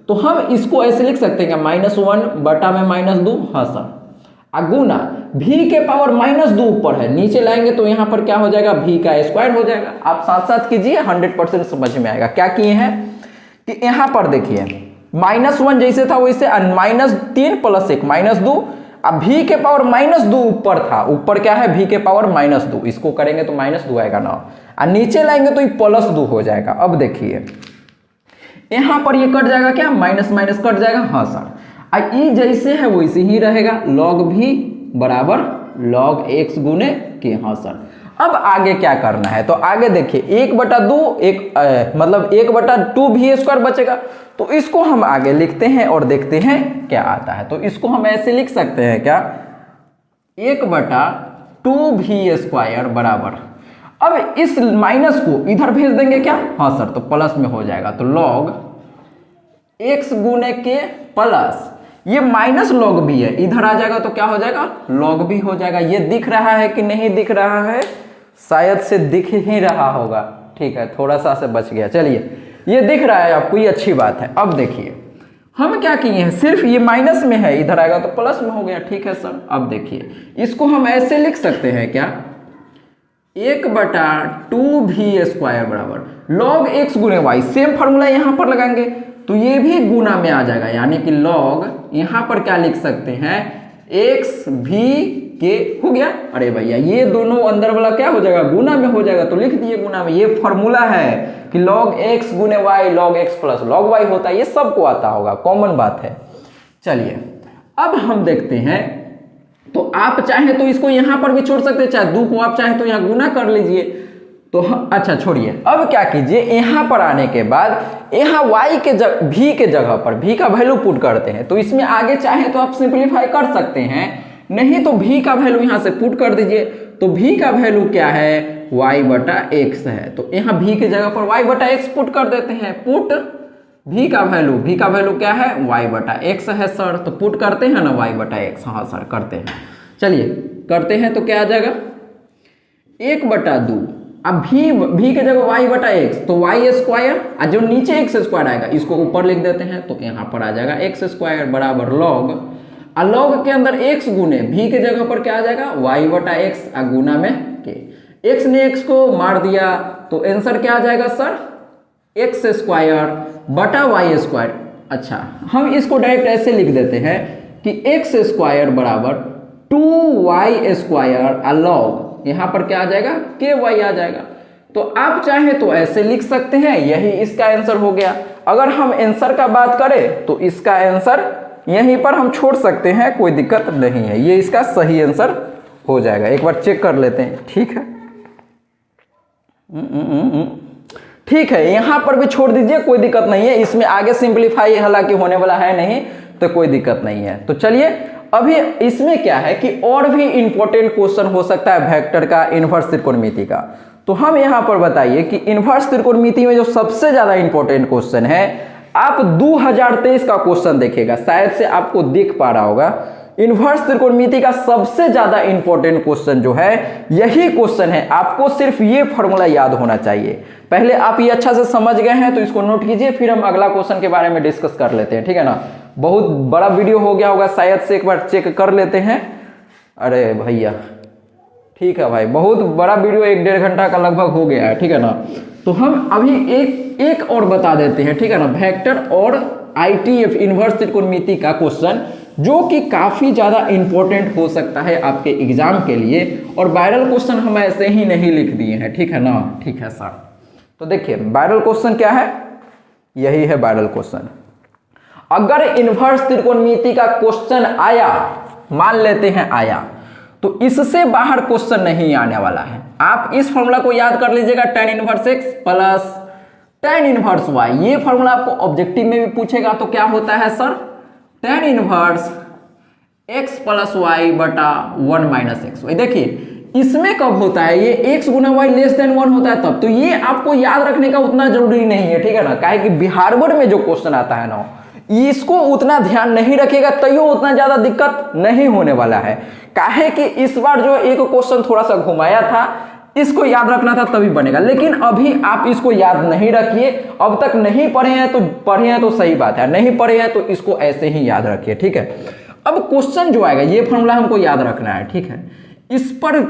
तो हम इसको ऐसे लिख सकते हैं -1/में -2। हाँ सर। गुना भी के पावर -2 ऊपर है, नीचे लाएंगे तो यहाँ पर क्या हो जाएगा? भी का स्क्वायर हो जाएगा। आप साथ साथ कीजिए, 100% समझ में आएगा। क्या किए हैं कि यहाँ पर देखिए -1 जैसे था वैसे, -3 + 1 -2। अब भी के पावर -2 ऊपर था, ऊपर क्या है? भी के पावर -2। इसको करेंगे तो -2 आएगा ना, और नीचे लाएंगे तो ये +2 हो जाएगा। अब देखिए यहाँ पर ये कट जाएगा, क्या माइनस माइनस कट जाएगा। हाँ सर। ई जैसे है वैसे ही रहेगा, log भी बराबर log x गुने के। हाँ सर। अब आगे क्या करना है? तो आगे देखिए 1/2 मतलब 1/2 भी स्क्वायर बचेगा, तो इसको हम आगे लिखते हैं और देखते हैं क्या आता है। तो इसको हम ऐसे लिख सकते हैं क्या? 1/2 भी स्क्वायर बराबर, अब इस माइनस को इधर भेज देंगे क्या? हाँ सर। तो प्लस में हो जाएगा, तो log x गुने के प्लस ये माइनस log भी है, इधर आ जाएगा तो क्या हो जाएगा? log भी हो जाएगा। ये दिख रहा है कि नहीं दिख रहा है? शायद से दिख ही रहा होगा। ठीक है, थोड़ा सा से बच गया। चलिए, ये दिख रहा है आपको, ये अच्छी बात है। अब देखिए हम क्या किए हैं, सिर्फ ये माइनस में है, इधर आएगा तो प्लस में हो गया। ठीक है सर। अब देखिए इसको हम ऐसे लिख सकते हैं क्या? 1/2 भी स्क्वायर बराबर log x गुने y। सेम फॉर्मूला यहां पर लगाएंगे तो ये भी गुना में आ जाएगा, यानी कि log यहां पर क्या लिख सकते हैं? x भी के हो गया। अरे भैया ये दोनों अंदर वाला क्या हो जाएगा? गुना में हो जाएगा, तो लिख दिए गुना में। ये फॉर्मूला है कि log x गुने y log x + log y होता है। ये सबको आता होगा, कॉमन बात है। चलिए अब हम देखते हैं, तो आप चाहे तो इसको यहां पर भी छोड़ सकते हैं, चाहे 2 को आप चाहे तो यहां गुना कर लीजिए। तो अच्छा छोड़िए, अब क्या कीजिए, यहां पर आने के बाद यहां y के भी के जगह पर भी का वैल्यू पुट करते हैं। तो इसमें आगे चाहे तो आप सिंपलीफाई कर सकते हैं, नहीं तो भी का वैल्यू यहां से पुट कर दीजिए। तो v का वैल्यू क्या है, y बटा x है। तो यहाँ v की जगह पर y बटा x पुट कर देते हैं। पुट v का वैल्यू क्या है, y बटा x है सर। तो पुट करते हैं ना y बटा x, हाँ सर करते हैं। चलिए करते हैं तो क्या आ जाएगा, 1/2। अब v की जगह y बटा x, तो y स्क्वायर, और जो नीचे x स्क्वायर आएगा इसको ऊपर लिख देते हैं। तो यहाँ पर आ जाएगा x स्क्वायर बराबर log, और log के अंदर x गुने v की जगह पर क्या आ जाएगा, y बटा x गुना में k। x ने x को मार दिया तो आंसर क्या आ जाएगा सर, x स्क्वायर बटा y स्क्वायर। अच्छा हम इसको डायरेक्ट ऐसे लिख देते हैं कि x स्क्वायर बराबर 2y स्क्वायर log, यहाँ पर क्या आ जाएगा, ky आ जाएगा। तो आप चाहे तो ऐसे लिख सकते हैं, यही इसका आंसर हो गया। अगर हम आंसर का बात करें तो इसका आंसर यहीं पर हम छोड़ सकते हैं, कोई दिक्कत नहीं है, ये इसका सही आंसर हो जाएगा। एक बार चेक कर लेते हैं, ठीक है ठीक है, यहां पर भी छोड़ दीजिए, कोई दिक्कत नहीं है। इसमें आगे सिंपलीफाई हालांकि होने वाला है नहीं, तो कोई दिक्कत नहीं है। तो चलिए अभी इसमें क्या है कि और भी इंपॉर्टेंट क्वेश्चन हो सकता है वेक्टर का, इनवर्स त्रिकोणमिति का। तो हम यहां पर बताइए कि इनवर्स त्रिकोणमिति में जो सबसे ज्यादा इंपॉर्टेंट क्वेश्चन है, आप 2023 का क्वेश्चन देखिएगा, शायद से आपको दिख पा रहा होगा। इनवर्स त्रिकोणमिति का सबसे ज्यादा इंपॉर्टेंट क्वेश्चन जो है यही क्वेश्चन है। आपको सिर्फ ये फॉर्मूला याद होना चाहिए। पहले आप ये अच्छा से समझ गए हैं तो इसको नोट कीजिए, फिर हम अगला क्वेश्चन के बारे में डिस्कस कर लेते हैं, ठीक है ना। बहुत बड़ा वीडियो हो गया होगा, शायद से एक बार चेक कर लेते हैं। अरे भैया ठीक है भाई, बहुत बड़ा वीडियो 1-1.5 घंटा का लगभग हो गया है, ठीक है ना। तो हम अभी एक और बता देते हैं, ठीक है ना, वेक्टर और ITF इनवर्स त्रिकोणमिति का क्वेश्चन, जो कि काफी ज्यादा इंपॉर्टेंट हो सकता है आपके एग्जाम के लिए। और वायरल क्वेश्चन हम ऐसे ही नहीं लिख दिए हैं, ठीक है ना। ठीक है सर, तो देखिए वायरल क्वेश्चन क्या है, यही है वायरल क्वेश्चन। अगर इनवर्स त्रिकोणमिति का क्वेश्चन आया, मान लेते हैं आया, तो इससे बाहर क्वेश्चन नहीं आने वाला है। आप इस फॉर्मूला को याद कर लीजिएगा, tan inverse x plus tan inverse y। ये फॉर्मूला आपको ऑब्जेक्टिव में भी पूछेगा तो क्या होता है sir, tan inverse x plus y बटा 1 माइनस एक्स वाई। देखिए इसमें कब होता है, ये x गुना वाई लेस देन 1 होता है तब। तो ये आपको याद रखने का उतना जरूरी नहीं है, ठीक है ना। काहे कि बिहार बोर्ड में जो क्वेश्चन आता है ना, इसको उतना ध्यान नहीं रखेगा तो उतना ज्यादा दिक्कत नहीं होने वाला है। काहे कि इस बार जो एक क्वेश्चन थोड़ा सा घुमाया था, इसको याद रखना था तभी बनेगा। लेकिन अभी आप इसको याद नहीं रखिए, अब तक नहीं पढ़े हैं तो सही बात है, नहीं पढ़े हैं तो इसको ऐसे ही याद रखिए, ठीक है। अब क्वेश्चन जो आएगा, ये फॉर्मूला हमको याद रखना है, ठीक है। इस पर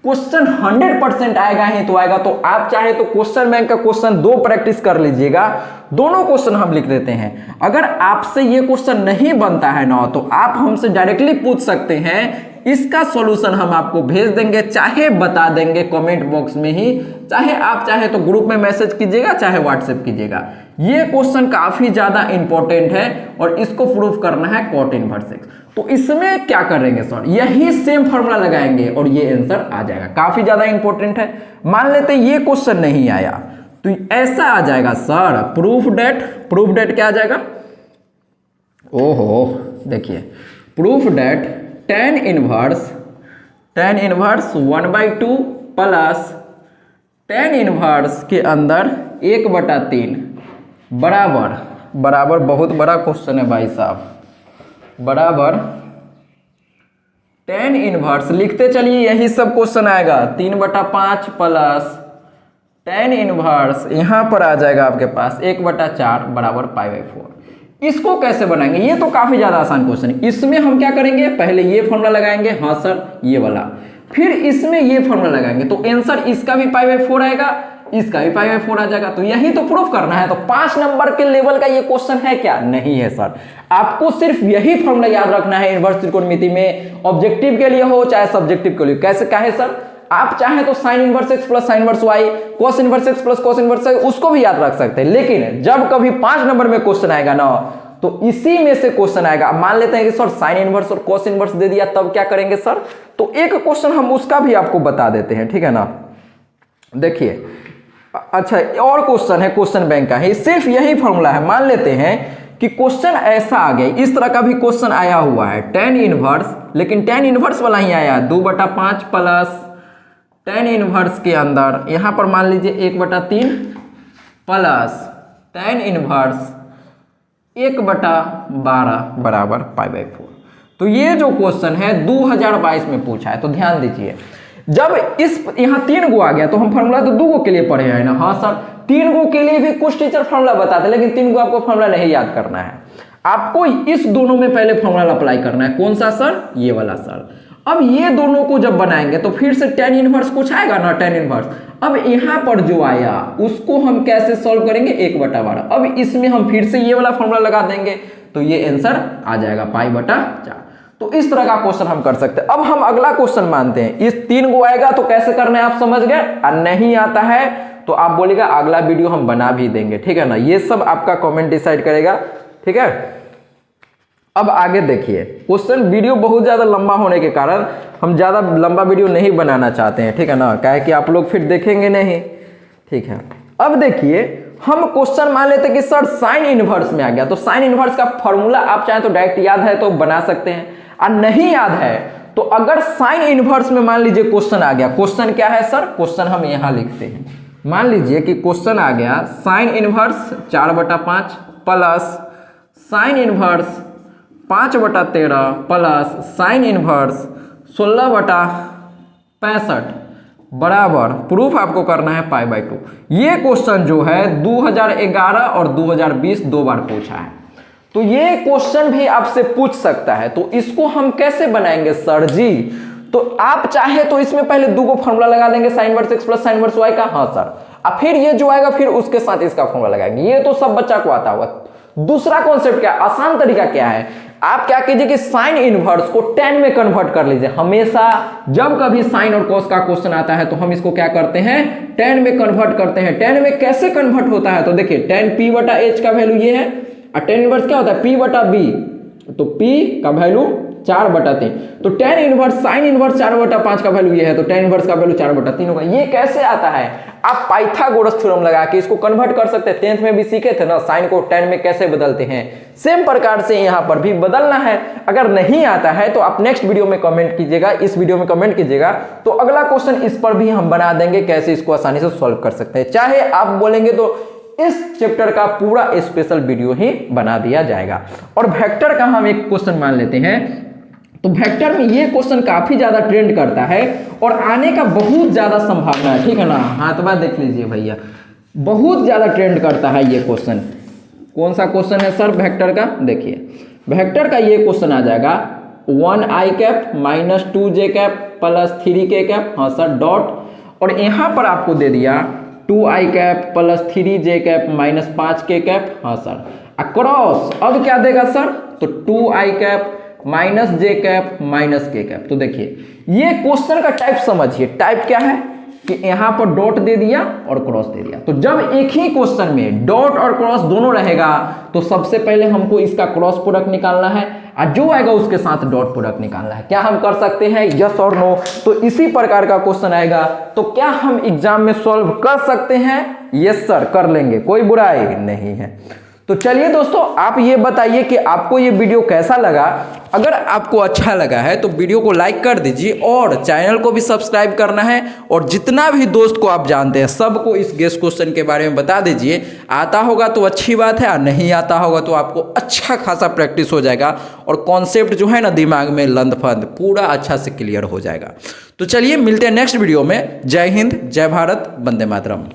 क्वेश्चन 100% आएगा ही तो आएगा। तो आप चाहे तो क्वेश्चन बैंक का क्वेश्चन 2 प्रैक्टिस कर लीजिएगा, दोनों क्वेश्चन हम लिख देते हैं। अगर आपसे ये क्वेश्चन नहीं बनता है ना, तो आप हमसे डायरेक्टली पूछ सकते हैं, इसका सॉल्यूशन हम आपको भेज देंगे, चाहे बता देंगे कमेंट बॉक्स में ही, चाहे तो ग्रुप में मैसेज कीजिएगा, चाहे व्हाट्सएप कीजिएगा। ये क्वेश्चन काफी ज्यादा इंपॉर्टेंट है और इसको प्रूफ करना है cot इनवर्स x। तो इसमें क्या करेंगे सर, यही सेम फॉर्मूला लगाएंगे और ये आंसर आ जाएगा। काफी ज्यादा इंपॉर्टेंट है। मान लेते ये क्वेश्चन नहीं आया तो ऐसा आ जाएगा सर, प्रूफ डेट क्या आ जाएगा, ओहो देखिए, proof that tan inverse 1/2 plus tan inverse के अंदर 1/3 बराबर बहुत बड़ा क्वेश्चन है भाई साहब, बराबर tan इनवर्स लिखते चलिए, यही सब क्वेश्चन आएगा, 3/5 प्लस tan इनवर्स यहां पर आ जाएगा आपके पास 1/4 बराबर π/4। इसको कैसे बनाएंगे, ये तो काफी ज्यादा आसान क्वेश्चन है। इसमें हम क्या करेंगे, पहले ये फॉर्मूला लगाएंगे, हाँ सर ये वाला, फिर इसमें ये फॉर्मूला लगाएंगे तो आंसर इसका भी π/4 आएगा, इसका भी π/4 आ जाएगा। तो यही तो प्रूफ करना है। तो 5 नंबर के लेवल का ये क्वेश्चन है क्या, नहीं है सर। आपको सिर्फ यही फॉर्मूला याद रखना है इनवर्स त्रिकोणमिति में, ऑब्जेक्टिव के लिए हो चाहे सब्जेक्टिव के लिए। कैसे काहे सर, आप चाहे तो sine inverse x plus sine inverse y, cos inverse x plus cos inverse y, उसको भी याद रख सकते हैं। लेकिन जब कभी 5 नंबर में क्वेश्चन आएगा ना, तो इसी में से क्वेश्चन आएगा। मान लेते हैं कि सर साइन इनवर्स और cos इनवर्स दे दिया, तब क्या करेंगे सर, तो एक क्वेश्चन हम उसका भी आपको बता देते हैं, ठीक है ना। देखिए अच्छा, और क्वेश्चन है क्वेश्चन बैंक का ही, सिर्फ यही फॉर्मूला है। मान लेते हैं कि क्वेश्चन ऐसा आ गया, इस तरह का भी क्वेश्चन आया हुआ है tan इनवर्स, लेकिन tan इनवर्स वाला ही आया 2/5 प्लस tan इनवर्स के अंदर यहाँ पर मान लीजिए 1/3 प्लस tan इनवर्स 1/12 बराबर π/4। तो ये जो क्वेश्चन है 2022 में पूछा है। तो ध्यान दीजिए, जब इस यहाँ 3 गो आ गया तो हम फार्मूला तो 2 गो के लिए पढ़े हैं ना। हाँ सर, 3 गो के लिए भी कुछ टीचर फार्मूला बताते हैं, लेकिन 3 गो आपको फार्मूला नहीं याद करना है, आपको इस दोनों में पहले फार्मूला अप्लाई करना है। कौन सा सर? ये वाला सर। अब ये दोनों को जब बनाएंगे तो फिर से tan इनवर्स कुछ आएगा ना, tan इनवर्स। अब यहाँ पर जो आया उसको हम कैसे सॉल्व करेंगे? 1/12। अब इसमें हम फिर से ये वाला फॉर्मूला लगा देंगे तो ये आंसर आ जाएगा π/4। तो इस तरह का क्वेश्चन हम कर सकते हैं। अब हम अगला क्वेश्चन मानते हैं, इस 3 गो आएगा तो कैसे करना है आप समझ गए, और नहीं आता है तो आप बोलेगा अगला वीडियो हम बना भी देंगे, ठीक है ना। ये सब आपका कमेंट डिसाइड करेगा, ठीक है। अब आगे देखिए, क्वेश्चन वीडियो बहुत ज्यादा लंबा होने के कारण हम ज्यादा लंबा वीडियो नहीं बनाना चाहते हैं, ठीक है ना, क्या है कि आप लोग फिर देखेंगे नहीं, ठीक है। अब देखिए, हम क्वेश्चन मान लेते कि सर साइन इनवर्स में आ गया, तो साइन इनवर्स का फॉर्मूला आप चाहे तो डायरेक्ट याद है तो बना सकते हैं, और नहीं याद है तो अगर साइन इनवर्स में मान लीजिए क्वेश्चन आ गया, क्वेश्चन क्या है सर? क्वेश्चन हम यहां लिखते हैं, मान लीजिए कि क्वेश्चन आ गया sine inverse 4/5 plus sine inverse 5/13 plus sine inverse 16/65 बराबर, प्रूफ आपको करना है π/2। ये क्वेश्चन जो है 2011 और 2020 2 बार पूछा है, तो ये क्वेश्चन भी आपसे पूछ सकता है। तो इसको हम कैसे बनाएंगे सर जी? तो आप चाहे तो इसमें पहले 2 गो फॉर्मूला लगा देंगे, sine inverse x plus sine inverse y का। हाँ सर, अब फिर ये जो आएगा फिर उसके साथ इसका फॉर्मूला लगाएंगे। ये तो सब बच्चा को आता होगा। दूसरा कॉन्सेप्ट क्या, आसान तरीका क्या है, आप क्या कीजिए कि साइन इनवर्स को tan में कन्वर्ट कर लीजिए। हमेशा जब कभी साइन और कॉस का क्वेश्चन आता है तो हम इसको क्या करते हैं, tan में कन्वर्ट करते हैं। tan में कैसे कन्वर्ट होता है? तो देखिए, tan p/h का वैल्यू ये है, और tan इनवर्स क्या होता है? p/b, तो p का वैल्यू 4/3, तो tan इनवर्स साइन इनवर्स 4/5 का वैल्यू ये है, तो tan इनवर्स का वैल्यू 4/3 होगा। ये कैसे आता है? आप पाइथागोरस थ्योरम लगा के इसको कन्वर्ट कर सकते हैं। 10th में भी सीखे थे ना, साइन को tan में कैसे बदलते हैं, सेम प्रकार से यहाँ पर भी बदलना है। अगर नहीं आता है तो आप नेक्स्ट वीडियो में कमेंट कीजिएगा, इस वीडियो में कमेंट कीजिएगा, तो अगला क्वेश्चन इस पर भी हम बना देंगे, कैसे इसको आसानी से सॉल्व कर सकते हैं। चाहे आप बोलेंगे तो इस चैप्टर का पूरा स्पेशल वीडियो ही बना दिया जाएगा। और वेक्टर का हम एक क्वेश्चन मान लेते हैं, तो वेक्टर में ये क्वेश्चन काफी ज्यादा ट्रेंड करता है और आने का बहुत ज्यादा संभावना है, ठीक है ना। हाथवा देख लीजिए भैया, बहुत ज्यादा ट्रेंड करता है ये क्वेश्चन। कौन सा क्वेश्चन है सर वेक्टर का? देखिए, वेक्टर का ये क्वेश्चन आ जाएगा 1i minus 2j plus 3k, हाँ सर, डॉट, और यहाँ पर आपको दे दिया 2i plus 3j minus 5k, हाँ सर, अक्रॉस। अब क्या देगा सर? तो 2i minus j minus k। तो देखिए, ये क्वेश्चन का टाइप समझिए, टाइप क्या है कि यहाँ पर डॉट दे दिया और क्रॉस दे दिया। तो जब एक ही क्वेश्चन में डॉट और क्रॉस दोनों रहेगा तो सबसे पहले हमको इसका क्रॉस प्रोडक्ट निकालना है, और जो आएगा उसके साथ डॉट प्रोडक्ट निकालना है। क्या हम कर सकते हैं? यस और नो। तो इसी प्रकार का क्वेश्चन आएगा, तो क्या हम एग्जाम में सॉल्व कर सकते हैं? यस सर, कर लेंगे, कोई बुराई नहीं है। तो चलिए दोस्तों, आप ये बताइए कि आपको ये वीडियो कैसा लगा। अगर आपको अच्छा लगा है तो वीडियो को लाइक कर दीजिए और चैनल को भी सब्सक्राइब करना है, और जितना भी दोस्त को आप जानते हैं सबको इस गेस क्वेश्चन के बारे में बता दीजिए। आता होगा तो अच्छी बात है, और नहीं आता होगा तो आपको अच्छा खासा प्रैक्टिस हो जाएगा और कॉन्सेप्ट जो है ना दिमाग में लंदफंद पूरा अच्छा से क्लियर हो जाएगा। तो चलिए मिलते हैं नेक्स्ट वीडियो में। जय हिंद, जय भारत, वंदे मातरम।